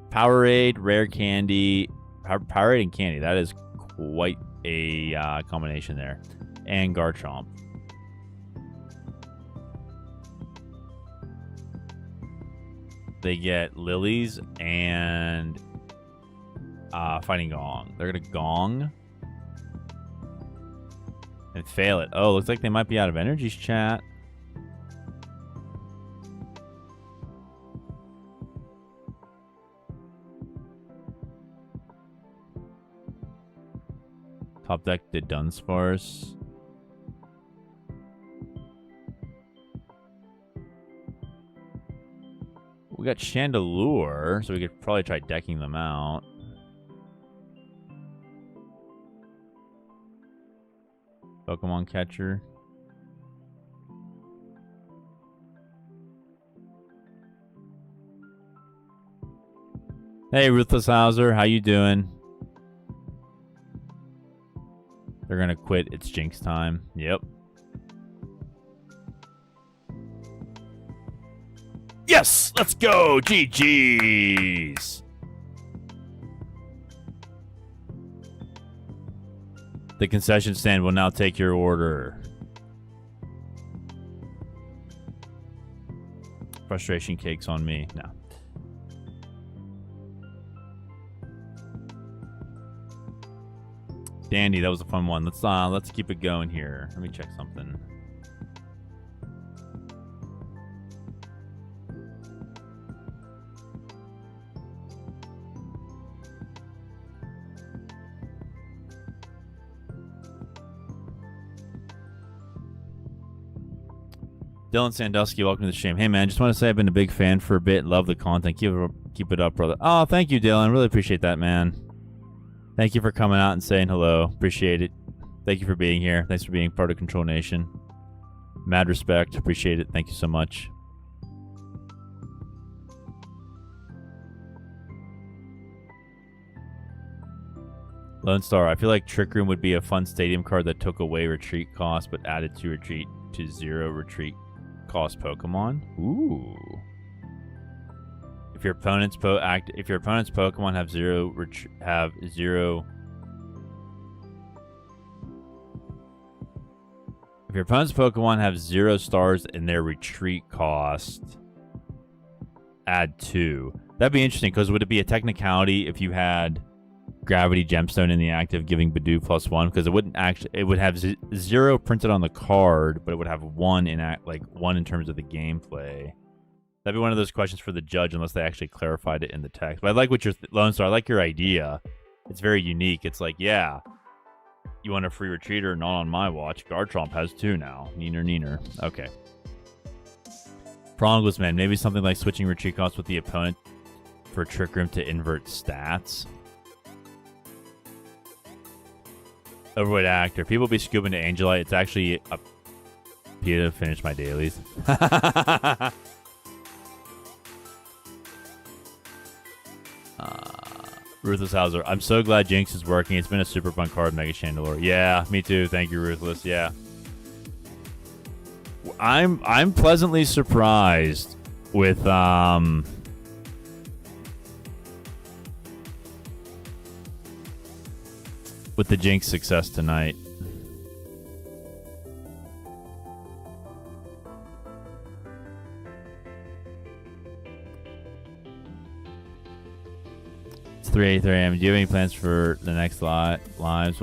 Powerade, Rare Candy, Powerade and Candy. That is quite a combination there. And Garchomp. They get Lilies and Fighting Gong. They're going to Gong. And fail it. Oh, looks like they might be out of energies, chat. Top deck did Dunsparce. We got Chandelure, so we could probably try decking them out. Pokemon Catcher. Hey, Ruthless Hauser, how you doing? They're gonna quit. It's Jynx time. Yep. Yes! Let's go! GG's! The concession stand will now take your order. Frustration cakes on me. No. Dandy, that was a fun one. Let's keep it going here. Let me check something. Dylan Sandusky, welcome to the stream. Hey man, just want to say I've been a big fan for a bit. Love the content. Keep it up, brother. Oh, thank you, Dylan. Really appreciate that, man. Thank you for coming out and saying hello. Appreciate it. Thank you for being here. Thanks for being part of Control Nation. Mad respect. Appreciate it. Thank you so much. Lone Star, I feel like Trick Room would be a fun stadium card that took away retreat cost but added to retreat to 0 retreat cost Pokemon. Ooh. If your opponent's Pokemon have zero If your opponent's Pokemon have 0 stars in their retreat cost, add 2. That'd be interesting, because would it be a technicality if you had Gravity Gemstone in the active giving Bidoof +1? Because it wouldn't actually, it would have 0 printed on the card, but it would have 1 in terms of the gameplay. That'd be one of those questions for the judge, unless they actually clarified it in the text. But I like what you're Lone Star. I like your idea. It's very unique. It's like, yeah, you want a free retreater? Not on my watch. Garchomp has 2 now. Neener. Okay. Prongles, man. Maybe something like switching retreat costs with the opponent for Trick Room to invert stats. Overweight actor. People be scooping to Angelite. It's actually a Pia to finish my dailies. Ruthless Hauser. I'm so glad Jynx is working. It's been a super fun card, Mega Chandelure. Yeah, me too. Thank you, Ruthless. Yeah. I'm pleasantly surprised with the Jynx success tonight. It's 3:83 a.m. Do you have any plans for the next lives?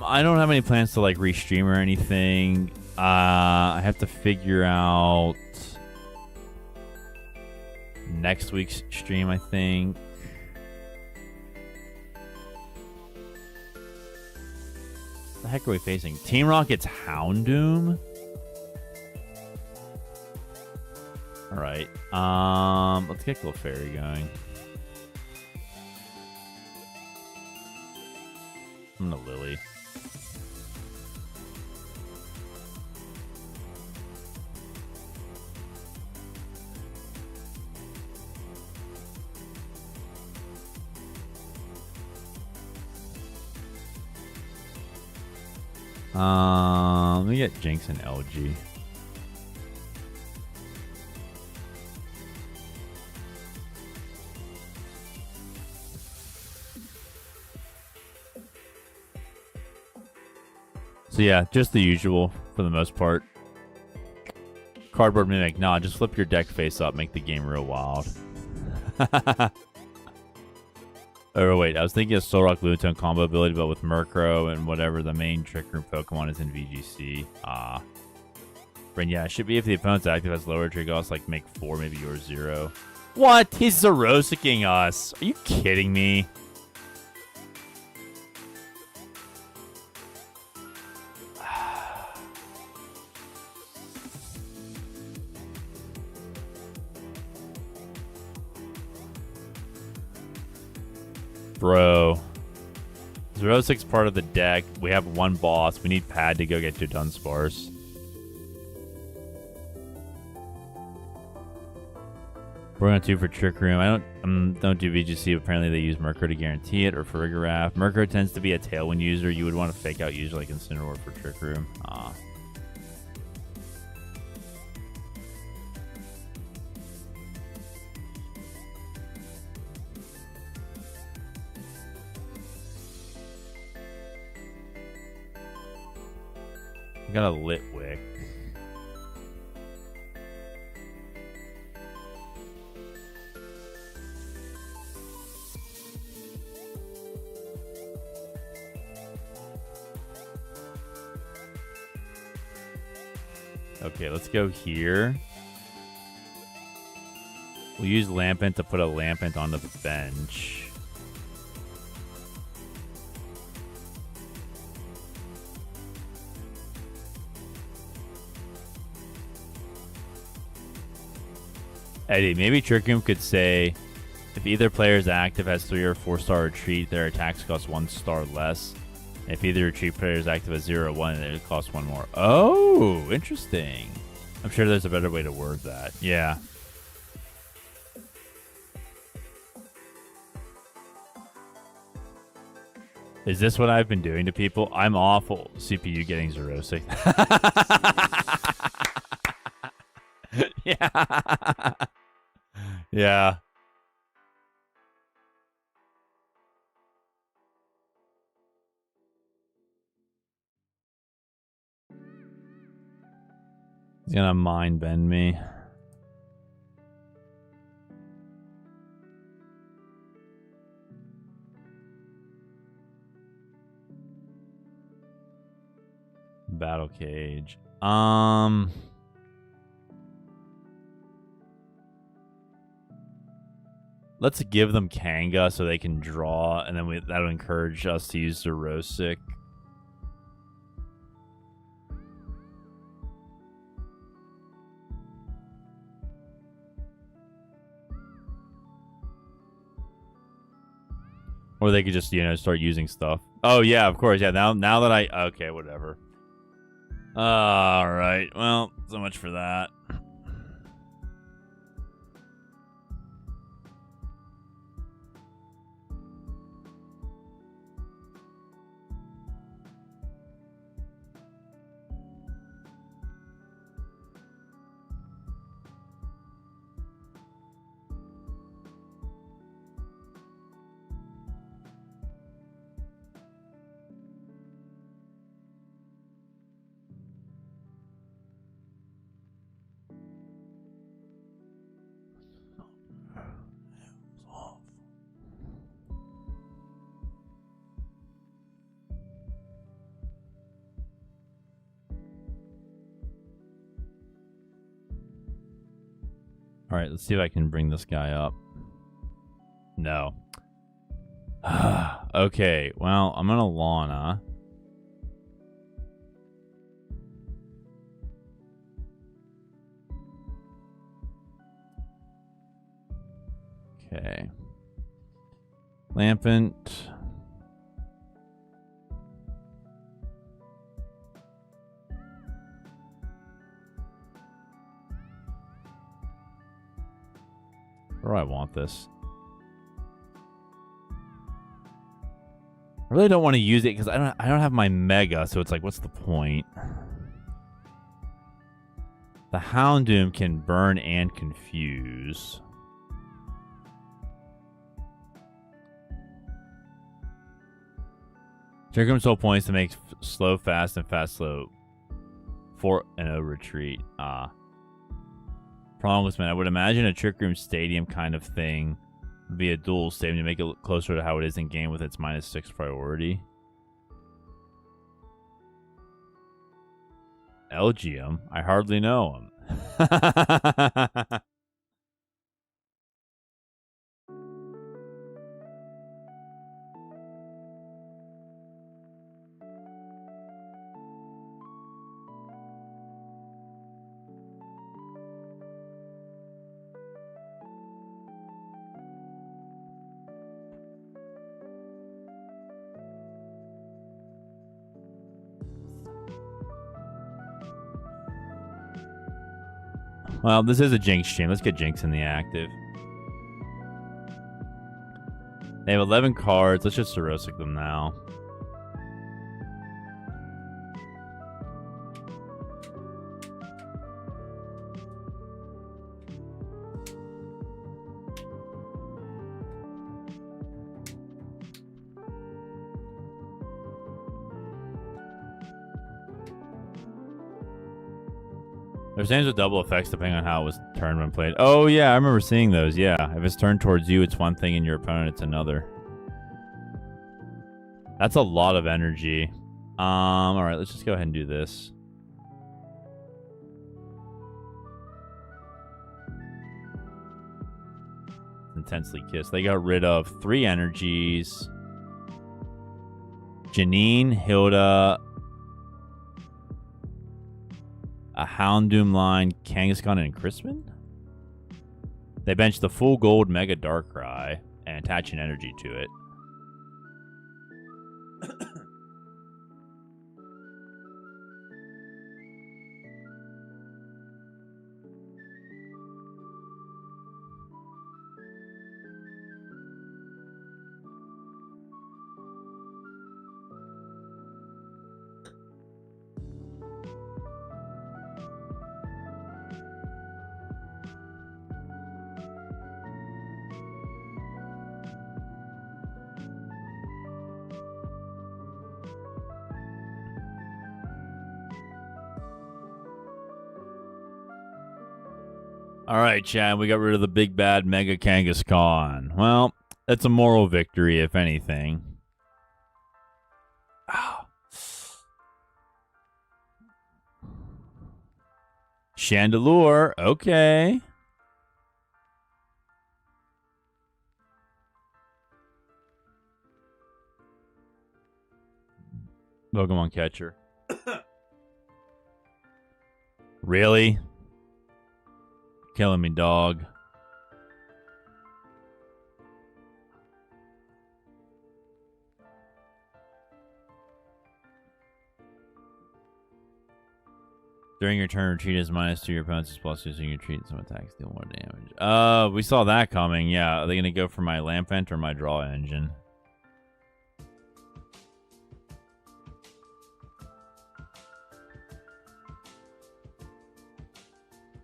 I don't have any plans to like restream or anything. I have to figure out next week's stream, I think. What the heck are we facing? Team Rocket's Houndoom? Alright. Let's get Clefairy going. I'm gonna Lillie. Let me get Jynx and LG. So yeah, just the usual for the most part. Cardboard Mimic. Nah, just flip your deck face up, make the game real wild. Oh wait, I was thinking of Solrock Lunatone combo ability, but with Murkrow and whatever the main Trick Room Pokemon is in VGC. Bryn, yeah, it should be if the opponent's active has lower trigger costs, like make 4, maybe yours 0. What? He's Xerosicing us. Are you kidding me? Bro. Xerosic's part of the deck. We have one boss. We need Pad to go get to Dunsparce. We're on 2 for Trick Room. I don't do VGC. Apparently they use Murkrow to guarantee it, or for Farigiraf. Murkrow tends to be a Tailwind user. You would want to fake out user like Incineroar for Trick Room. I got a Litwick. Okay, let's go here. We'll use Lampent to put a Lampent on the bench. Eddie, maybe Trick Room could say, if either player's active has 3 or 4-star retreat, their attacks cost 1 star less. If either retreat player is active as 0 or 1, it costs 1 more. Oh, interesting. I'm sure there's a better way to word that. Yeah. Is this what I've been doing to people? I'm awful. CPU getting Xerosic. Yeah. Yeah. He's gonna mind bend me. Battle Cage. Let's give them Kanga so they can draw, and then that'll encourage us to use Xerosic. Or they could just, you know, start using stuff. Oh, yeah, of course. Yeah, now that I... Okay, whatever. All right. Well, so much for that. All right, let's see if I can bring this guy up. No. Okay, well, I'm gonna Lana. Okay. Lampent. Where do I want this? I really don't want to use it because I don't have my Mega, so it's like, what's the point? The Houndoom can burn and confuse. Trickroom's whole point is to make slow fast and fast slow for a retreat. Problem was, man, I would imagine a Trick Room Stadium kind of thing would be a dual stadium to make it look closer to how it is in game with its -6 priority. Elgyem? I hardly know him. Well, this is a Jynx stream. Let's get Jynx in the active. They have 11 cards. Let's just Xerosic them now. There's names with double effects depending on how it was turned when played. Oh, yeah, I remember seeing those, yeah. If it's turned towards you, it's one thing, and your opponent, it's another. That's a lot of energy. All right, let's just go ahead and do this. Intensely Kissed. They got rid of 3 energies. Janine, Hilda... a Houndoom line, Kangaskhan, and Crispin? They benched the full gold Mega Darkrai and attach an energy to it. All right, Chad, we got rid of the big bad Mega Kangaskhan. Well, that's a moral victory, if anything. Chandelure, okay. Pokemon catcher. Really? Killing me, dog. During your turn, retreat is -2. Your opponent's is +2, so you can retreat. Some attacks deal more damage. We saw that coming. Yeah, are they gonna go for my Lamp Vent or my Draw Engine?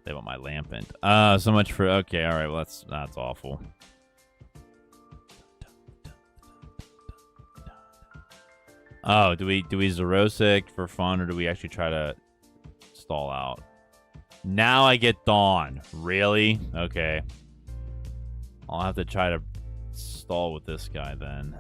They want my Lamp Vent. So much for okay. All right, well that's awful. Oh, do we Xerosic for fun, or do we actually try to stall out? Now I get Dawn. Really? Okay. I'll have to try to stall with this guy then.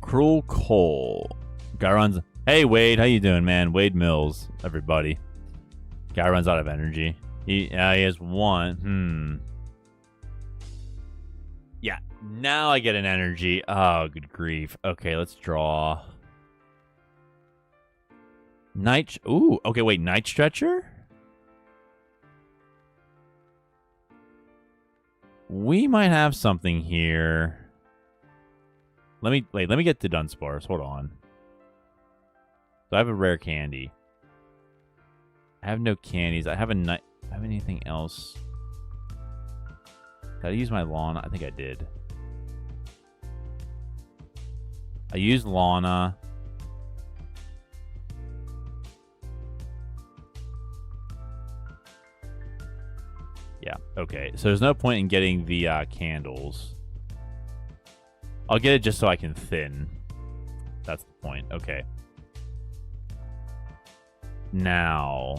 Cruel Cole. Guy runs. Hey Wade, how you doing, man? Wade Mills, everybody. Guy runs out of energy. He has one. Yeah, now I get an energy. Oh, good grief. Okay, let's draw. Ooh, okay, wait, Night Stretcher? We might have something here. Let me get to Dunsparce. Hold on. So I have a rare candy. I have no candies. I have anything else? Did I use my Lana? I think I did. I used Lana. Yeah, okay. So there's no point in getting the candles. I'll get it just so I can thin. That's the point. Okay. Now.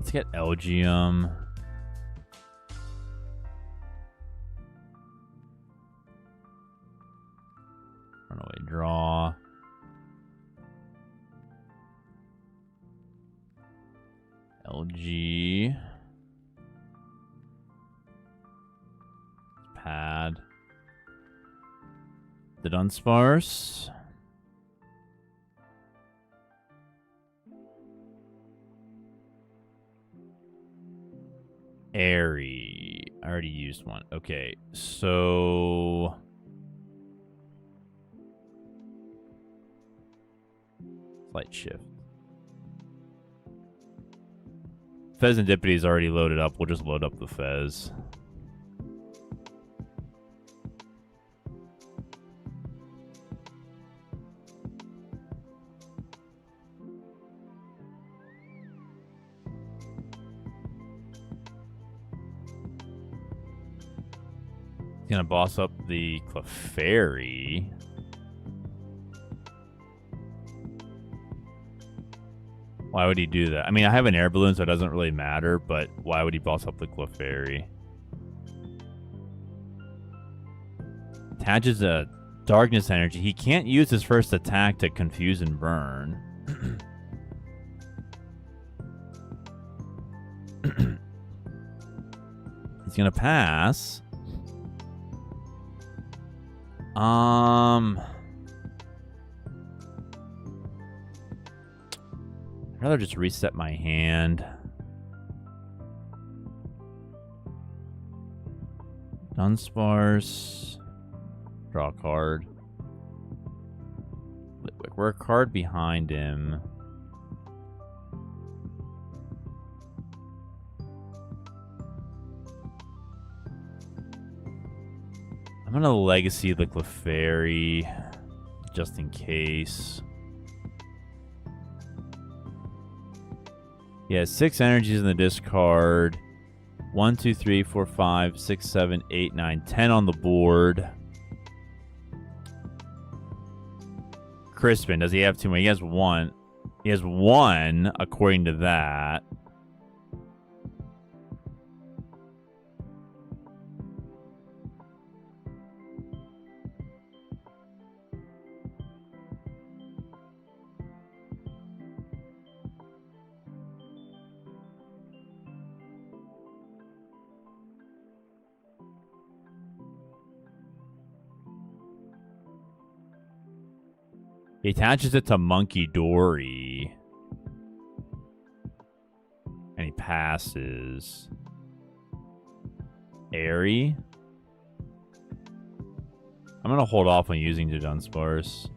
Let's get Elgyem. Runaway draw. LG. Pad. The Dunsparce. Airy. I already used one. Okay, so Light Shift. Pheasantipity is already loaded up. We'll just load up the Fez. Gonna boss up the Clefairy. Why would he do that? I mean, I have an Air Balloon, so it doesn't really matter, but why would he boss up the Clefairy? Attaches a Darkness Energy. He can't use his first attack to confuse and burn. He's gonna pass. I'd rather just reset my hand. Dunsparce. Draw a card. We're a card behind him. I'm gonna Legacy the Clefairy, just in case. Yeah, 6 energies in the discard. 1, 2, 3, 4, 5, 6, 7, 8, 9, 10 on the board. Crispin, does he have 2 more? He has 1. He has 1, according to that. He attaches it to Monkey Dory. And he passes. Airy. I'm going to hold off on using the Dunsparce.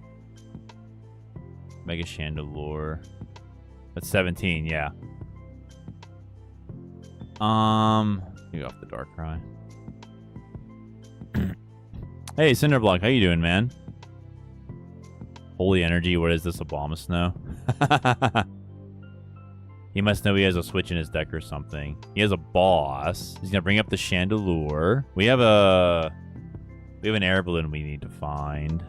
Mega Chandelure. That's 17, yeah. You off the Darkrai. Hey, Cinderblock, how you doing, man? Holy energy, what is this, Abomasnow? He must know he has a switch in his deck or something. He has a boss. He's gonna bring up the Chandelure. We have an Air Balloon we need to find.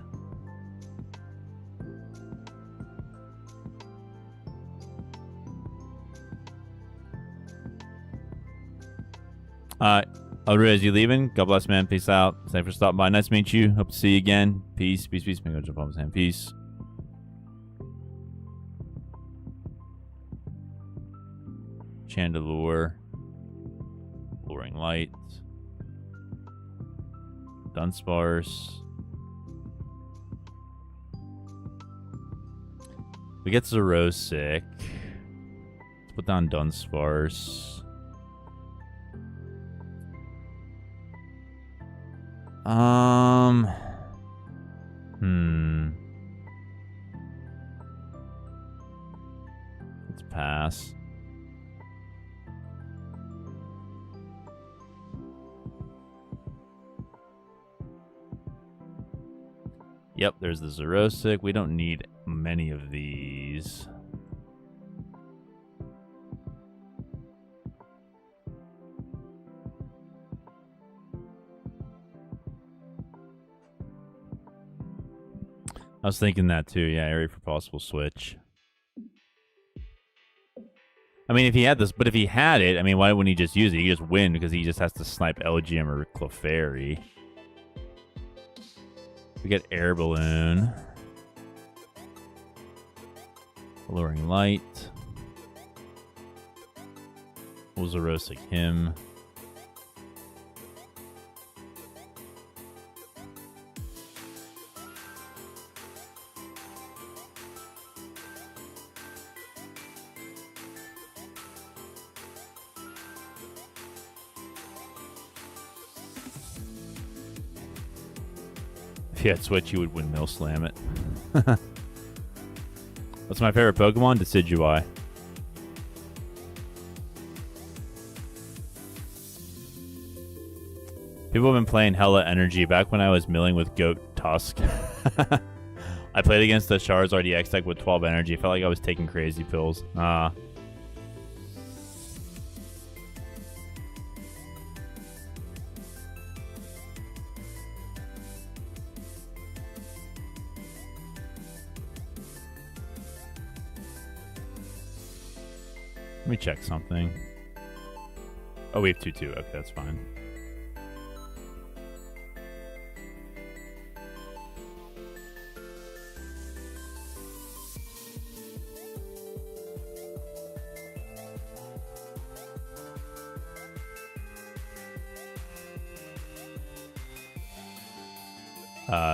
Riz, you leaving? God bless, man. Peace out. Thanks for stopping by. Nice to meet you. Hope to see you again. Peace, peace, peace. Maybe I'll jump on his hand. Peace. Chandelure. Luring Light. Dunsparce. We get Xerosic. Let's put down Dunsparce. Let's pass. Yep, there's the Xerosic. We don't need many of these. I was thinking that too, yeah, area for possible switch. I mean, if he had this, but if he had it, I mean, why wouldn't he just use it? He just win because he just has to snipe Elgyem or Clefairy. We get Air Balloon. Alluring Light. We'll Xerosic him. If you had Switch, you would windmill slam it. What's my favorite Pokemon? Decidueye. People have been playing hella energy back when I was milling with Goat Tusk. I played against the Charizard EX deck with 12 energy. Felt like I was taking crazy pills. Let me check something. Oh, we have 2-2. Okay, that's fine.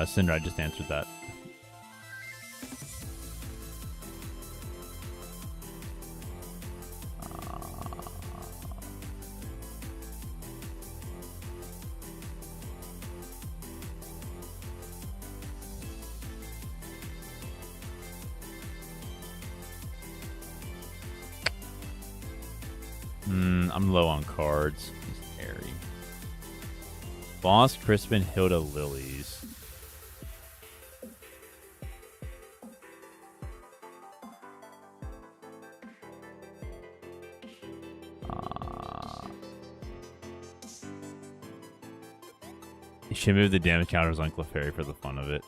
Cinder, I just answered that. I'm low on cards. He's airy. Boss, Crispin, Hilda, Lilies. You should move the damage counters on Clefairy for the fun of it.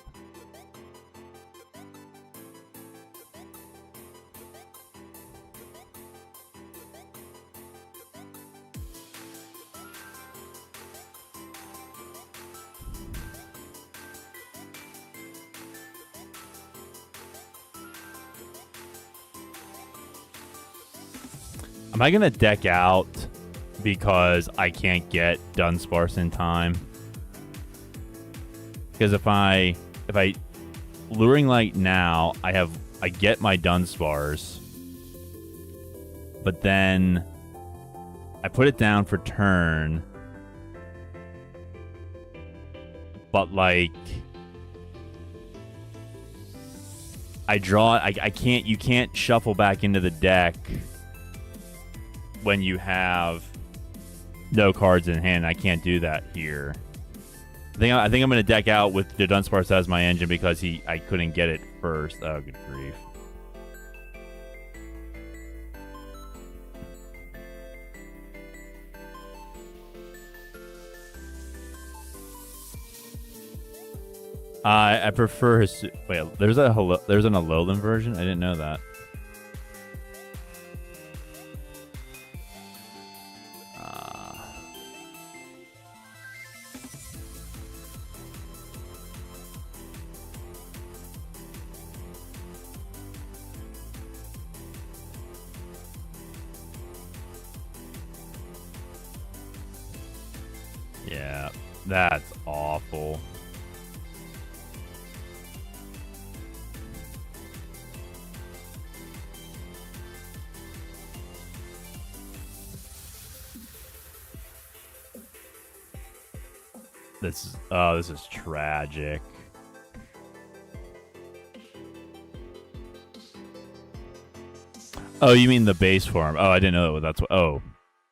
Am I gonna deck out because I can't get Dunsparce in time? Because if I Luring Light now, I get my Dunsparce, but then I put it down for turn, but like I draw. I can't. You can't shuffle back into the deck when you have no cards in hand. I can't do that here. I think I'm going to deck out with the Dunsparce as my engine because I couldn't get it first. Oh, good grief. I prefer his. Wait, there's an Alolan version. I didn't know that. Yeah, that's awful. This is tragic. Oh, you mean the base form? Oh, I didn't know that's what. Oh,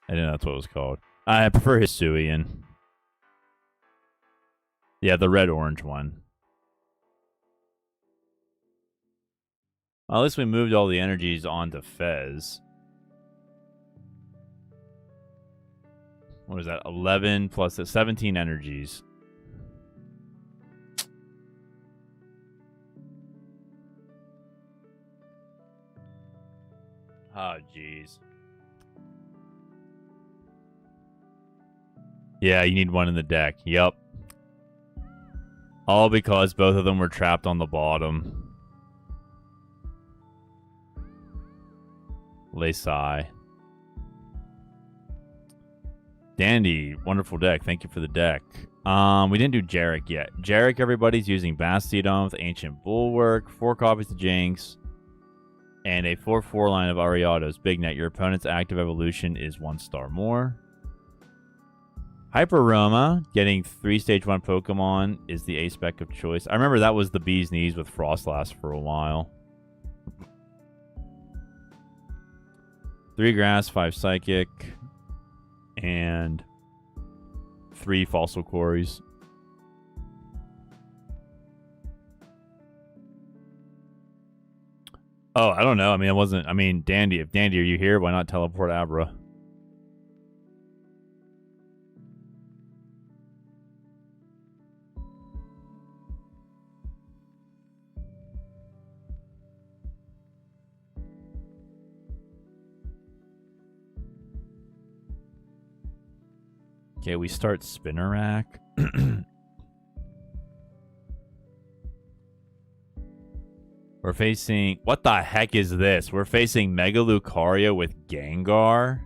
I didn't know that's what it was called. I prefer Hisuian. Yeah, the red-orange one. Well, at least we moved all the energies onto Fez. What is that? 11 plus 17 energies. Oh, jeez. Yeah, you need one in the deck. Yep. All because both of them were trapped on the bottom. Lesai. Dandy, wonderful deck. Thank you for the deck. We didn't do Jarek yet. Jarek, everybody's using Bastiodon with Ancient Bulwark, 4 copies of Jynx, and a 4/4 line of Ariados. Big Net. Your opponent's active evolution is 1 star more. Hyper Roma, getting 3 stage 1 Pokemon is the A-spec of choice. I remember that was the bee's knees with Frostlass for a while. 3 Grass, 5 Psychic, and 3 Fossil Quarries. Oh, I don't know. I mean, Dandy. If Dandy, are you here? Why not teleport Abra? Okay, we start Spinnerack. We're facing... What the heck is this? We're facing Mega Lucario with Gengar?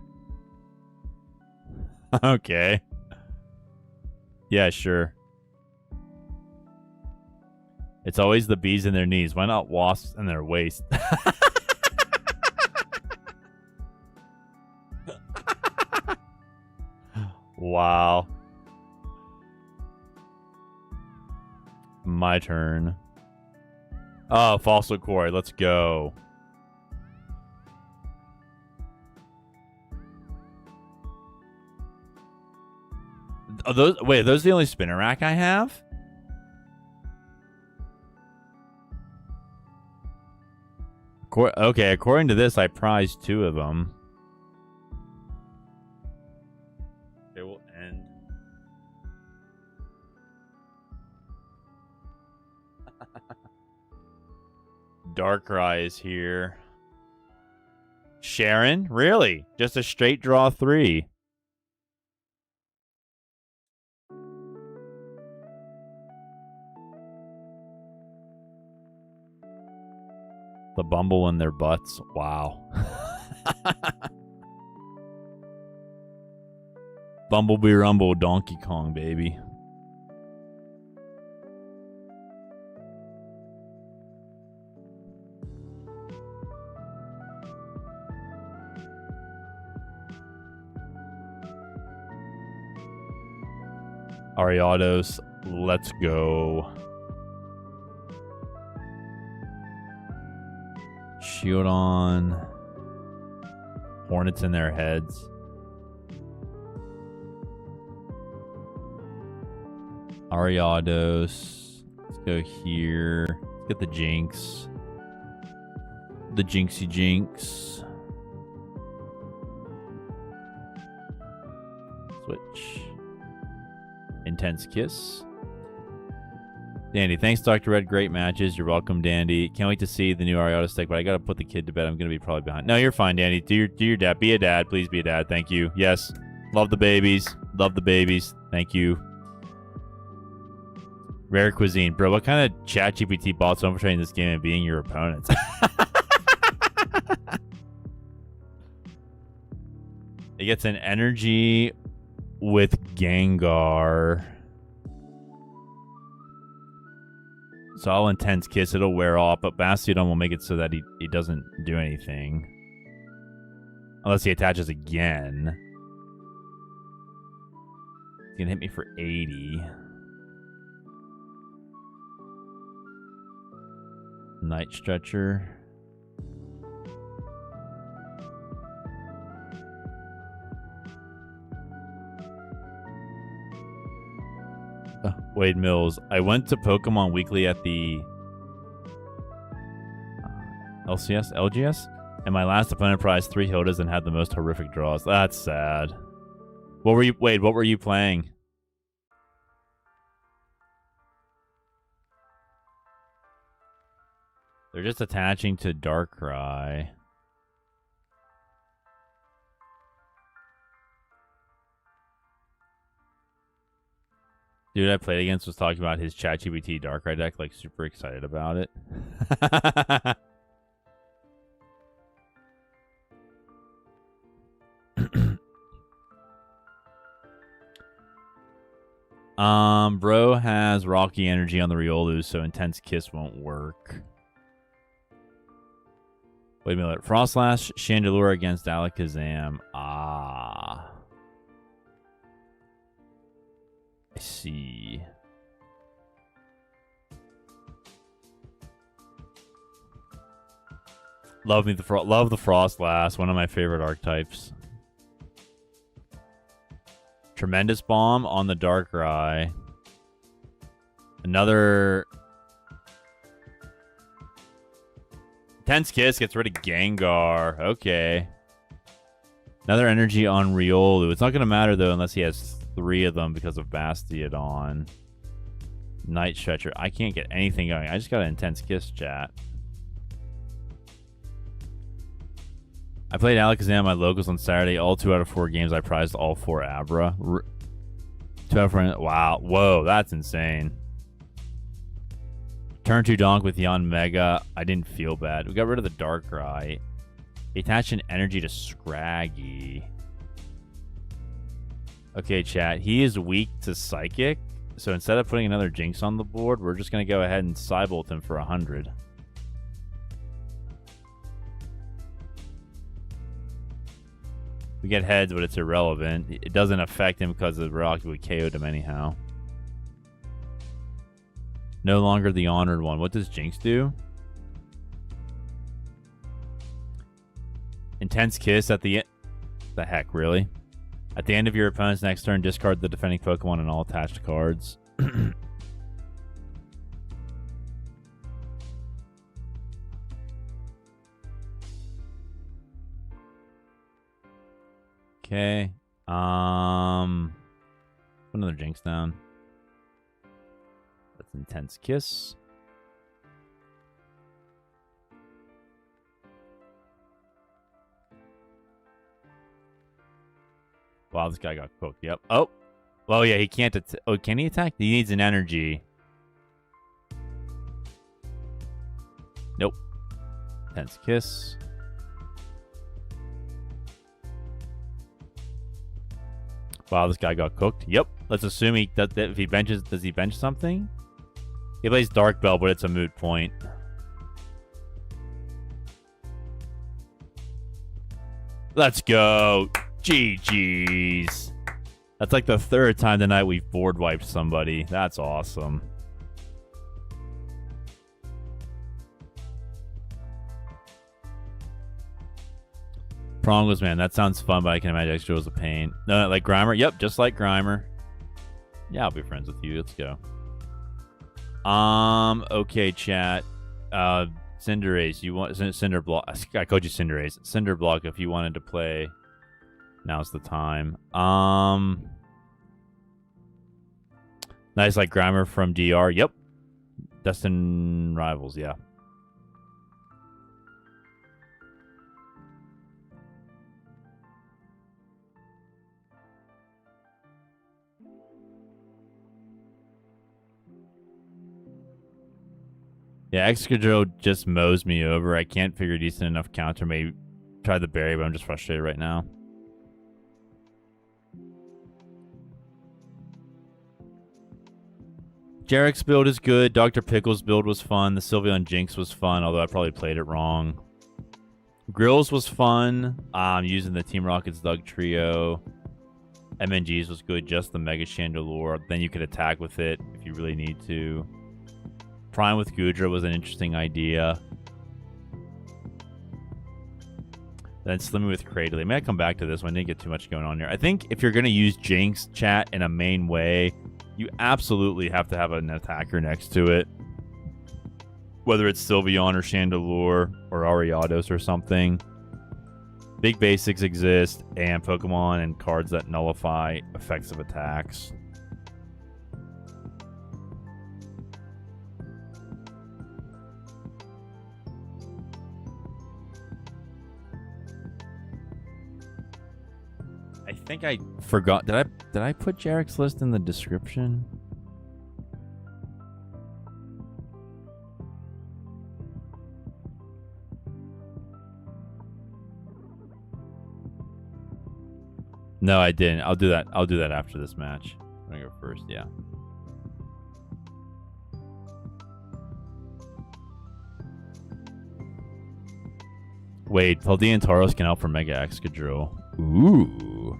Okay. Yeah, sure. It's always the bees in their knees. Why not wasps in their waist? Wow. My turn. Oh, Fossil Quarry. Let's go. Are those, wait, are those the only spinner rack I have? Okay, according to this, I prized 2 of them. They will end. Darkrai is here. Sharon? Really? Just a straight draw 3. The Bumble in their butts. Wow. Bumblebee Rumble, Donkey Kong, baby. Ariados, let's go. Shield on. Hornets in their heads. Ariados. Let's go here. Let's get the Jynx. The Jinxie Jinx. Switch. Intense Kiss. Dandy, thanks, Dr. Red. Great matches. You're welcome, Dandy. Can't wait to see the new Ariados deck, but I gotta put the kid to bed. I'm gonna be probably behind. No, you're fine, Dandy. Do your dad. Be a dad. Please be a dad. Thank you. Yes. Love the babies. Love the babies. Thank you. Rare Cuisine. Bro, what kind of chat GPT bots are infiltrating this game and being your opponents? It gets an energy with Gengar. So I'll Intense Kiss. It'll wear off, but Bastiodon will make it so that he doesn't do anything. Unless he attaches again. He's going to hit me for 80. Night Stretcher. Wade Mills. I went to Pokemon Weekly at the LGS, and my last opponent prized 3 Hildas and had the most horrific draws. That's sad. What were you? Wade, what were you playing? They're just attaching to Darkrai. Dude I played against was talking about his ChatGPT Darkrai deck, like super excited about it. Bro has Rocky Energy on the Riolu, so Intense Kiss won't work. Wait a minute. Frostlash, Chandelure against Alakazam. Ah. I see. Love the Frostlass, one of my favorite archetypes. Tremendous Bomb on the Darkrai. Another Tense Kiss gets rid of Gengar. Okay. Another energy on Riolu. It's not going to matter, though, unless he has 3 of them because of Bastiodon. Night Stretcher. I can't get anything going. I just got an Intense Kiss, chat. I played Alakazam at my locals on Saturday. All 2 out of 4 games, I prized all 4 Abra. 2 out of 4. Wow. Whoa, that's insane. Turn 2 Donk with Yon Mega. I didn't feel bad. We got rid of the Darkrai. He attached an energy to Scraggy. Okay, chat. He is weak to Psychic. So instead of putting another Jynx on the board, we're just going to go ahead and Psybolt him for 100. We get heads, but it's irrelevant. It doesn't affect him because the Rocky would KO'd him anyhow. No longer the honored one. What does Jynx do? Intense Kiss at the end. The heck, really? At the end of your opponent's next turn, discard the defending Pokemon and all attached cards. Okay. Another Jynx down. That's Intense Kiss. Wow, this guy got cooked. Yep. Oh. Well, yeah, he can't. Oh, can he attack? He needs an energy. Nope. Intense Kiss. Wow, this guy got cooked. Yep. Let's assume he does. If he benches, does he bench something? He plays Dark Bell, but it's a moot point. Let's go. GG's. That's like the third time tonight we've board wiped somebody. That's awesome. Prongles, man, that sounds fun, but I can imagine extra was a pain. No, like Grimer? Yep, just like Grimer. Yeah, I'll be friends with you. Let's go. Okay, chat. Cinderace, you want Cinder Block? I called you Cinderace. Cinder Block, if you wanted to play, now's the time. Nice, like Grimer from DR. Yep. Destin Rivals, yeah. Yeah, Excadrill just mows me over. I can't figure a decent enough counter. Maybe try the berry, but I'm just frustrated right now. Jarek's build is good. Dr. Pickle's build was fun. The Sylveon Jynx was fun, although I probably played it wrong. Grills was fun. Using the Team Rocket's Dugtrio. MNG's was good. Just the Mega Chandelure. Then you could attack with it if you really need to. Prime with Goodra was an interesting idea. Then Slimmy with Cradle. I may come back to this one. Didn't get too much going on here. I think if you're going to use Jynx, chat, in a main way, you absolutely have to have an attacker next to it. Whether it's Sylveon or Chandelure or Ariados or something. Big basics exist, and Pokemon and cards that nullify effects of attacks. I think I forgot. Did I put Jarek's list in the description? No, I didn't. I'll do that. I'll do that after this match. I'm gonna go first, yeah. Wait, Paldean Tauros can help for Mega Excadrill. Ooh.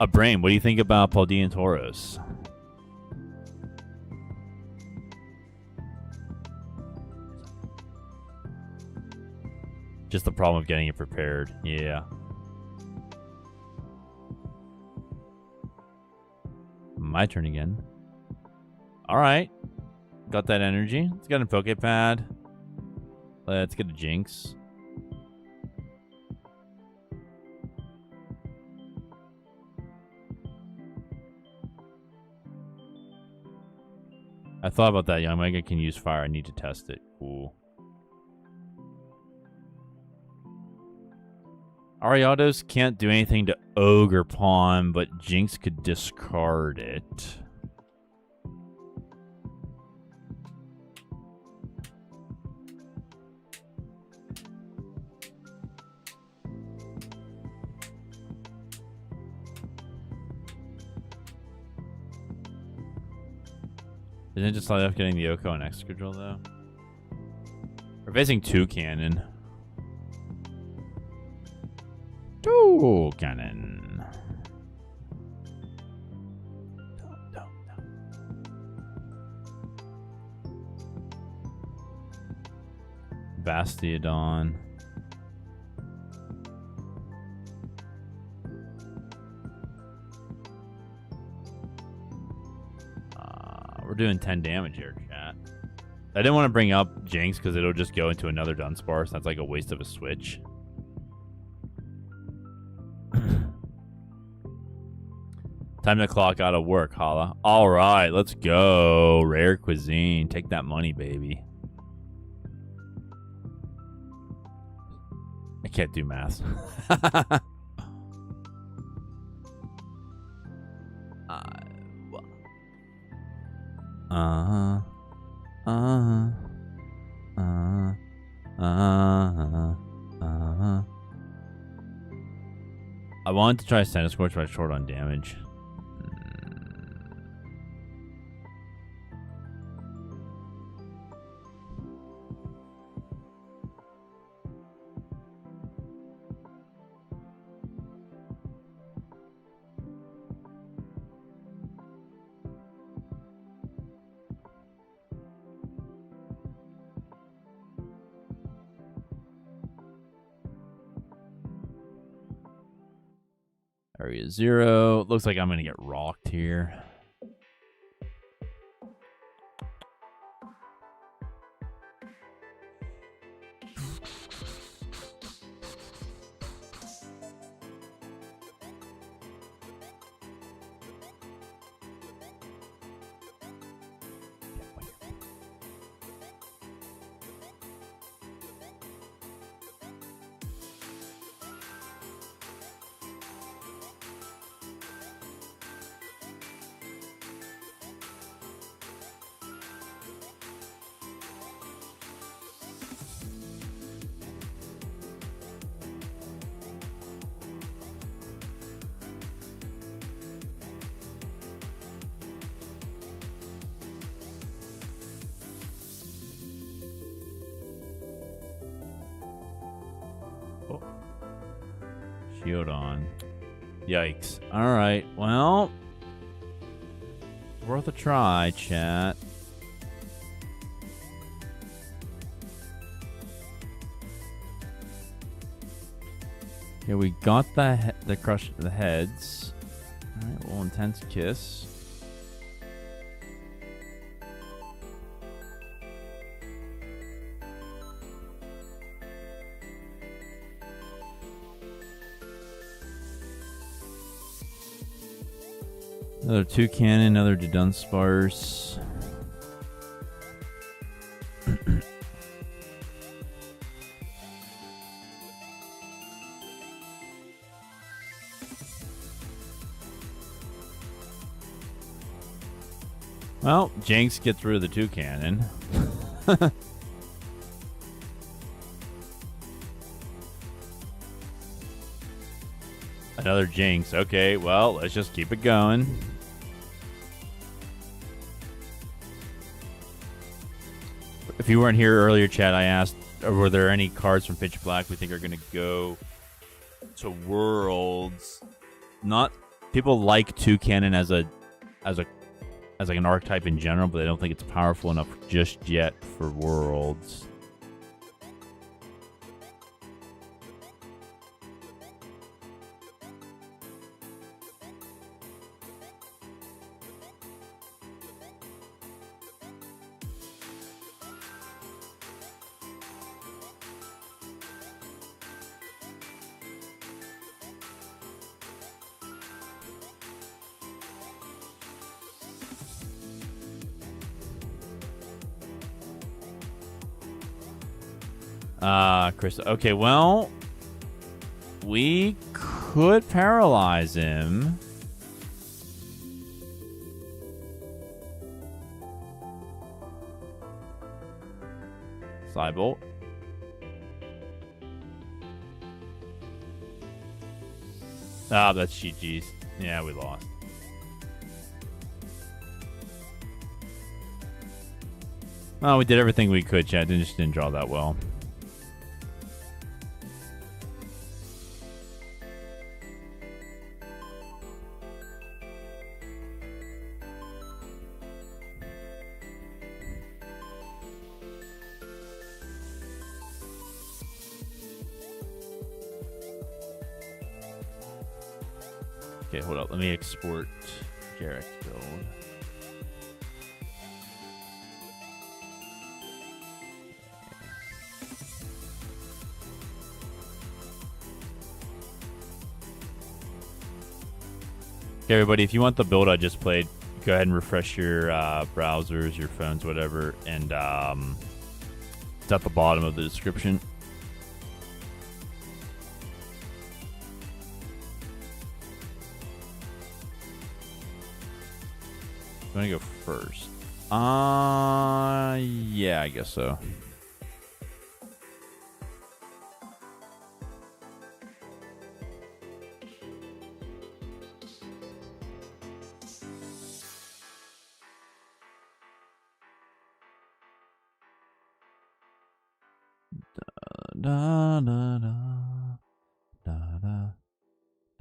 A brain, what do you think about Paldean Tauros? Just the problem of getting it prepared. Yeah. My turn again. Alright. Got that energy. Let's get a Poké Pad. Let's get a Jynx. I thought about that. Young Mega can use fire. I need to test it. Cool. Ariados can't do anything to Ogre Pawn, but Jynx could discard it. Isn't it just like getting the Yoko and Excadrill, though? We're facing two cannon. Two cannon. Bastiodon. doing 10 damage here, chat. I didn't want to bring up Jynx because it'll just go into another Dunsparce. So that's like a waste of a switch. Time to clock out of work, holla. All right, let's go. Rare Cuisine. Take that money, baby. I can't do math. I wanted to try Centiskorch, but I'm short on damage. Area 0. Looks like I'm going to get rocked here. Shield on. Yikes. Alright, well. Worth a try, chat. Okay, we got the crush of the heads. Alright, well, Intense Kiss. Another Toucannon, another Dunsparce. Well, Jynx gets rid of the Toucannon. Another Jynx. Okay, well, let's just keep it going. If you weren't here earlier, chat, I asked, were there any cards from Pitch Black we think are going to go to Worlds? Not people like Toucannon as like an archetype in general, but they don't think it's powerful enough just yet for Worlds. Chris. Okay, well, we could paralyze him. Cybolt. Ah, that's GG's. Yeah, we lost. Oh, we did everything we could, chat. Just didn't draw that well. Okay, hold up. Let me export Jarek's build. Okay, everybody, if you want the build I just played, go ahead and refresh your browsers, your phones, whatever, and it's at the bottom of the description. You want to go first? Yeah, I guess so. Da da da da da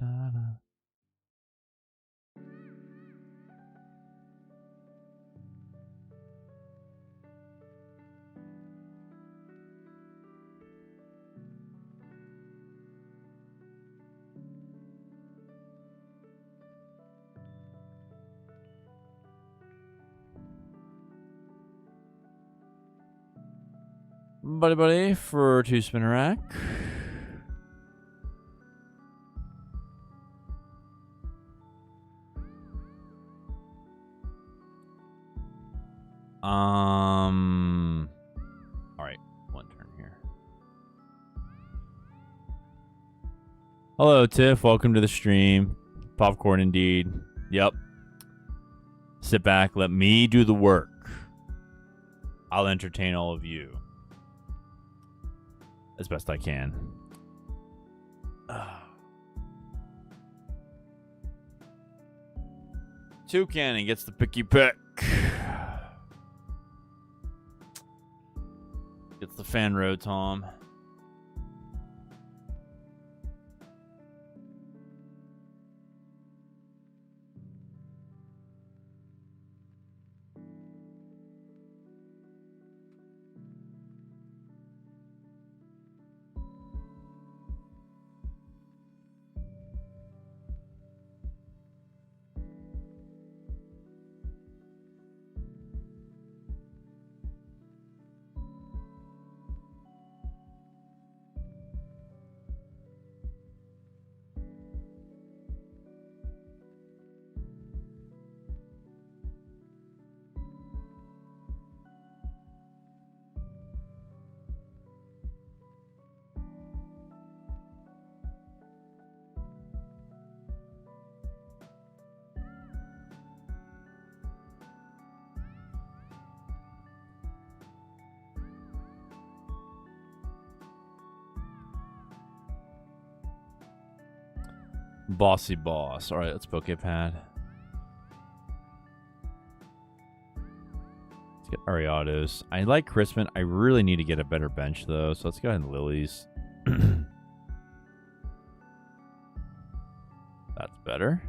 da da. Buddy-Buddy for 2 spinner rack. All right, 1 turn here. Hello, Tiff. Welcome to the stream. Popcorn indeed. Yep. Sit back. Let me do the work. I'll entertain all of you as best I can. Toucan gets the picky pick. Gets the fan row, Tom. Bossy boss. All right, let's Poké Pad. Let's get Ariados. I like Crispin. I really need to get a better bench, though, so let's go ahead and Lilies. That's better.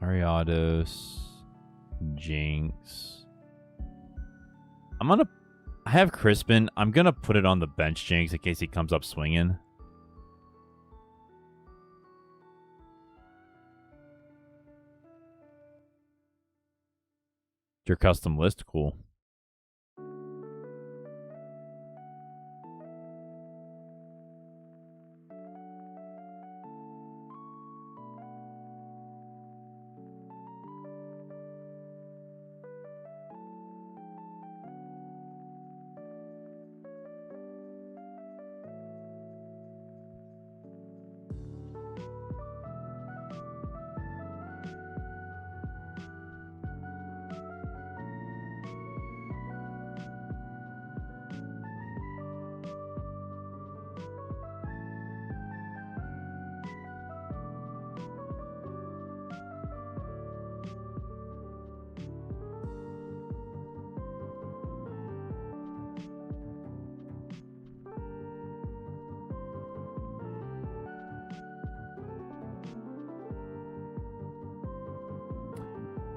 Ariados. Jynx. I have Crispin. I'm going to put it on the bench, Jynx, in case he comes up swinging. Your custom list, cool.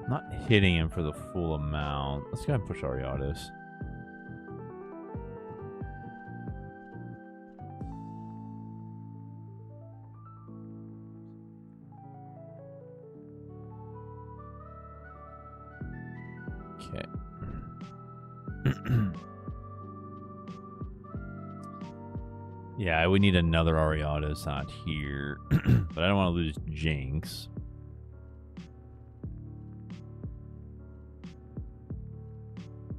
Not hitting him for the full amount. Let's go ahead and push Ariados. Okay. Yeah, we need another Ariados out here. But I don't want to lose Jynx.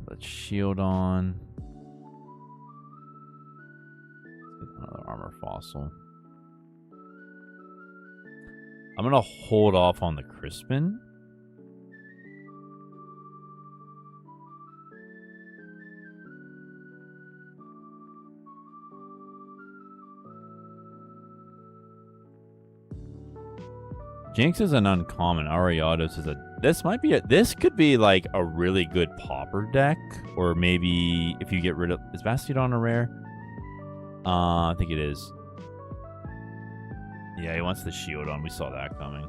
Let's shield on. Let's get another armor fossil. I'm going to hold off on the Crispin. Jynx is an uncommon. Ariados is a... This could be like a really good popper deck. Or maybe if you get rid of... Is Bastiodon a rare? I think it is. Yeah, he wants the shield on. We saw that coming.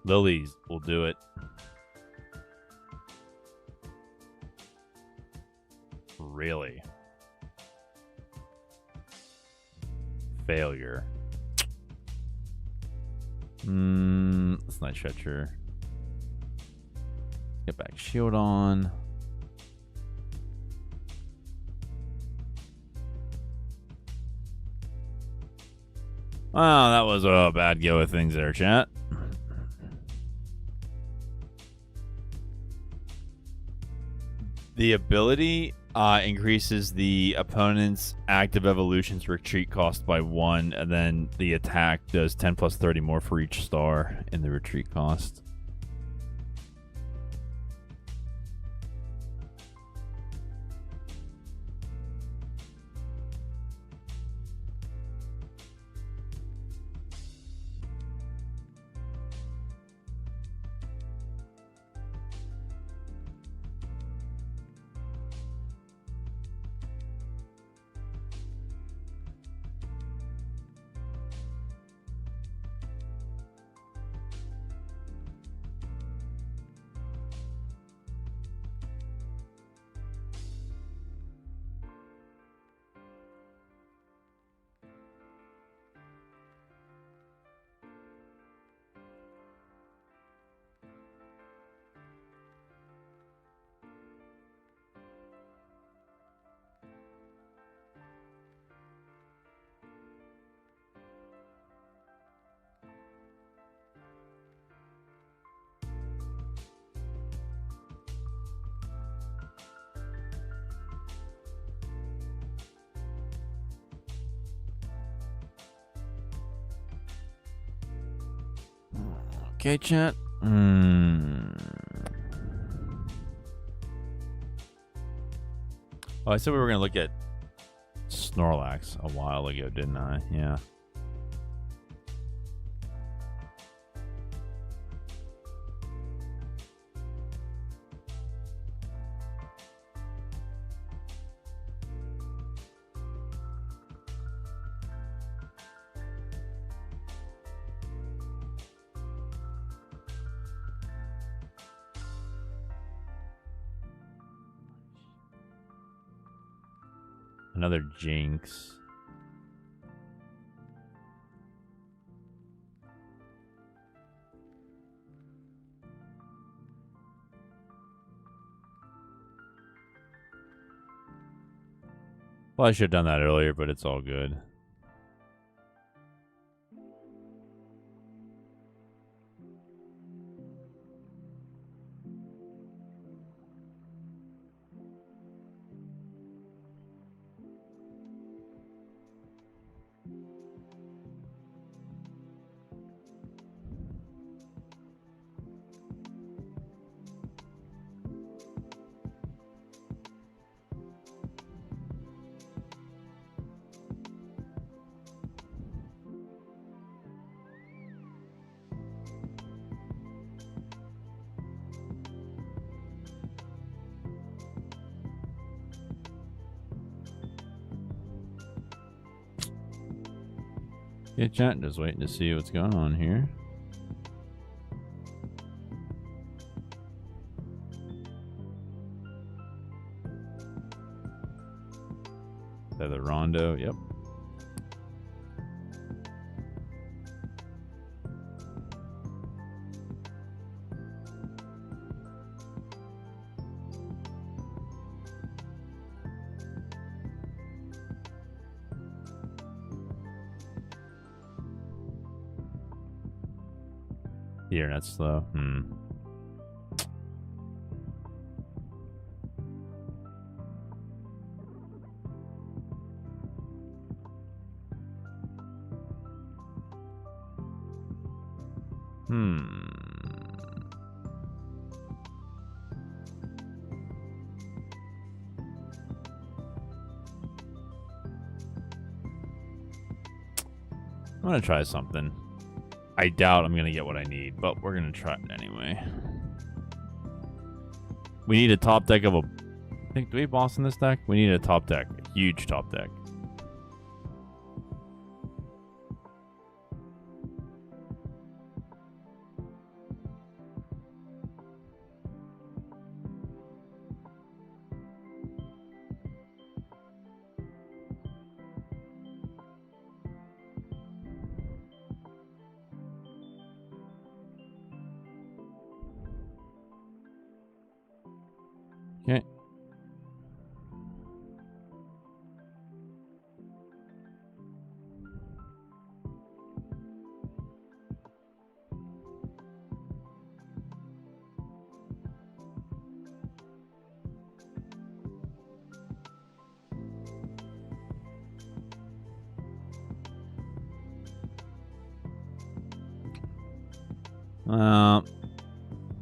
Lilies will do it. Really? Failure. Let's Night Stretcher. Get back shield on. Oh, that was a bad go of things there, chat. The ability increases the opponent's active evolution's retreat cost by 1, and then the attack does 10 plus 30 more for each star in the retreat cost. Okay, chat. Oh, I said we were going to look at Snorlax a while ago, didn't I? Yeah. Another Jynx. Well, I should have done that earlier, but it's all good. Yeah, chat, just waiting to see what's going on here. The Rondo, yep. The internet's slow. I'm gonna try something. I doubt I'm gonna get what I need, but we're gonna try it anyway. We need a top deck of a... I think, do we have boss in this deck? We need a top deck. A huge top deck. Okay.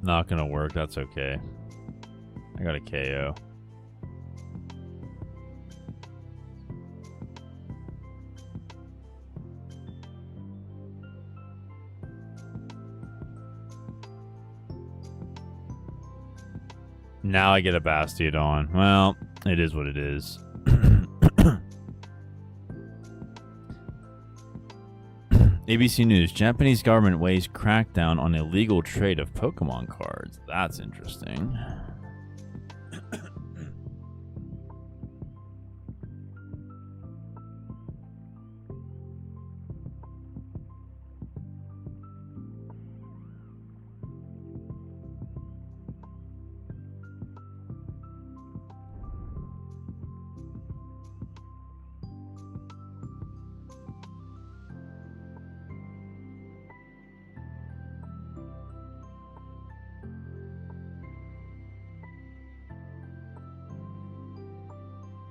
Not gonna work. That's okay. I got a KO. Now I get a Bastiodon. Well, it is what it is. ABC News. Japanese government weighs crackdown on illegal trade of Pokemon cards. That's interesting.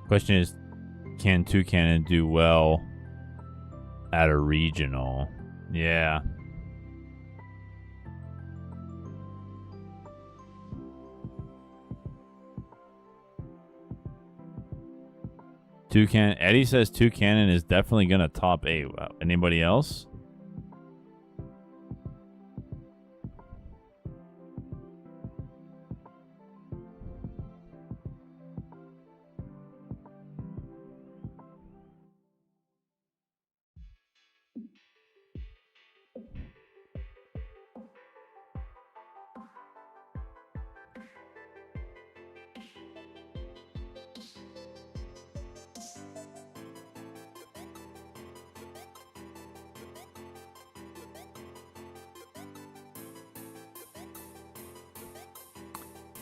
Question is, can Toucannon do well at a regional? Yeah. Toucannon. Eddie says Toucannon is definitely gonna top 8. Anybody else?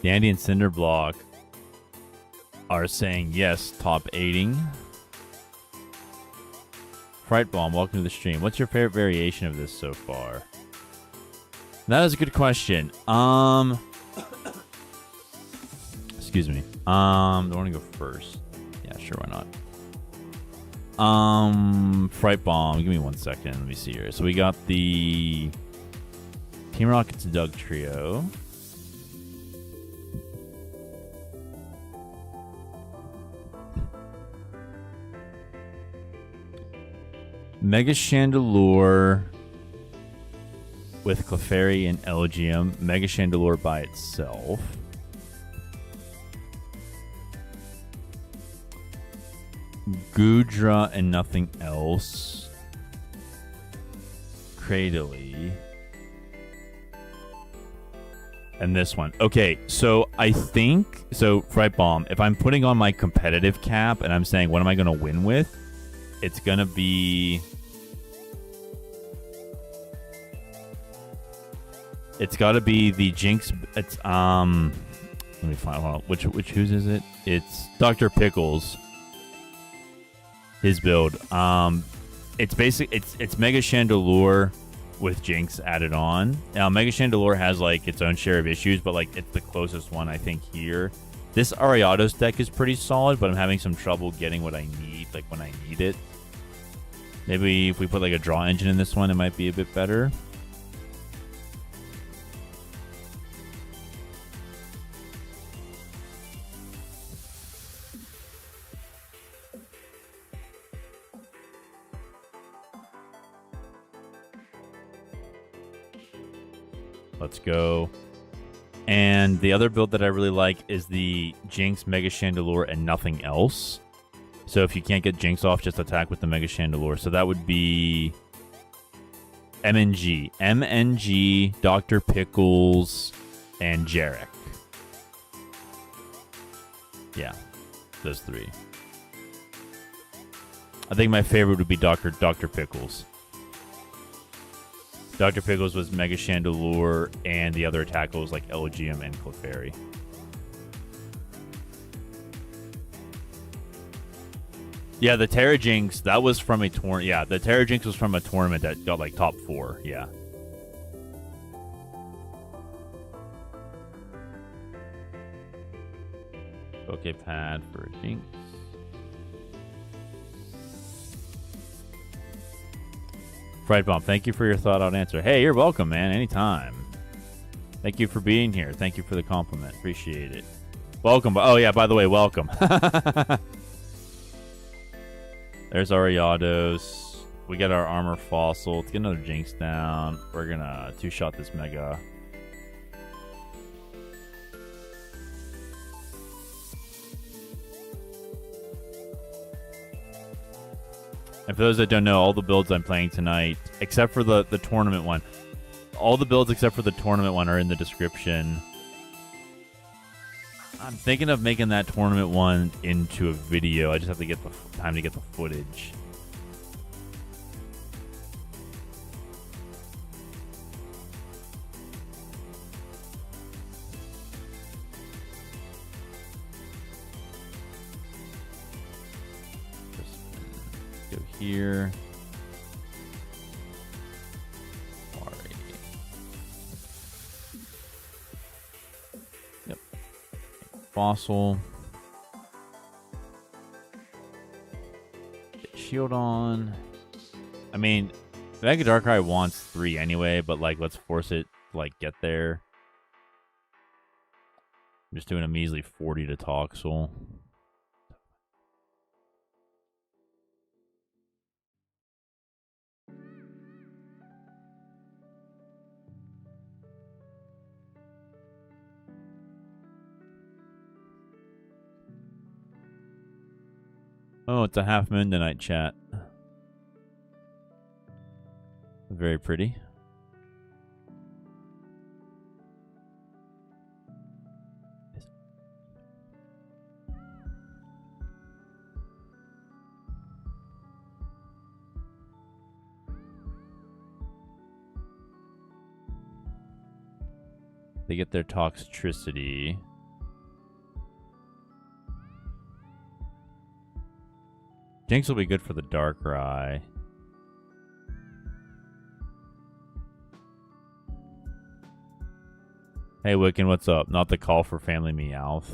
Dandy and Cinderblock are saying yes, top 8ing. Fright Bomb, welcome to the stream. What's your favorite variation of this so far? That is a good question. Excuse me. Do I want to go first? Yeah, sure, why not? Fright Bomb, give me 1 second. Let me see here. So we got the Team Rocket's Dugtrio. Mega Chandelure with Clefairy and Elgyem. Mega Chandelure by itself. Goodra and nothing else. Cradily. And this one. Okay, so I think... So, Fright Bomb, if I'm putting on my competitive cap and I'm saying, what am I going to win with? It's going to be... It's got to be the Jynx... It's, let me find... Hold on. Whose is it? It's Dr. Pickles. His build. It's basic... It's Mega Chandelure with Jynx added on. Now, Mega Chandelure has, like, its own share of issues, but, like, it's the closest one, I think, here. This Ariados deck is pretty solid, but I'm having some trouble getting what I need, like, when I need it. Maybe if we put, like, a draw engine in this one, it might be a bit better. Let's go. And the other build that I really like is the Jynx Mega Chandelure and nothing else. So if you can't get Jynx off, just attack with the Mega Chandelure. So that would be MNG. MNG, Dr. Pickles, and Jarek. Yeah, those three. I think my favorite would be Dr. Pickles. Dr. Pickles was Mega Chandelure, and the other attack was like Elgyem and Clefairy. Yeah, the Terra Jynx, that was from a tournament. Yeah, the Terra Jynx was from a tournament that got like top 4. Yeah. Poké Pad for Jynx. Fright Bomb, thank you for your thought-out answer. Hey, you're welcome, man. Anytime. Thank you for being here. Thank you for the compliment. Appreciate it. Welcome. Oh, yeah, by the way, welcome. There's Ariados. We get our Armor Fossil. Let's get another Jynx down. We're going to two-shot this Mega. And for those that don't know, all the builds I'm playing tonight, except for the tournament one, all the builds except for the tournament one are in the description. I'm thinking of making that tournament one into a video. I just have to get the time to get the footage. Go here. Yep. Fossil. Get shield on. I mean, Mega Darkrai wants 3 anyway, but like, let's force it to like get there. I'm just doing a measly 40 to Toxel. Oh, it's a half moon tonight, chat. Very pretty. They get their Toxtricity. Jynx will be good for the Darkrai. Hey, Wiccan, what's up? Not the call for Family Meowth.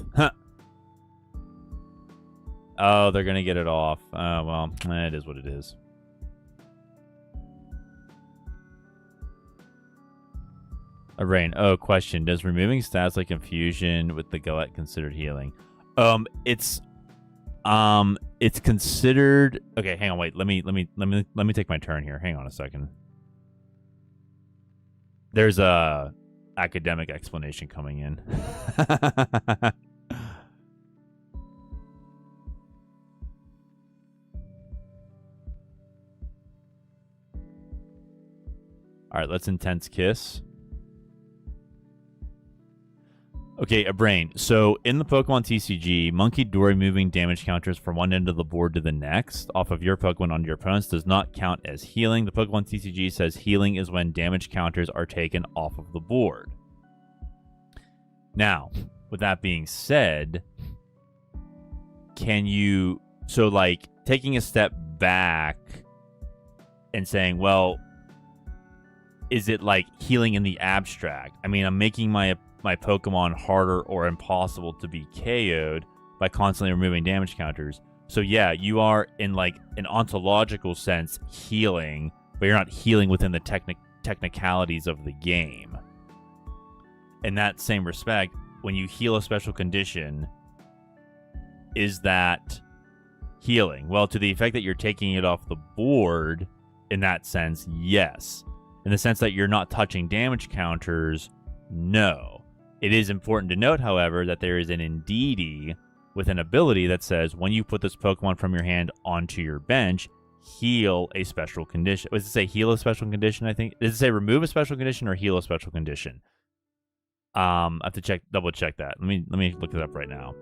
Oh, they're going to get it off. Well, it is what it is. A Rain. Oh, question. Does removing stats like Confusion with the Diglett considered healing? It's considered. Okay, hang on, wait. Let me take my turn here. Hang on a second. There's a academic explanation coming in. All right, let's Intense Kiss. Okay, a brain. So in the Pokemon TCG, Monkey Dory moving damage counters from one end of the board to the next off of your Pokemon onto your opponent's does not count as healing. The Pokemon TCG says healing is when damage counters are taken off of the board. Now, with that being said, can you... So, like, taking a step back and saying, well, is it like healing in the abstract? I mean, I'm making my Pokemon harder or impossible to be KO'd by constantly removing damage counters. So yeah, you are in like an ontological sense healing, but you're not healing within the technicalities of the game. In that same respect, when you heal a special condition, is that healing? Well, to the effect that you're taking it off the board, in that sense, yes. In the sense that you're not touching damage counters, no. It is important to note, however, that there is an Indeedee with an ability that says when you put this Pokemon from your hand onto your bench, heal a special condition. Does it say heal a special condition, I think? Does it say remove a special condition or heal a special condition? I have to double check that. Let me look it up right now.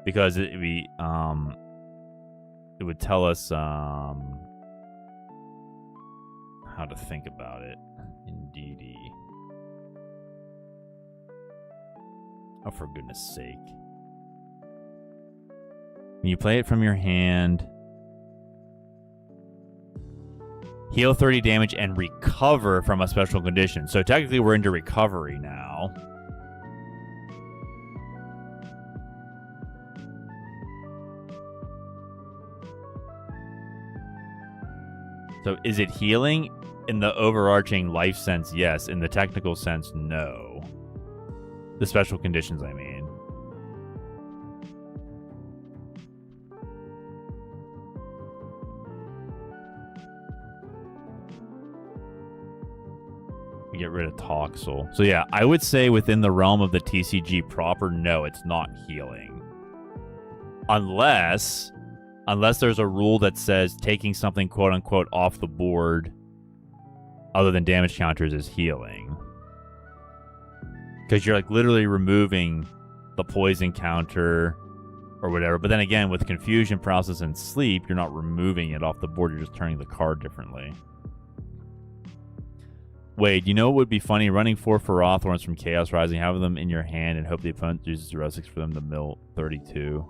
Because it would tell us how to think about it. Indeedee. Oh, for goodness sake. When you play it from your hand, heal 30 damage and recover from a special condition. So technically we're into recovery now. So is it healing? In the overarching life sense, yes. In the technical sense, no. The special conditions, I mean. We get rid of Toxel. So yeah, I would say within the realm of the TCG proper, no, it's not healing. Unless there's a rule that says taking something quote-unquote off the board other than damage counters is healing. Because you're like literally removing the poison counter or whatever. But then again, with confusion, paralysis, and sleep, you're not removing it off the board. You're just turning the card differently. Wade, you know what would be funny? Running 4 Ferrothorns from Chaos Rising, having them in your hand, and hope the opponent uses Xerosics for them to mill 32.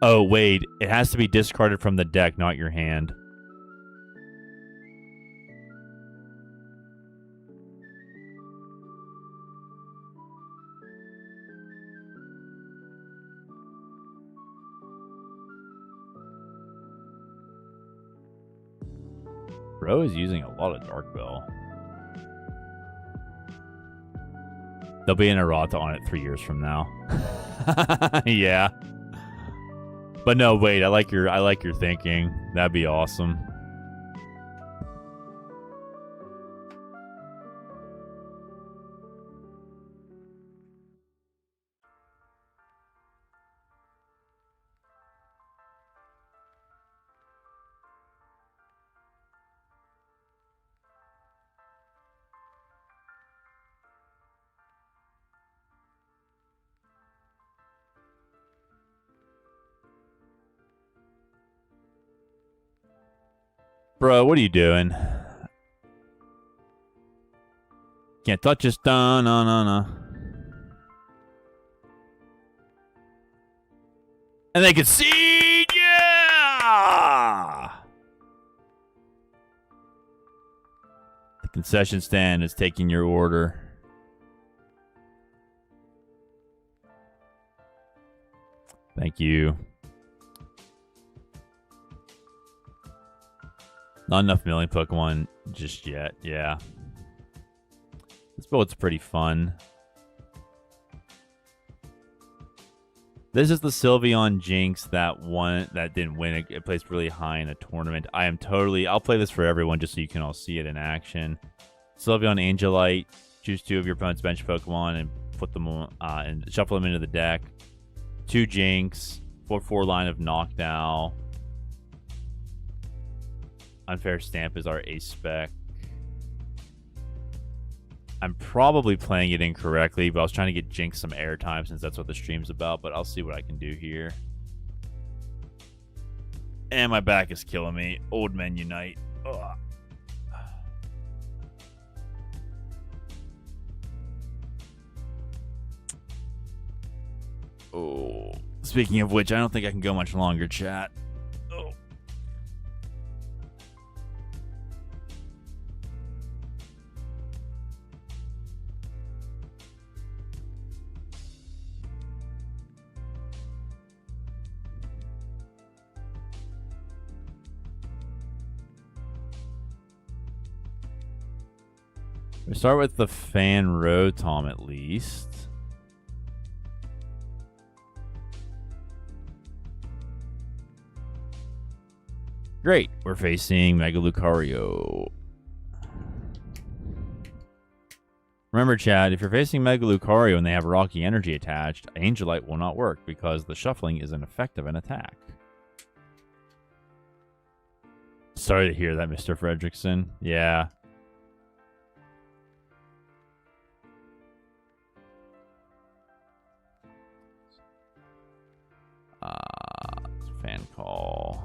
Oh, Wade, it has to be discarded from the deck, not your hand. Bro is using a lot of Dark Bell. There'll be an errata on it 3 years from now. Yeah. But no, wait, I like your thinking. That'd be awesome. Bro, what are you doing? Can't touch this. No. And they can see, yeah! The concession stand is taking your order. Thank you. Not enough milling Pokemon just yet, yeah. This build's pretty fun. This is the Sylveon Jynx that didn't win. It placed really high in a tournament. I'll play this for everyone just so you can all see it in action. Sylveon Angelite. Choose 2 of your opponent's bench Pokemon and put them on, and shuffle them into the deck. 2 Jynx. 4/4 line of Knockdown. Unfair Stamp is our ace spec. I'm probably playing it incorrectly, but I was trying to get Jynx some airtime since that's what the stream's about, but I'll see what I can do here. And my back is killing me. Old men unite. Ugh. Oh, speaking of which, I don't think I can go much longer, chat. Oh. We start with the Fan Rotom at least. Great, we're facing Mega Lucario. Remember, Chad, if you're facing Mega Lucario and they have Rocky Energy attached, Angelite will not work because the shuffling is ineffective in attack. Sorry to hear that, Mr. Fredrickson. Yeah. Fan call.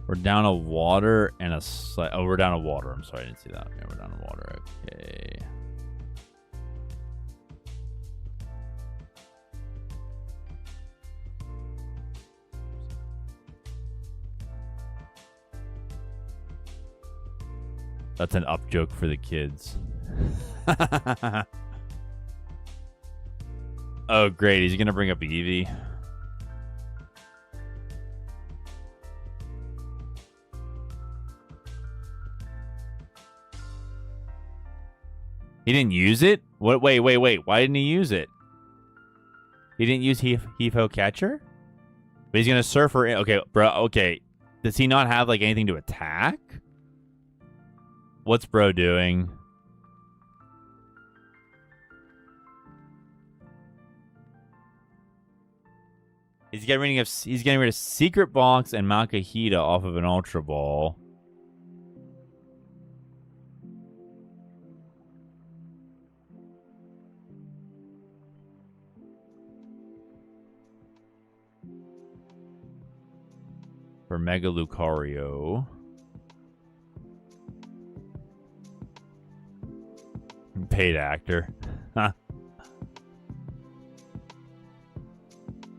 We're down a water and a oh, we're down a water. I'm sorry, I didn't see that. Okay, we're down a water. Okay. That's an up joke for the kids. Oh, great. He's going to bring up Eevee. He didn't use it? What? Wait. Why didn't he use it? He didn't use Heave-Ho Catcher? But he's going to Surfer. Okay, bro. Okay. Does he not have, like, anything to attack? What's bro doing? He's getting rid of Secret Box and Makahita off of an Ultra Ball. For Mega Lucario. Paid actor.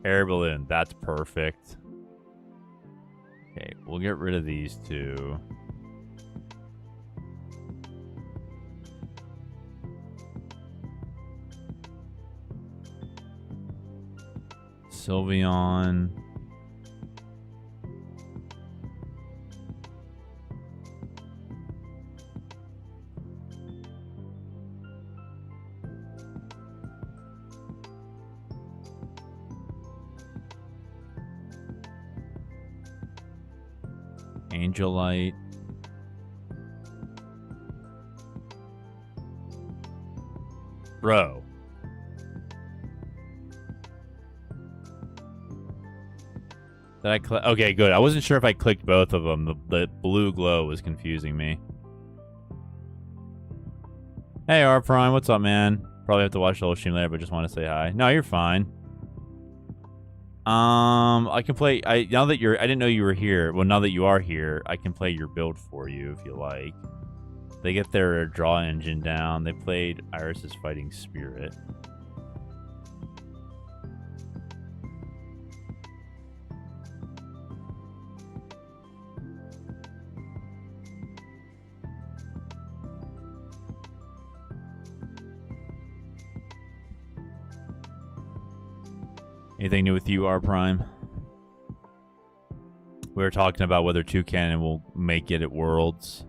Air Balloon. That's perfect. Okay, we'll get rid of these two. Sylveon. Angelite. Bro. Did I click? Okay, good. I wasn't sure if I clicked both of them. The blue glow was confusing me. Hey, R Prime. What's up, man? Probably have to watch the whole stream later, but just want to say hi. No, you're fine. I can play. Now that you're, I didn't know you were here. Well, now that you are here, I can play your build for you if you like. They get their draw engine down. They played Iris's Fighting Spirit. Anything new with you, R Prime? We were talking about whether Toucannon will make it at Worlds.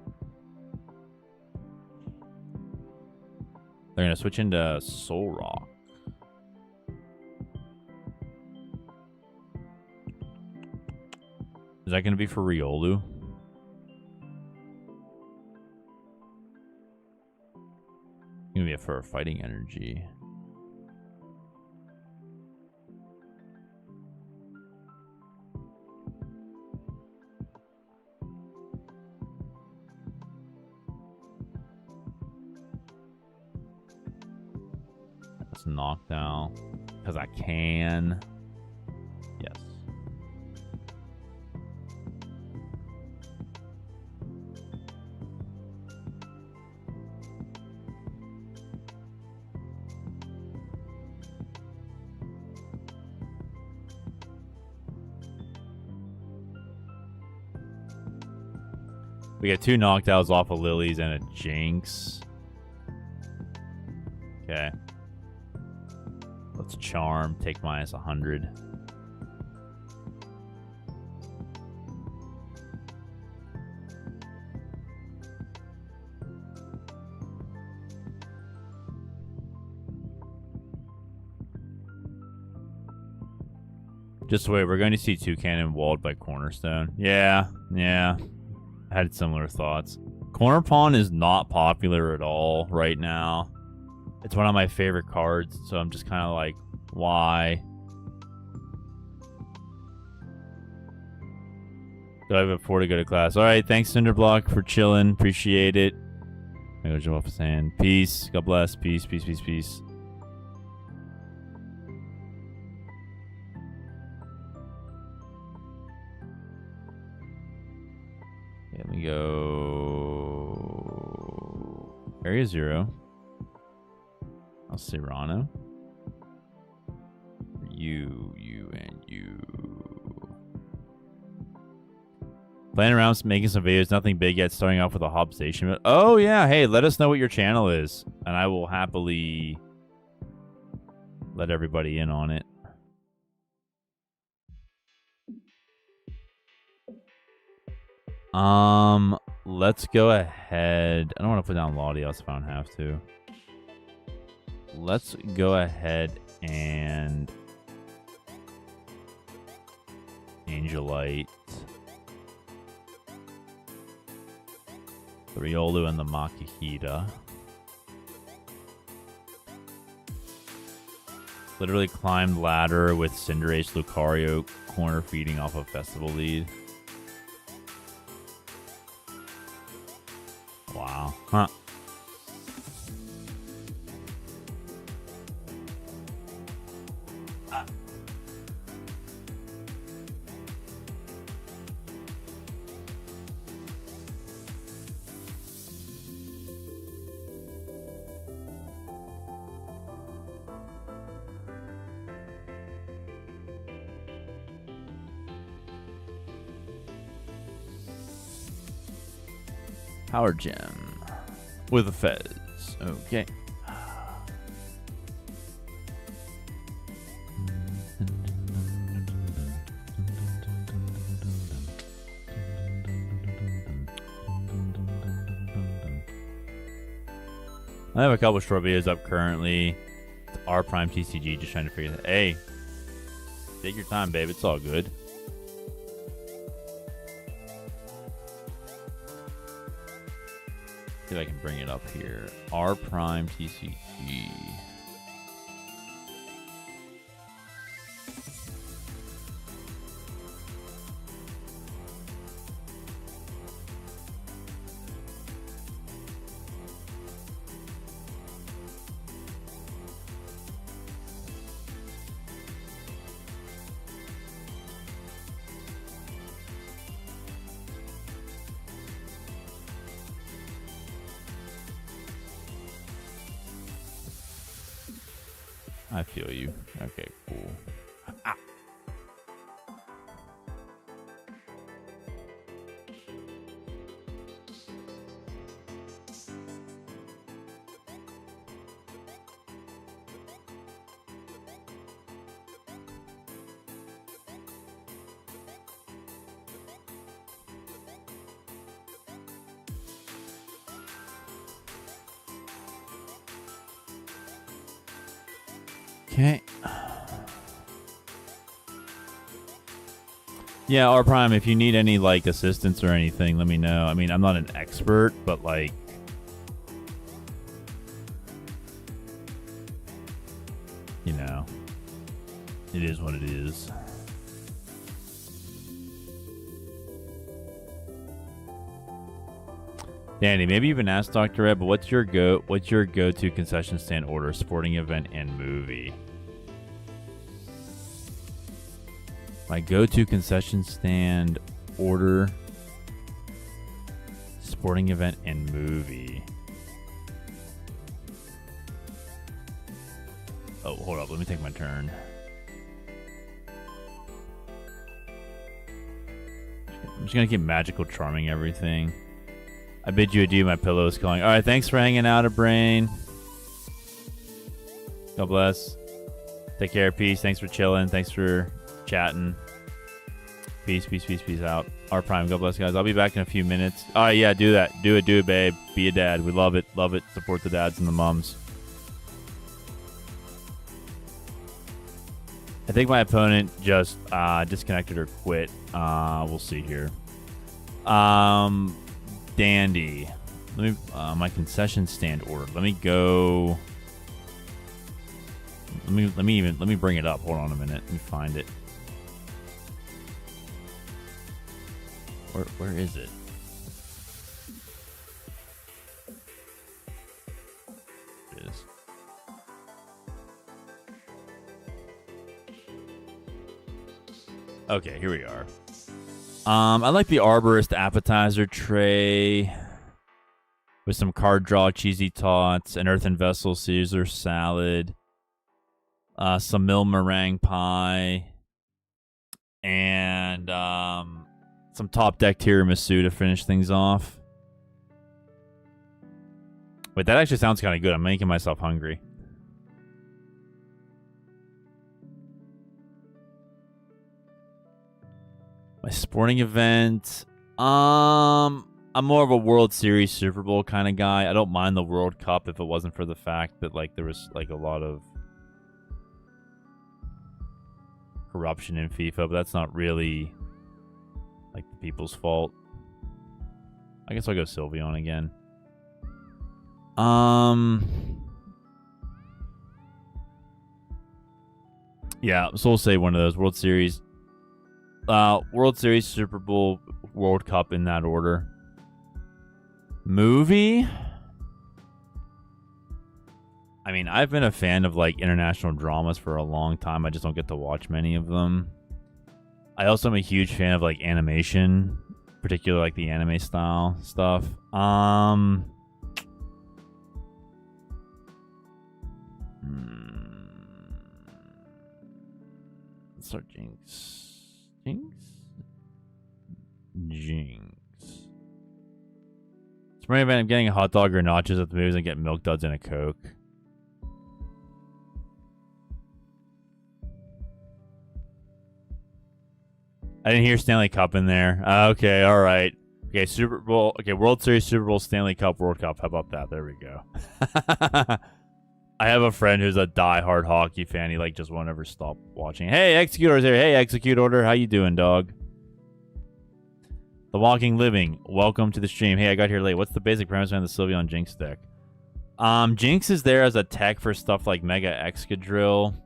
They're going to switch into Solrock. Is that going to be for Riolu? Going to be for a Fighting Energy. this Noctowl because I can. Yes. We got 2 Noctowls off of Lilies and a Jynx. Okay. Let's Charm, take minus 100. Just wait, we're going to see Toucannon walled by Cornerstone. Yeah. I had similar thoughts. Corner Pawn is not popular at all right now. It's one of my favorite cards, so I'm just kind of like, why? Do I have a 4 to go to class? All right, thanks Cinderblock for chilling. Appreciate it. I'm gonna jump off his hand. Peace. God bless. Peace. Peace. Peace. Peace. Okay, let me go. Area 0. I'll say Rano. You, and you. Playing around, making some videos, nothing big yet. Starting off with a hub station. Oh yeah, hey, let us know what your channel is, and I will happily let everybody in on it. Let's go ahead. I don't want to put down Latios if I don't have to. Let's go ahead and Angelite, the Riolu, and the Makihita. Literally climbed ladder with Cinderace, Lucario, corner feeding off a festival lead. Wow. Huh. Power Gem with a Fez. Okay. I have a couple short videos up currently. It's R Prime TCG, just trying to figure that. Hey, take your time, babe. It's all good. See if I can bring it up here. R Prime TCG. I feel you. Okay, cool. Ah. Okay. Yeah, R Prime, if you need any like assistance or anything, let me know. I mean, I'm not an expert, but like you know, it is what it is. Danny, maybe you've been asked Dr. Red, but what's your go-to concession stand order, sporting event, and movie? My go-to concession stand order, sporting event, and movie. Oh, hold up. Let me take my turn. I'm just going to keep magical charming everything. I bid you adieu. My pillow is calling. All right. Thanks for hanging out, Brain. God bless. Take care. Peace. Thanks for chilling. Thanks for chatting. Peace, peace, peace, peace out. R Prime. God bless, guys. I'll be back in a few minutes. All right. Yeah, do that. Do it, babe. Be a dad. We love it. Love it. Support the dads and the moms. I think my opponent just disconnected or quit. We'll see here. Dandy. Let me my concession stand order. Let me go. Let me bring it up. Hold on a minute. Let me find it. Where is it? It is. Okay, here we are. I like the Arborist appetizer tray with some card draw, cheesy tots, an earthen vessel Caesar salad, some mill meringue pie, and some top deck tiramisu to finish things off. Wait, that actually sounds kind of good. I'm making myself hungry. My sporting event. I'm more of a World Series Super Bowl kind of guy. I don't mind the World Cup if it wasn't for the fact that like there was like a lot of corruption in FIFA, but that's not really like the people's fault. I guess I'll go Sylveon again. Yeah, so we'll say one of those World Series, Super Bowl, World Cup in that order. Movie? I mean, I've been a fan of like international dramas for a long time. I just don't get to watch many of them. I also am a huge fan of like animation, particularly like the anime style stuff. Let's start Jynx. Spring event, I'm getting a hot dog or nachos at the movies and get Milk Duds and a Coke. I didn't hear Stanley Cup in there. Okay, all right. Okay, Super Bowl. Okay, World Series, Super Bowl, Stanley Cup, World Cup. How about that? There we go. I have a friend who's a diehard hockey fan. He like just won't ever stop watching. Hey, Executor's here. Hey, Execute Order. How you doing, dog? The Walking Living. Welcome to the stream. Hey, I got here late. What's the basic premise behind the Sylveon Jynx deck? Jynx is there as a tech for stuff like Mega Excadrill.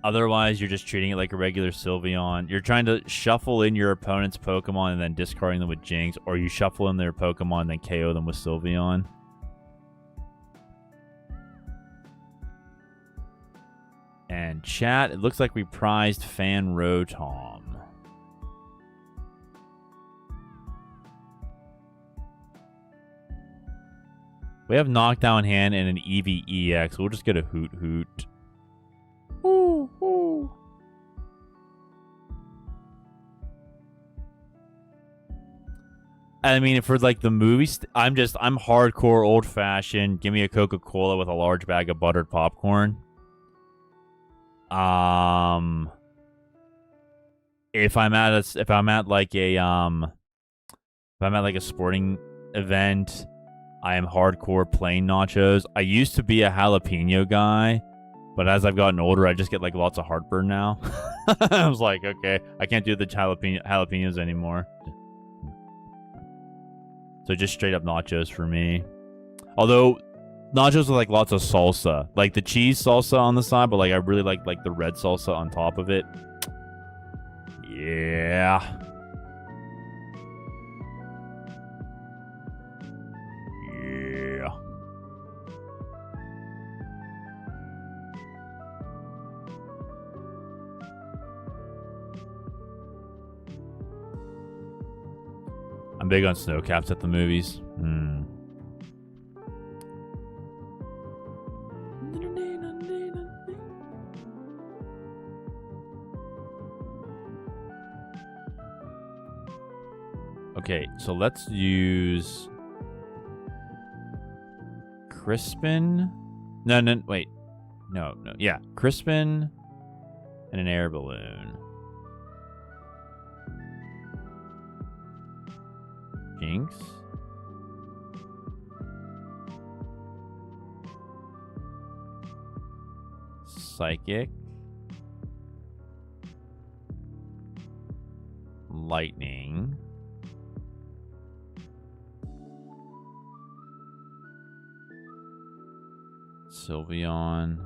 Otherwise, you're just treating it like a regular Sylveon. You're trying to shuffle in your opponent's Pokemon and then discarding them with Jynx, or you shuffle in their Pokemon and then KO them with Sylveon. And chat, it looks like we prized Fan Rotom. We have Knockdown Hand and an Eevee EX. We'll just get a Hoot Hoot. Ooh, ooh. I mean, for like the movies, I'm hardcore old fashioned. Give me a Coca-Cola with a large bag of buttered popcorn. If I'm at like a sporting event, I am hardcore plain nachos. I used to be a jalapeno guy, but as I've gotten older, I just get like lots of heartburn now. I was like, okay, I can't do the jalapenos anymore. So just straight up nachos for me. Although nachos with like lots of salsa, like the cheese salsa on the side, but like I really like the red salsa on top of it. Yeah. I'm big on snow caps at the movies. Okay, so let's use Crispin. No, wait. No. Yeah, Crispin and an air balloon. Jynx. Psychic. Lightning. Sylveon.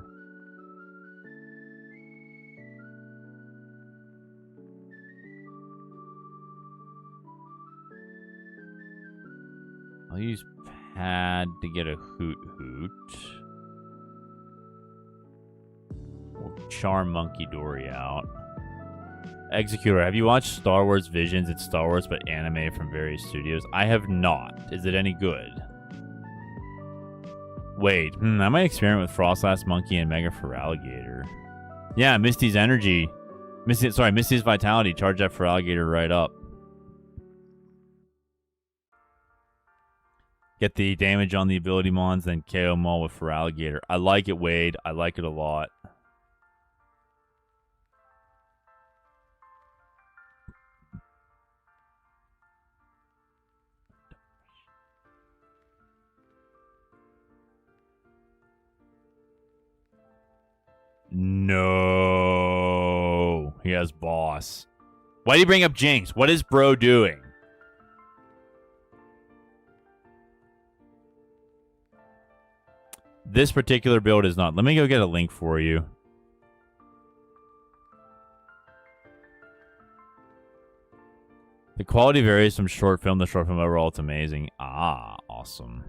I'll use Pad to get a Hoot. We'll charm Monkey Dory out. Executor, have you watched Star Wars Visions? It's Star Wars, but anime from various studios. I have not. Is it any good? Wait, I might experiment with Frostlass Monkey and Mega Feraligatr. Yeah, Misty's energy. Misty's vitality. Charge that Feraligatr right up. Get the damage on the ability mons, then KO them all with Feraligatr. I like it, Wade. I like it a lot. No. He has boss. Why did he bring up Jynx? What is bro doing? This particular build is not. Let me go get a link for you. The quality varies from short film to short film overall. It's amazing. Ah, awesome.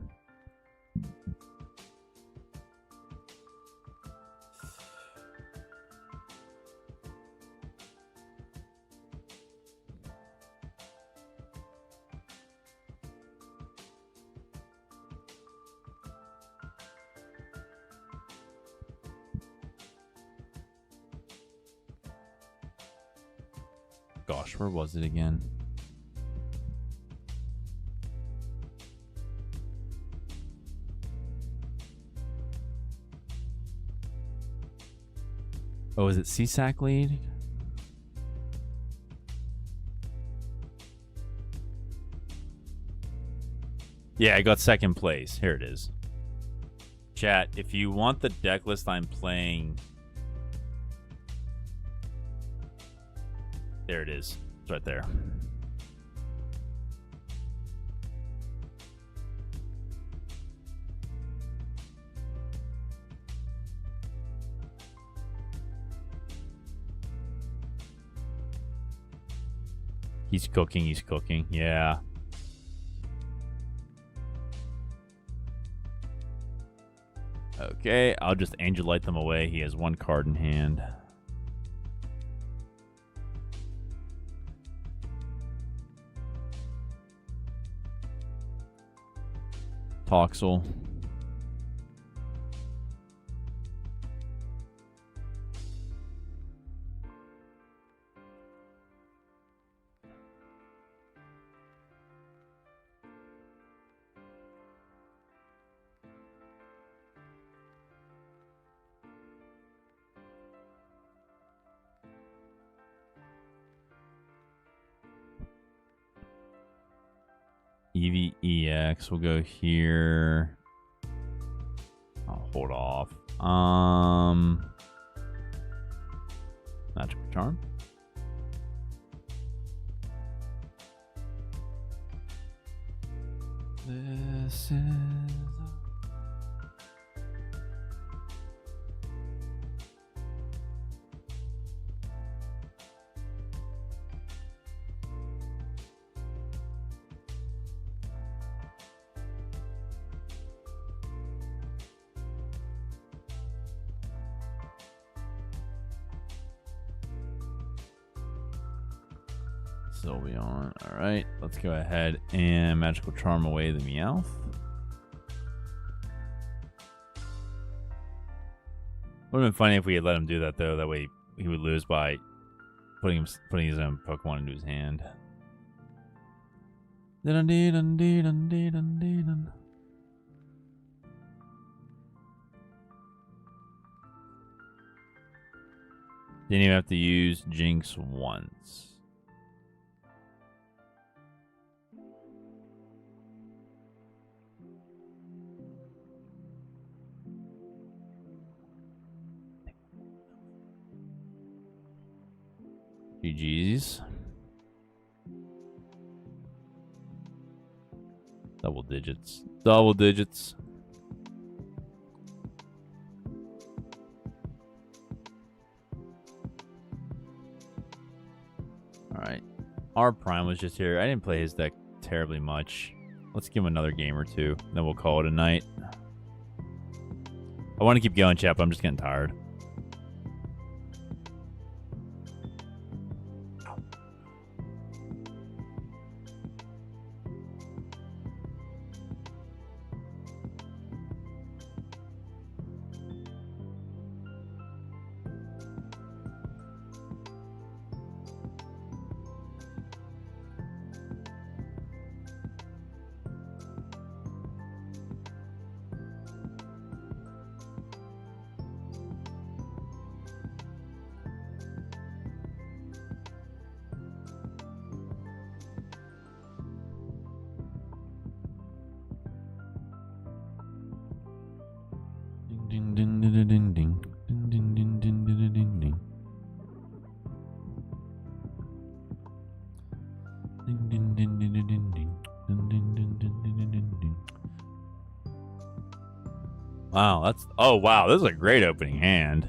Gosh, where was it again? Oh, is it CSAC lead? Yeah, I got second place. Here it is. Chat, if you want the deck list I'm playing... There it is. It's right there. He's cooking. Yeah. Okay, I'll just Angel Light them away. He has one card in hand. Toxel. EVEX will go here. I'll hold off. Magical Charm. This is... Sylveon. Alright, let's go ahead and Magical Charm away the Meowth. Would have been funny if we had let him do that, though. That way he would lose by putting his own Pokemon into his hand. Didn't even have to use Jynx once. GG's. Double digits. Double digits. Alright. Our Prime was just here. I didn't play his deck terribly much. Let's give him another game or two. Then we'll call it a night. I want to keep going, chat, but I'm just getting tired. Wow, that's... Oh, wow, this is a great opening hand.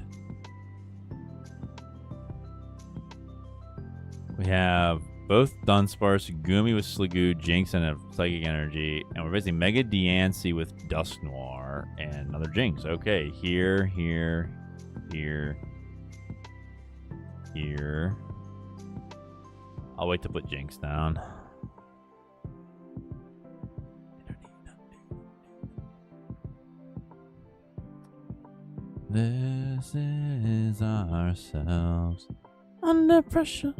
We have both Dunsparce, Gumi with Sliggoo, Jynx, and a Psychic Energy. And we're basically Mega Diancie with Dusknoir and another Jynx. Okay, here, here, here, here. I'll wait to put Jynx down. This is ourselves under pressure.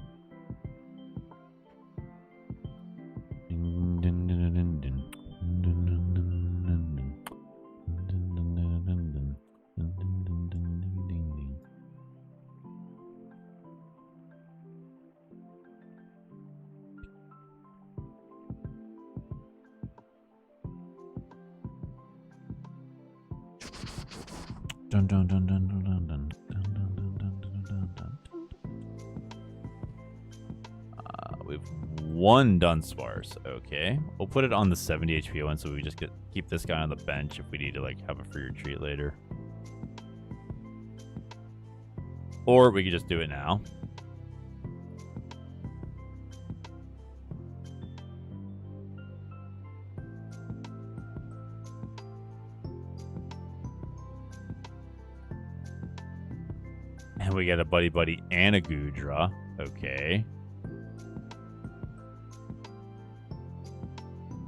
Dun, dun, dun, dun, dun, dun, dun, dun, dun, dun, dun, dun, dun. We've one Dunsparce. Okay, we'll put it on the 70 HP one, so we just keep this guy on the bench if we need to like have a free retreat later, or we could just do it now. And we get a Buddy-Buddy and a Goodra. Okay.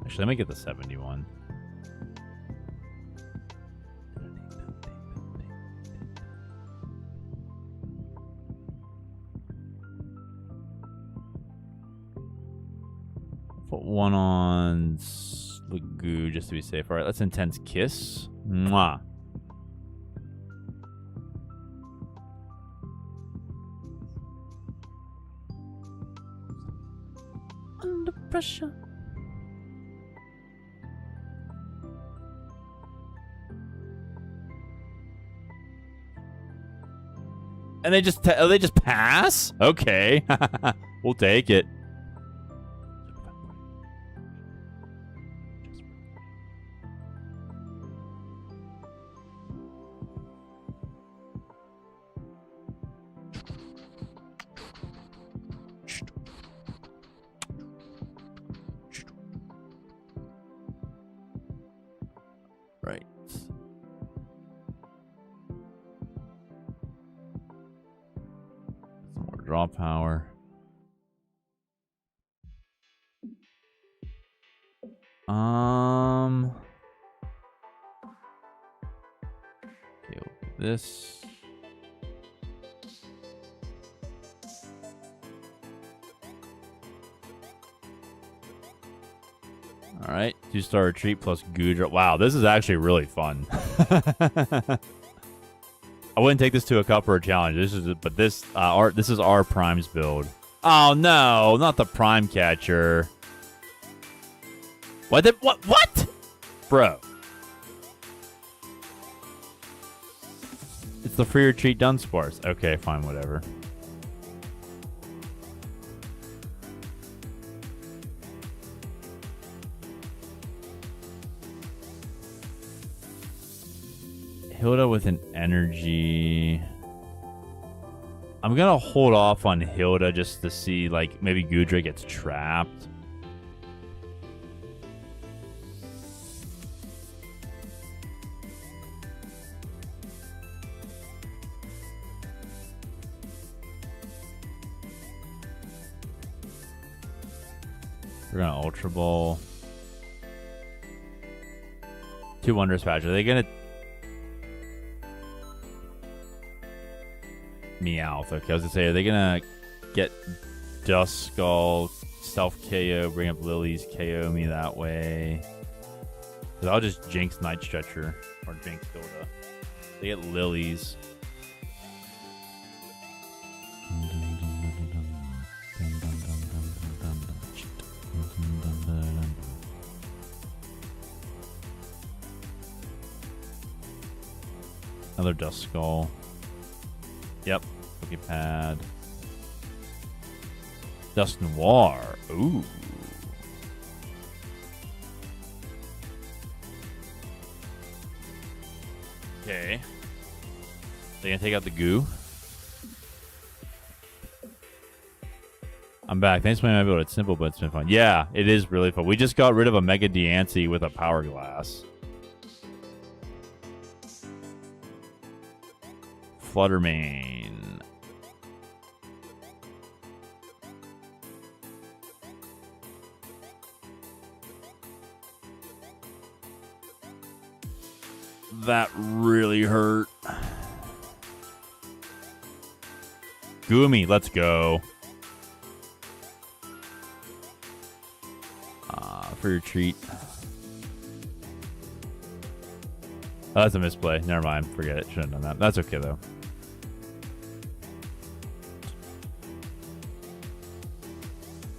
Actually, let me get the 71. Put one on Sliggoo just to be safe. All right, let's Intense Kiss. Mwah. Under pressure. And they just pass? Okay. We'll take it. Right. Some more draw power. Okay, we'll do this. All right, 2-star retreat plus Goodra. Wow, this is actually really fun. I wouldn't take this to a cup or a challenge. This is our primes build. Oh no, not the prime catcher. What? Bro. It's the free retreat Dunsparce. Okay, fine, whatever. Hilda with an energy. I'm gonna hold off on Hilda just to see, like, maybe Goodra gets trapped. We're gonna Ultra Ball. 2 Wondrous Patch. Are they gonna Meowth? Okay, I was gonna say, are they gonna get Duskull, Self KO, bring up Lily's, KO me that way? Cause I'll just Jynx Night Stretcher or Jynx Hilda. They get Lily's. Another Duskull. Yep. Poké Pad. Dust Noir. Ooh. Okay. They gonna take out the goo. I'm back. Thanks for playing my build. It's simple, but it's been fun. Yeah, it is really fun. We just got rid of a Mega Diancie with a Power Glass. Fluttermane. That really hurt. Goomy, let's go. For your treat. Oh, that's a misplay. Never mind. Forget it. Shouldn't have done that. That's okay, though.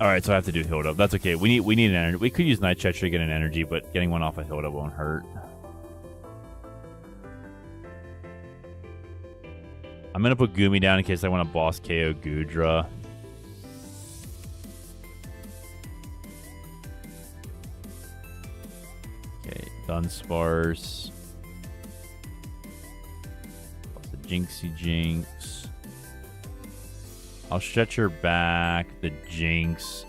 Alright, so I have to do Hilda. That's okay. We need an energy. We could use Night Stretcher to get an energy, but getting one off of Hilda won't hurt. I'm going to put Goomy down in case I want to boss KO Goodra. Okay, Dunsparce. The Jynxy Jynx. I'll stretch her back, the Jynx.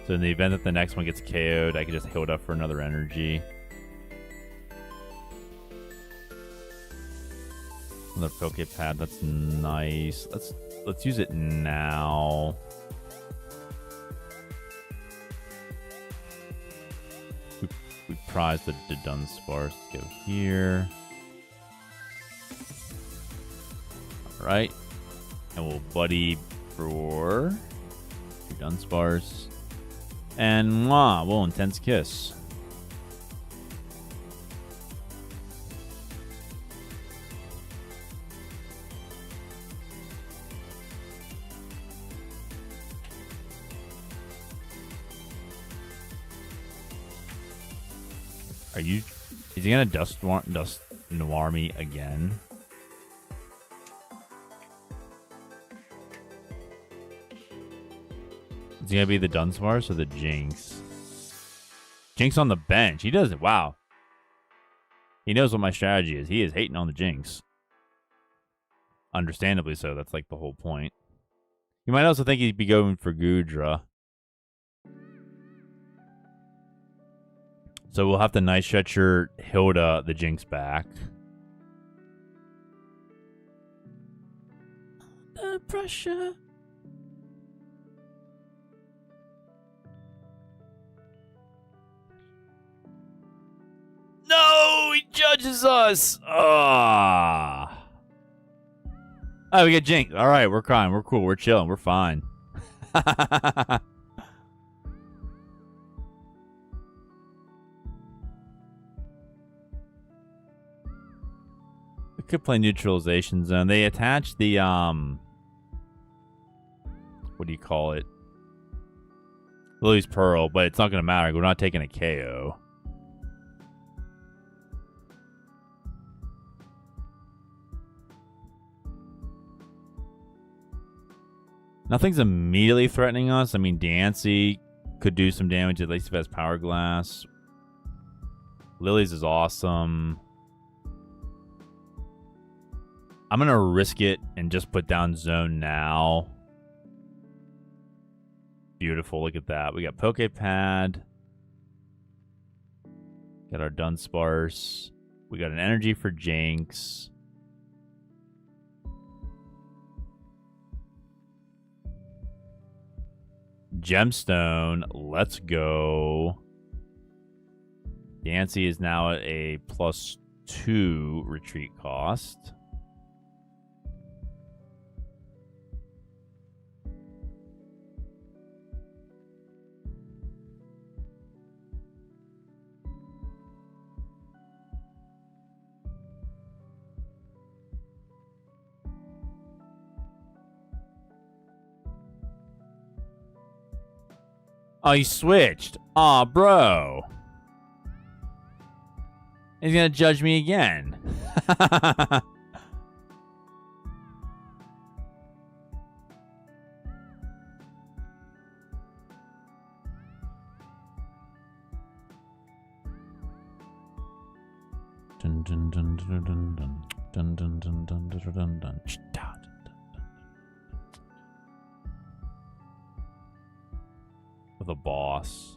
So in the event that the next one gets KO'd, I can just Hilda for another energy. Another Poké Pad, that's nice. Let's use it now. We prized the Dunsparce. Go here. Alright. And we'll Buddy for Dunsparce. And mwah, we'll Intense Kiss. Is he gonna Dust Noir me again? Is he gonna be the Dunsparce or the Jynx? Jynx on the bench. He does it. Wow. He knows what my strategy is. He is hating on the Jynx. Understandably so. That's like the whole point. You might also think he'd be going for Goodra. So we'll have to Night Stretcher Hilda the Jynx back. The pressure. touches us. Ah. Oh, we get Jynx. All right, we're crying. We're cool. We're chilling. We're fine. We could play Neutralization Zone. They attach the what do you call it? Lillie's Pearl, but it's not going to matter. We're not taking a KO. Nothing's immediately threatening us. I mean, Dancy could do some damage, at least if it has Power Glass. Lillie's is awesome. I'm going to risk it and just put down Zone now. Beautiful. Look at that. We got Poké Pad. Got our Dunsparce. We got an energy for Jynx. Gemstone. Let's go. Dancy is now at a +2 retreat cost. Oh, he switched. Aw, bro. He's gonna judge me again. Dun dun dun dun dun dun dun dun dun dun dun dun dun. With a boss.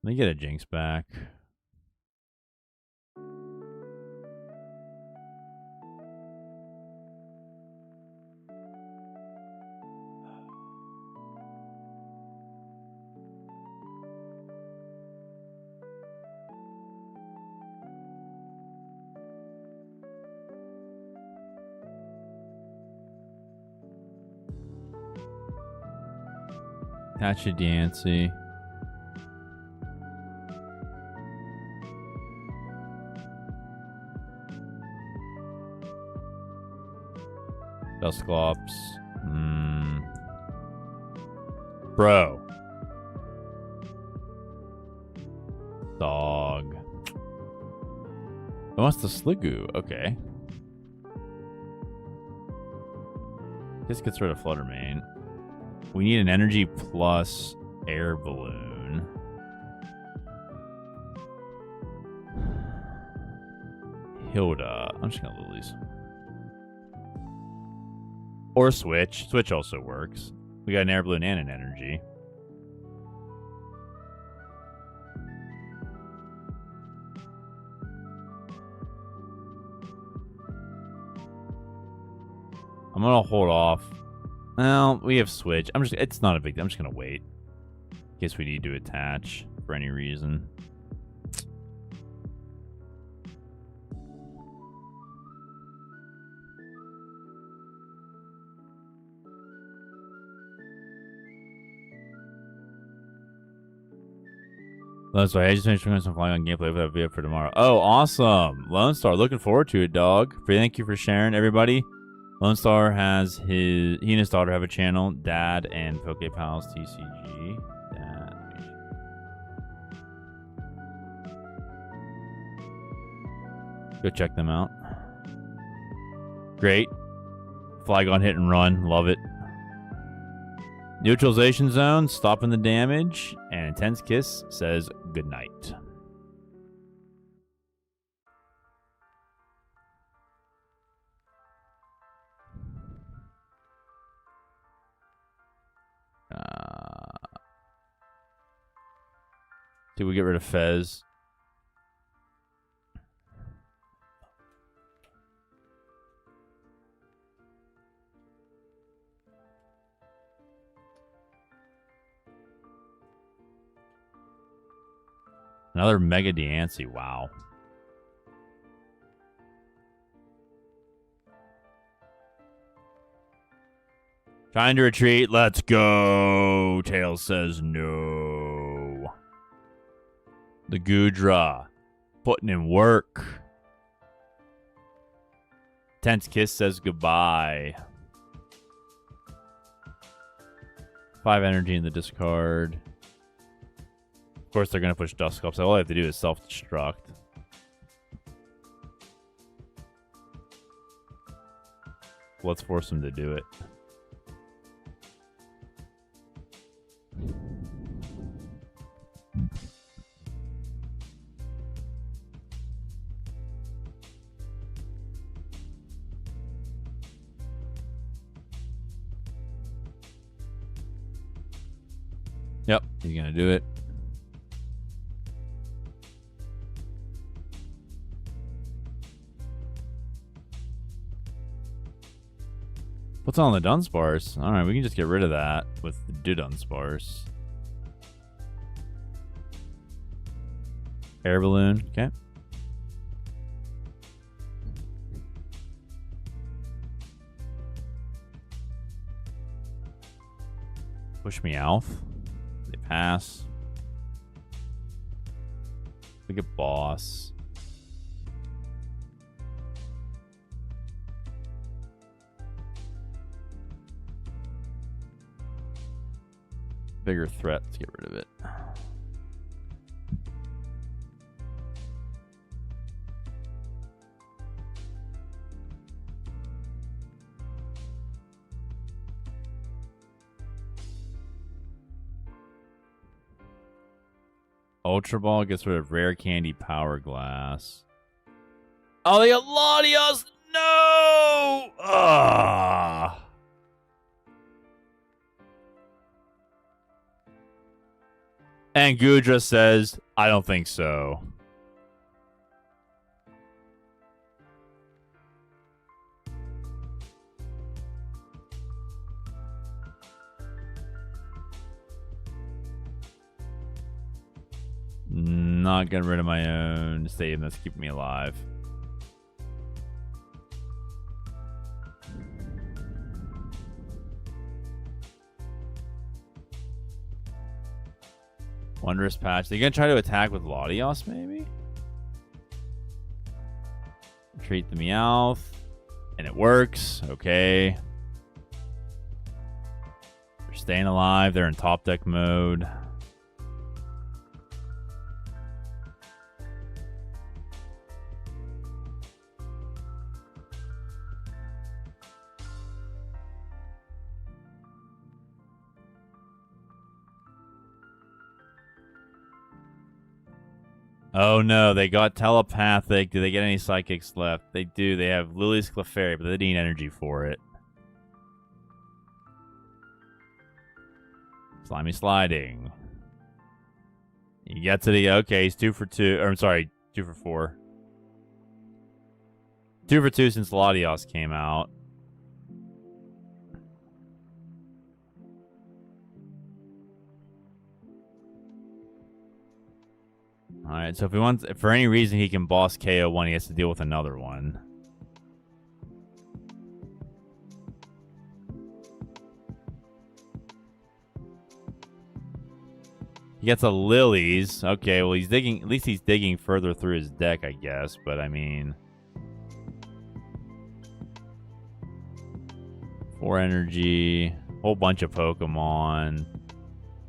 Let me get a Jynx back. Catch a Dancy. Dusclops. Bro. Dog. It wants the Sliggoo. Okay. This gets rid of Fluttermane. We need an energy plus Air Balloon. Hilda. I'm just gonna Lillie's. Or Switch. Switch also works. We got an Air Balloon and an energy. I'm gonna hold off. Well, we have Switch. It's not a big deal. I'm just gonna wait. In case we need to attach for any reason. Lone Star, I just finished doing some flying on gameplay for that video for tomorrow. Oh, awesome. Lone Star, looking forward to it, dog. Thank you for sharing, everybody. Lone Star has he and his daughter have a channel, Dad and Poké Pals TCG. Dad. Go check them out. Great. Flygon hit and run. Love it. Neutralization Zone, stopping the damage. And Intense Kiss says goodnight. Did we get rid of Fez? Another Mega Diancie. Wow. Trying to retreat. Let's go. Tails says no. The Goodra. Putting in work. Tense Kiss says goodbye. 5 energy in the discard. Of course, they're going to push Duskull, so all I have to do is self-destruct. Let's force them to do it. Yep, he's going to do it. What's on the Dunsparce? Alright, we can just get rid of that with the Dunsparce. Air Balloon, okay. Push me Alf. They pass. We get Boss. Bigger threat. Let's get rid of it. Ultra Ball gets rid of Rare Candy Power Glass. Oh, they got Latios! No! Ah. And Goodra says, I don't think so. Not getting rid of my own stadium that's keeping me alive. Wondrous Patch. They're going to try to attack with Latios, maybe? Treat the Meowth. And it works. Okay. They're staying alive. They're in top deck mode. Oh no, they got Telepathic. Do they get any Psychics left? They do. They have Lillie's Clefairy, but they need energy for it. Slimy Sliding. He gets it. Okay, he's 2 for 2. Or, I'm sorry, 2 for 4. 2 for 2 since Latios came out. Alright, so if he wants, if for any reason he can boss KO one, he has to deal with another one. He gets a Lillie's. Okay, well he's digging, at least he's digging further through his deck, I guess, but I mean... 4 energy, whole bunch of Pokemon.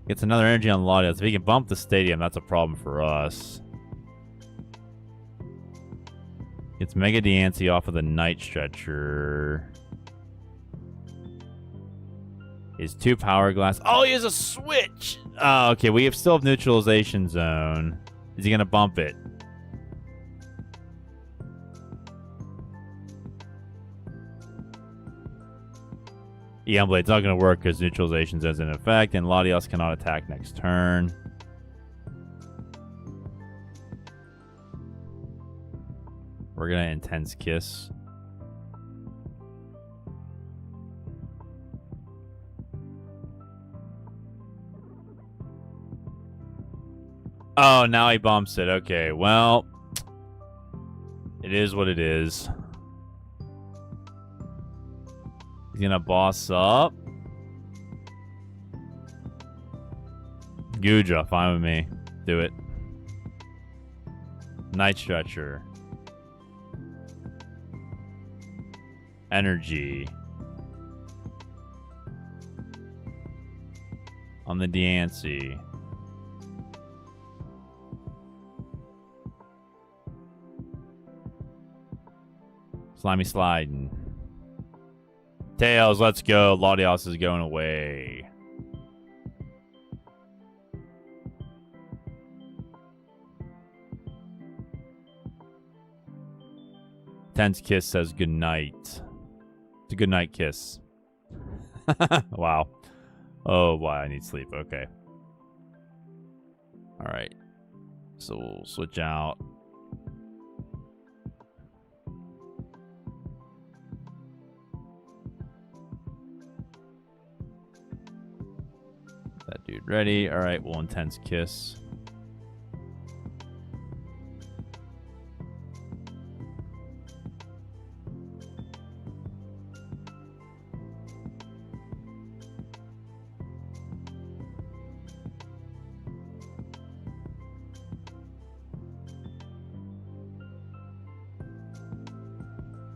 Gets another energy on Latios. If he can bump the stadium, that's a problem for us. Gets Mega Diancie off of the Night Stretcher. Is 2 Power Glass. Oh, he has a switch! Oh, okay, we still have Neutralization Zone. Is he going to bump it? Eon Blade's not going to work because Neutralization Zone's in effect, and Latios cannot attack next turn. We're going to Intense Kiss. Oh, now he bumps it. Okay, well, it is what it is. He's gonna boss up. Guja, fine with me. Do it. Night Stretcher. Energy. On the Diancie. Slimy sliding. Tails, let's go. Latios is going away. Tense Kiss says good night. It's a good night kiss. Wow. Oh, boy, I need sleep. Okay. All right. So we'll switch out. That dude ready. All right, we'll Intense Kiss.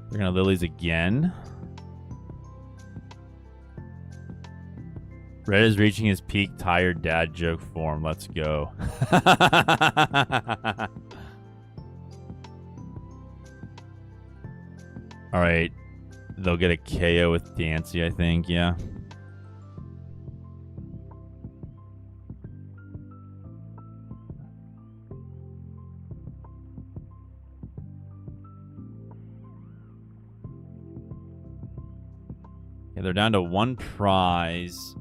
We're gonna Lilies again. Red is reaching his peak tired dad joke form. Let's go. All right. They'll get a KO with Dancy, I think. Yeah. Yeah, they're down to one prize.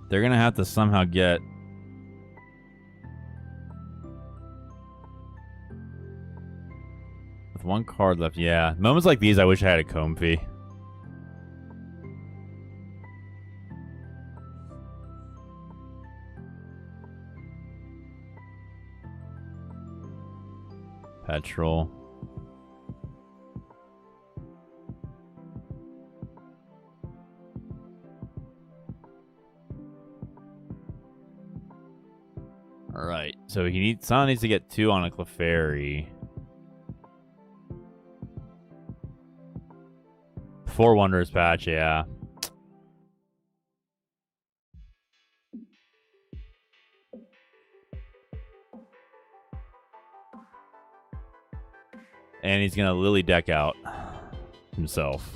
They're going to have to somehow get... With one card left, yeah. Moments like these, I wish I had a Comfy. Petrel. All right, so someone needs to get 2 on a Clefairy. 4 Wondrous Patch, yeah. And he's gonna Lillie deck out himself.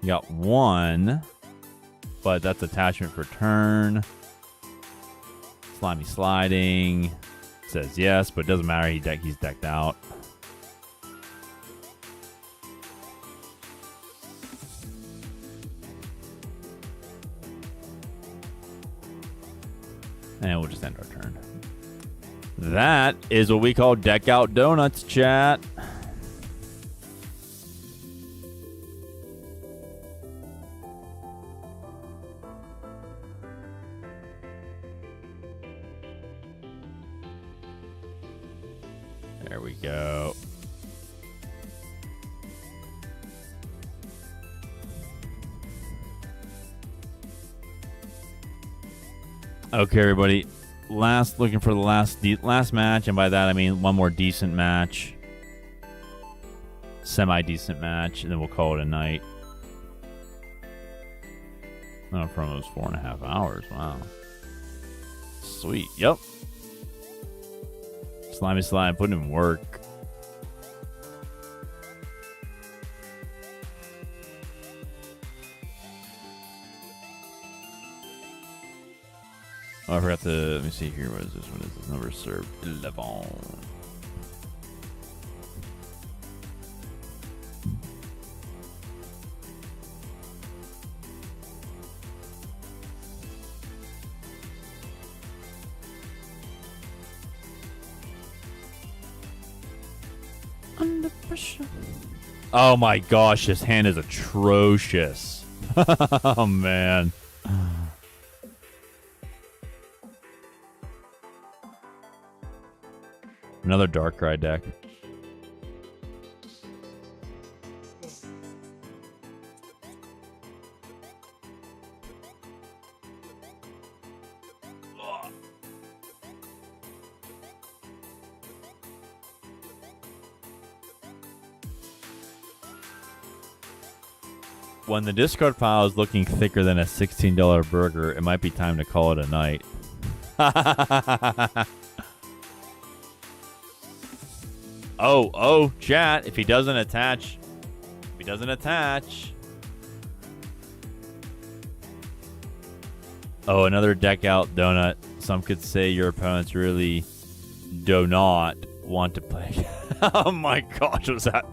You got 1, but that's attachment for turn. Slimy sliding. Says yes, but it doesn't matter. He's decked out. And we'll just end our turn. That is what we call deck out donuts, chat. There we go. Okay, everybody. Looking for the last match, and by that I mean one more decent match, semi-decent match, and then we'll call it a night. Oh, from those 4.5 hours. Wow. Sweet. Yep. Slimy slime, putting in work. Oh, I forgot to, let me see here. What is this? What is this number served? 11. Under pressure. Oh my gosh, this hand is atrocious. Oh man. Another Darkrai deck. When the discard pile is looking thicker than a $16 burger, it might be time to call it a night. Oh, chat. If he doesn't attach. Oh, another deck out donut. Some could say your opponents really do not want to play. Oh my gosh, was that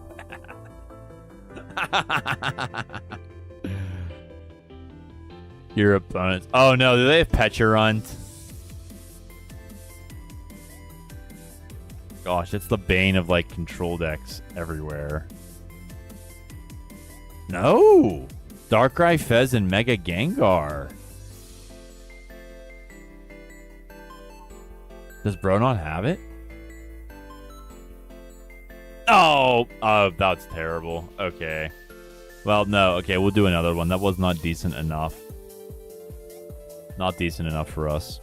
your opponents? Oh no, do they have Petrel? Gosh, it's the bane of like control decks everywhere. No! Darkrai, Fez, and Mega Gengar. Does Bro not have it? Oh, that's terrible. Okay. Well, no. Okay, we'll do another one. That was not decent enough. Not decent enough for us.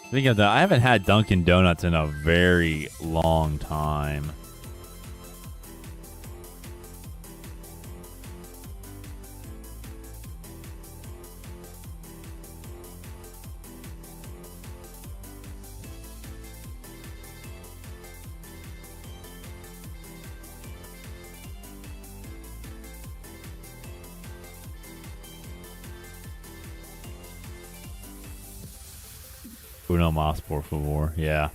Speaking of that, I haven't had Dunkin' Donuts in a very long time. Uno más, por favor. Yeah.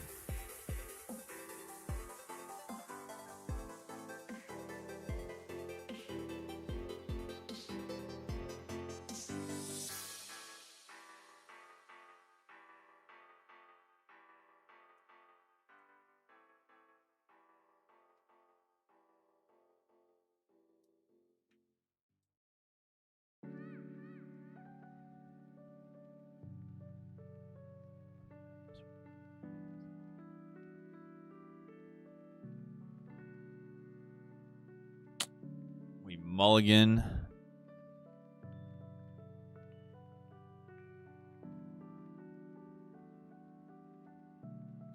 Mulligan.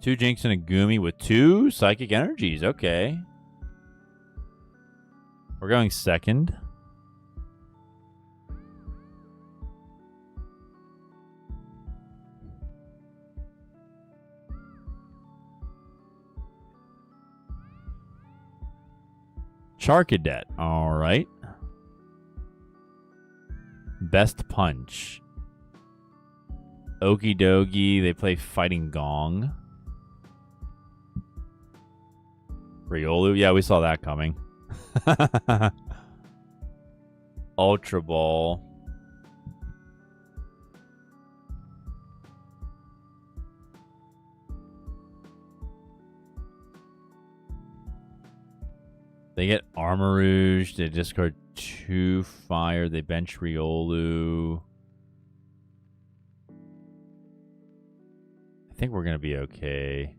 Two Jynx and a Goomy with two Psychic Energies. Okay. We're going second. Charcadet. All right. Best Punch. Okie dokie. They play Fighting Gong. Riolu. Yeah, we saw that coming. Ultra Ball. They get Armarouge. They discard 2 fire. They bench Riolu. I think we're gonna be okay.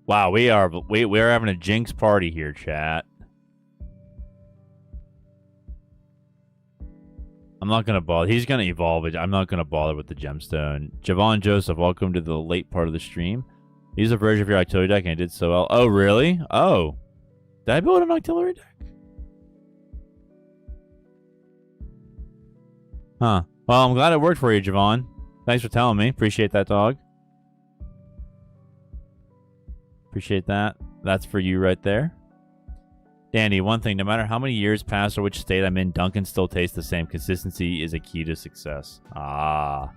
Wow, we are having a Jynx party here, chat. I'm not gonna bother. He's gonna evolve it. I'm not gonna bother with the gemstone. Javon Joseph, welcome to the late part of the stream. Use a version of your auxiliary deck and it did so well. Oh, really? Oh. Did I build an auxiliary deck? Huh. Well, I'm glad it worked for you, Javon. Thanks for telling me. Appreciate that, dog. Appreciate that. That's for you right there. Danny, one thing. No matter how many years pass or which state I'm in, Dunkin' still tastes the same. Consistency is a key to success. Ah.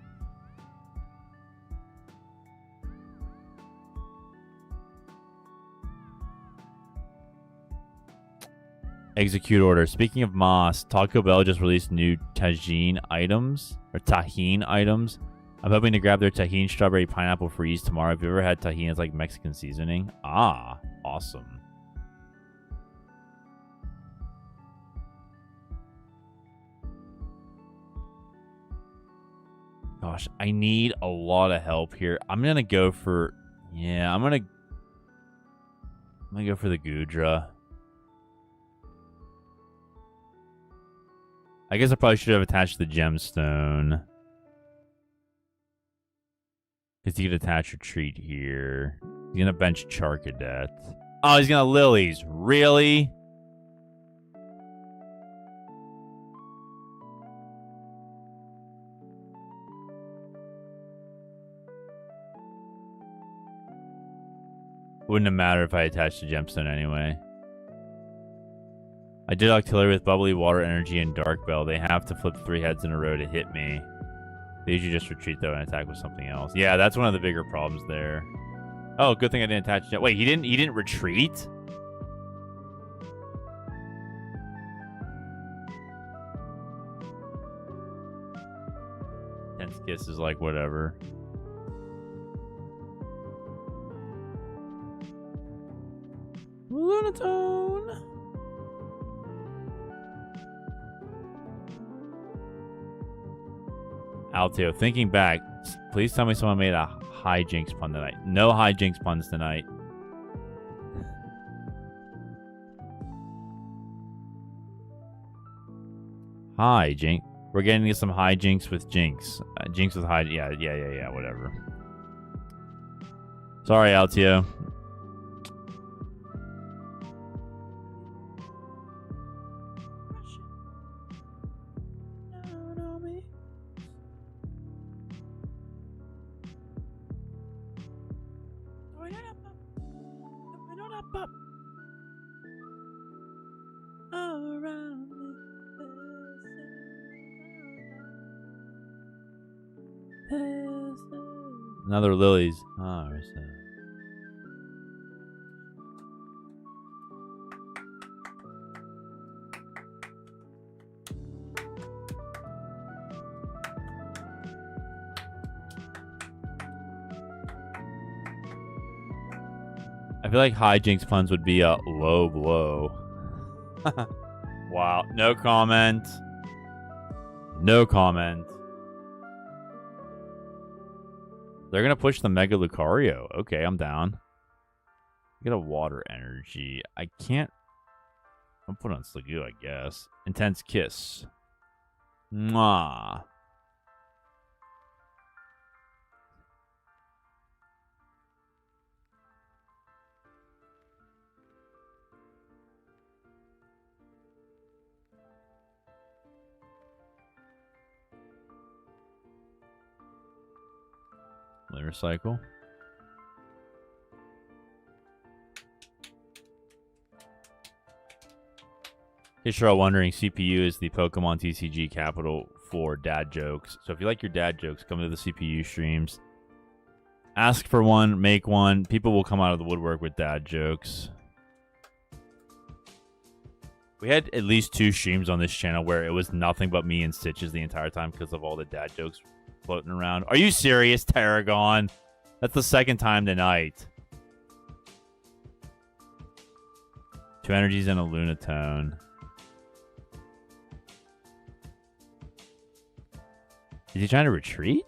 Execute order. Speaking of Moss, Taco Bell just released new Tajin items. I'm hoping to grab their tahini strawberry pineapple freeze tomorrow. Have you ever had tahini? It's like Mexican seasoning. Ah, awesome. Gosh, I need a lot of help here. I'm gonna go for, yeah, I'm gonna go for the Gudra. I guess I probably should have attached the gemstone. Because he could attach Retreat here. He's gonna bench Charcadet. Oh, he's gonna Lilies. Really? Wouldn't have mattered if I attached the gemstone anyway. I did Octillery with Bubbly, Water Energy, and Dark Bell. They have to flip 3 heads in a row to hit me. They usually just retreat though and attack with something else. Yeah, that's one of the bigger problems there. Oh, good thing I didn't attach it. Wait, he didn't retreat? Tense Kiss is like whatever. Lunatone. Altio, thinking back, please tell me someone made a high Jynx pun tonight. No high Jynx puns tonight. High Jynx. We're getting some high Jynx with Jynx. Jynx with high. Yeah, whatever. Sorry, Altio. Another Lilies. Oh, where's that? I feel like high Jynx puns would be a low blow. Wow. No comment. No comment. They're going to push the Mega Lucario. Okay, I'm down. Get a Water Energy. I can't... I'll put on Sliggoo, I guess. Intense Kiss. Mwah. Litter Cycle. In case you're all wondering, CPU is the Pokemon TCG capital for dad jokes. So if you like your dad jokes, come to the CPU streams. Ask for one, make one. People will come out of the woodwork with dad jokes. We had at least 2 streams on this channel where it was nothing but me and Stitches the entire time because of all the dad jokes floating around. Are you serious, Tarragon? That's the 2nd time tonight. 2 energies and a Lunatone. Is he trying to retreat?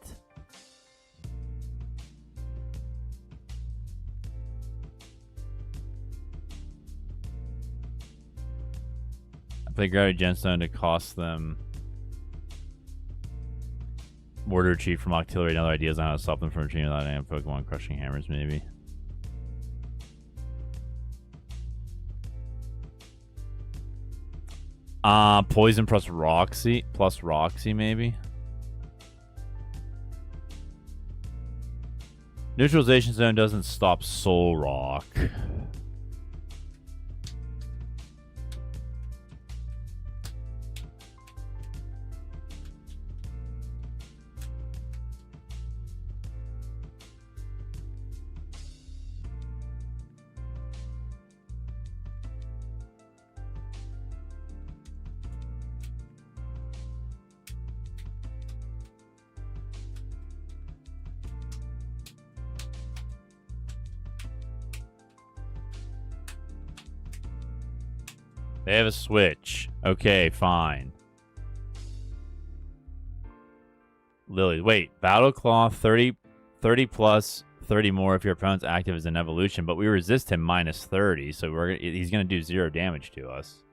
I played Gravity Gemstone to cost them more to retreat from Octillery and other ideas on how to stop them from retreating without any Pokemon crushing hammers, maybe. Poison plus Roxy, maybe. Neutralization Zone doesn't stop Soul Rock. They have a switch. Okay, fine. Lillie. Wait, Battle Claw 30 plus 30 more if your opponent's active as an evolution, but we resist him minus 30, so he's going to do 0 damage to us.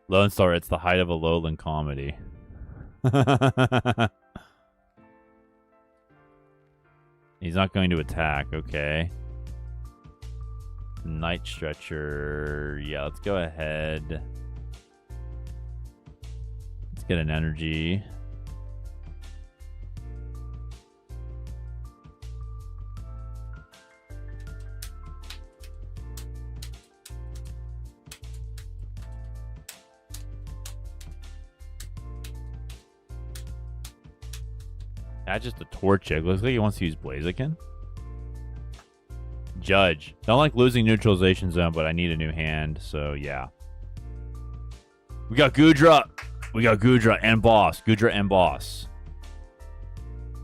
Lone Star, it's the height of a lowland comedy. He's not going to attack, okay. Night Stretcher. Yeah, let's go ahead. Let's get an energy. That's just a Torchic. Looks like he wants to use Blaziken. Judge. Don't like losing Neutralization Zone, but I need a new hand, so yeah. We got Goodra. We got Goodra and Boss. Goodra and Boss.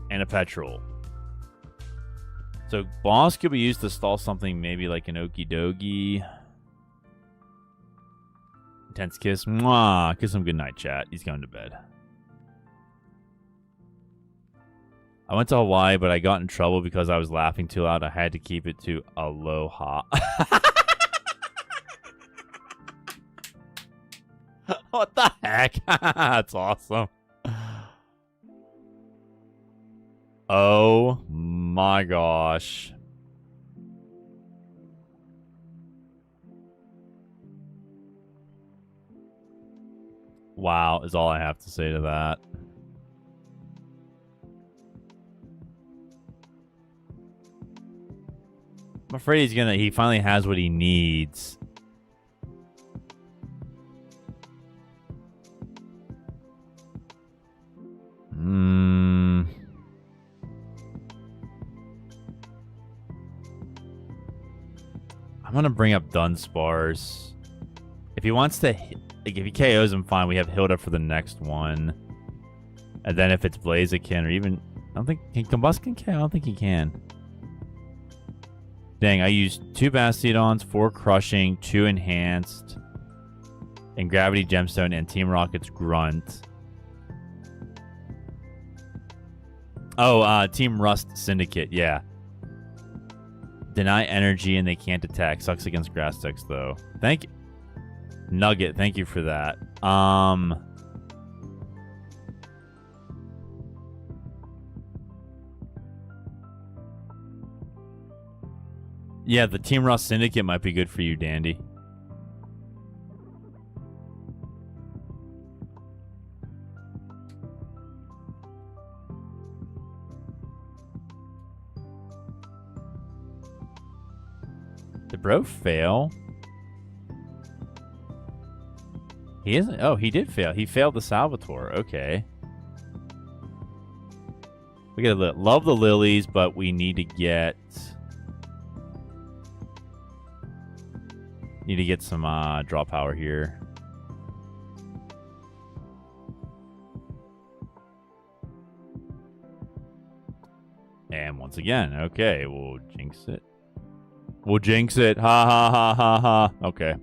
And a Petrel. So Boss could be used to stall something maybe like an Okie Dokie. Intense Kiss. Mwah. Kiss him goodnight, chat. He's going to bed. I went to Hawaii, but I got in trouble because I was laughing too loud. I had to keep it to aloha. What the heck? That's awesome. Oh my gosh. Wow, is all I have to say to that. I'm afraid he finally has what he needs. I'm gonna bring up Dunsparce. If he wants to, like, if he KOs him, fine. We have Hilda for the next one. And then if it's Blaziken or even, I don't think, can Combusken KO? I don't think he can. Dang, I used 2 Bastiodons, 4 Crushing, 2 Enhanced, and Gravity Gemstone, and Team Rocket's Grunt. Oh, Team Rust Syndicate, yeah. Deny energy and they can't attack. Sucks against Grass Decks, though. Thank you. Nugget, thank you for that. Yeah, the Team Rust Syndicate might be good for you, Dandy. Did bro fail? He isn't. Oh, he did fail. He failed the Salvatore. Okay. We gotta love the Lilies, but we need to get... Need to get some draw power here. And once again, okay, we'll jinx it. We'll jinx it. Ha ha ha ha ha. Okay.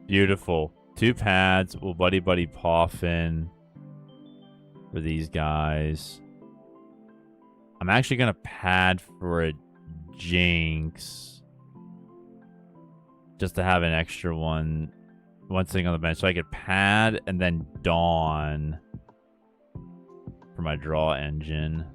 Beautiful. 2 pads. We'll Buddy-Buddy Poffin for these guys. I'm actually going to pad for a Jynx just to have an extra one sitting on the bench, so I could pad and then Dawn for my draw engine.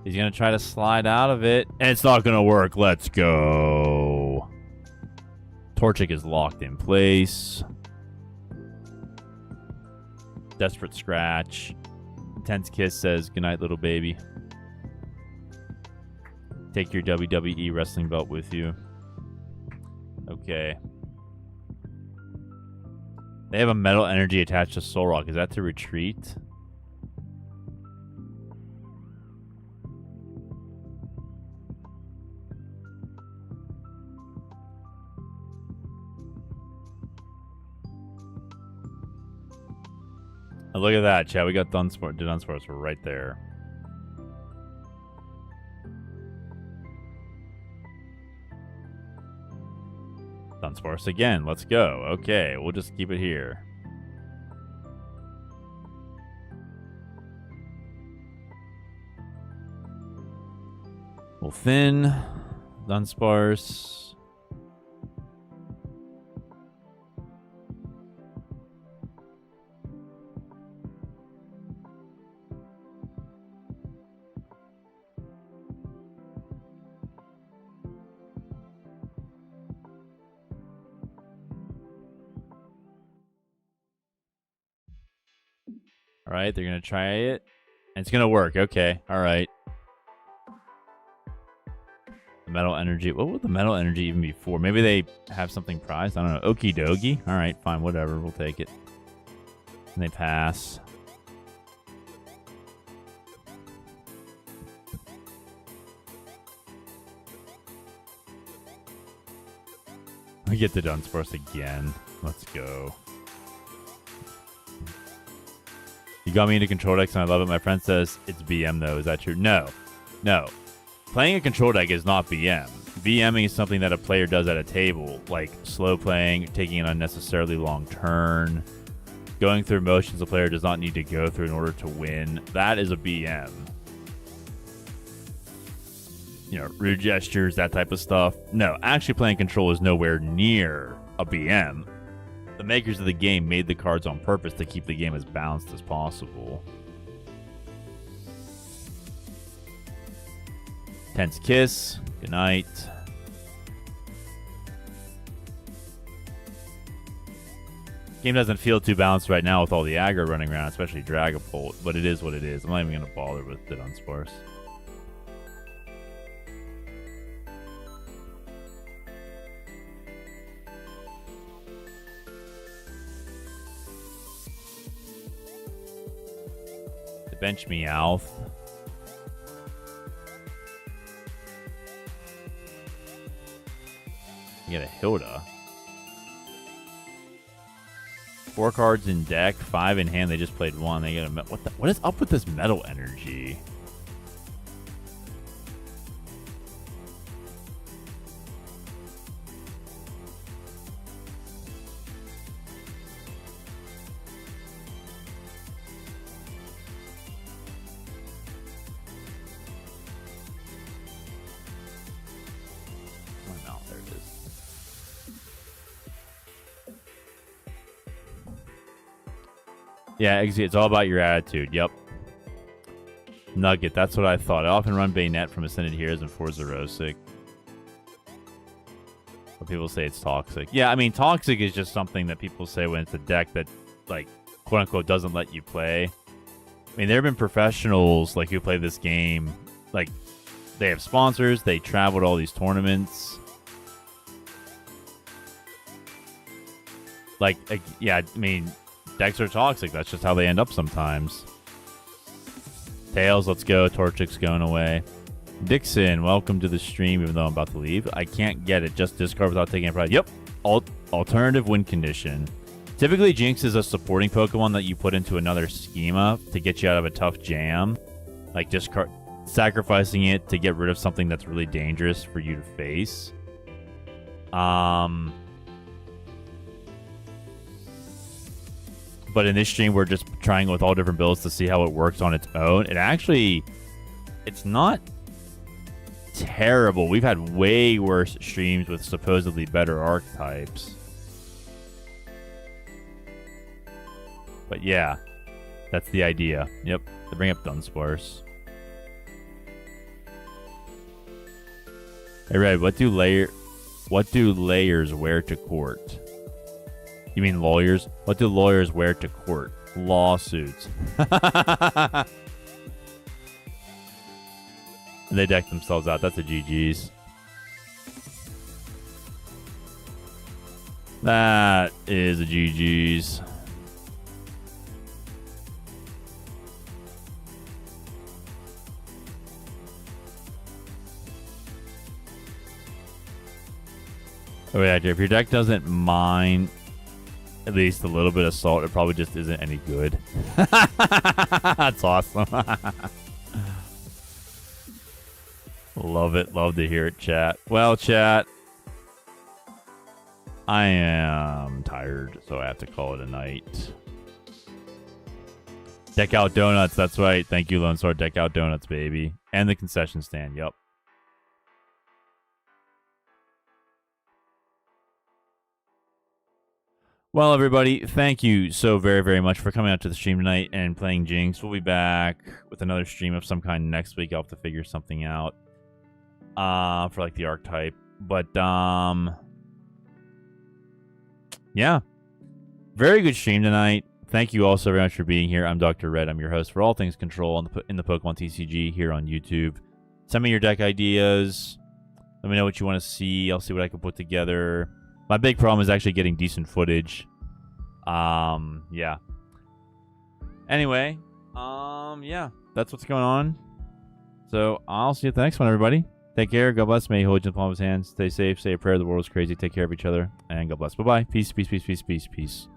He's going to try to slide out of it. And it's not going to work. Let's go. Torchic is locked in place. Desperate Scratch. Intense Kiss says, "Good night, little baby." Take your WWE wrestling belt with you. Okay. They have a metal energy attached to Soul Rock. Is that to retreat? Oh, look at that, chat. We got Dunsparce. We're right there. Dunsparce again. Let's go. Okay, we'll just keep it here. We'll thin. Dunsparce. All right, they're going to try it. And it's going to work. Okay, all right. The metal energy. What would the metal energy even be for? Maybe they have something prized? I don't know. Okie dokie. All right, fine, whatever. We'll take it. And they pass. We get the Dunsparce again. Let's go. You got me into control decks and I love it. My friend says it's BM though. Is that true? No. No. Playing a control deck is not BM. BMing is something that a player does at a table, like slow playing, taking an unnecessarily long turn, going through motions a player does not need to go through in order to win. That is a BM. You know, rude gestures, that type of stuff. No, actually playing control is nowhere near a BM. The makers of the game made the cards on purpose to keep the game as balanced as possible. Tense Kiss. Good night. Game doesn't feel too balanced right now with all the aggro running around, especially Dragapult, but it is what it is. I'm not even going to bother with it on Dunsparce. Bench Meowth. You get a Hilda. 4 cards in deck, 5 in hand. They just played 1. They get a what is up with this metal energy? Yeah, it's all about your attitude. Yep. Nugget, that's what I thought. I often run Bayonet from Ascended Heroes and 4 Xerosic. But people say it's toxic. Yeah, I mean, toxic is just something that people say when it's a deck that, like, quote-unquote, doesn't let you play. I mean, there have been professionals, like, who play this game. Like, they have sponsors. They travel to all these tournaments. Like yeah, I mean... Decks are toxic. That's just how they end up sometimes. Tails, let's go. Torchic's going away. Dixon, welcome to the stream, even though I'm about to leave. I can't get it. Just discard without taking a prize. Yep. Alternative win condition. Typically, Jynx is a supporting Pokemon that you put into another schema to get you out of a tough jam. Like, sacrificing it to get rid of something that's really dangerous for you to face. But in this stream, we're just trying with all different builds to see how it works on its own. It's not terrible. We've had way worse streams with supposedly better archetypes. But yeah, that's the idea. Yep, to bring up Dunsparce. Hey Red, what do layers wear to court? You mean lawyers? What do lawyers wear to court? Lawsuits. And they deck themselves out. That's a GG's. That is a GG's. Oh yeah, if your deck doesn't mind at least a little bit of salt, it probably just isn't any good. That's awesome. Love it. Love to hear it, chat. Well, chat, I am tired, so I have to call it a night. Deck out donuts. That's right. Thank you, Lone Star. Deck out donuts, baby. And the concession stand. Yep. Well, everybody, thank you so very, very much for coming out to the stream tonight and playing Jynx. We'll be back with another stream of some kind next week. I'll have to figure something out for like the archetype. But yeah, very good stream tonight. Thank you all so very much for being here. I'm Dr. Red. I'm your host for all things Control in the Pokemon TCG here on YouTube. Send me your deck ideas. Let me know what you want to see. I'll see what I can put together. My big problem is actually getting decent footage. Yeah. Anyway, yeah, that's what's going on. So I'll see you at the next one, everybody. Take care. God bless. May He hold you in the palm of His hands. Stay safe. Say a prayer. The world is crazy. Take care of each other. And God bless. Bye-bye. Peace, peace, peace, peace, peace, peace.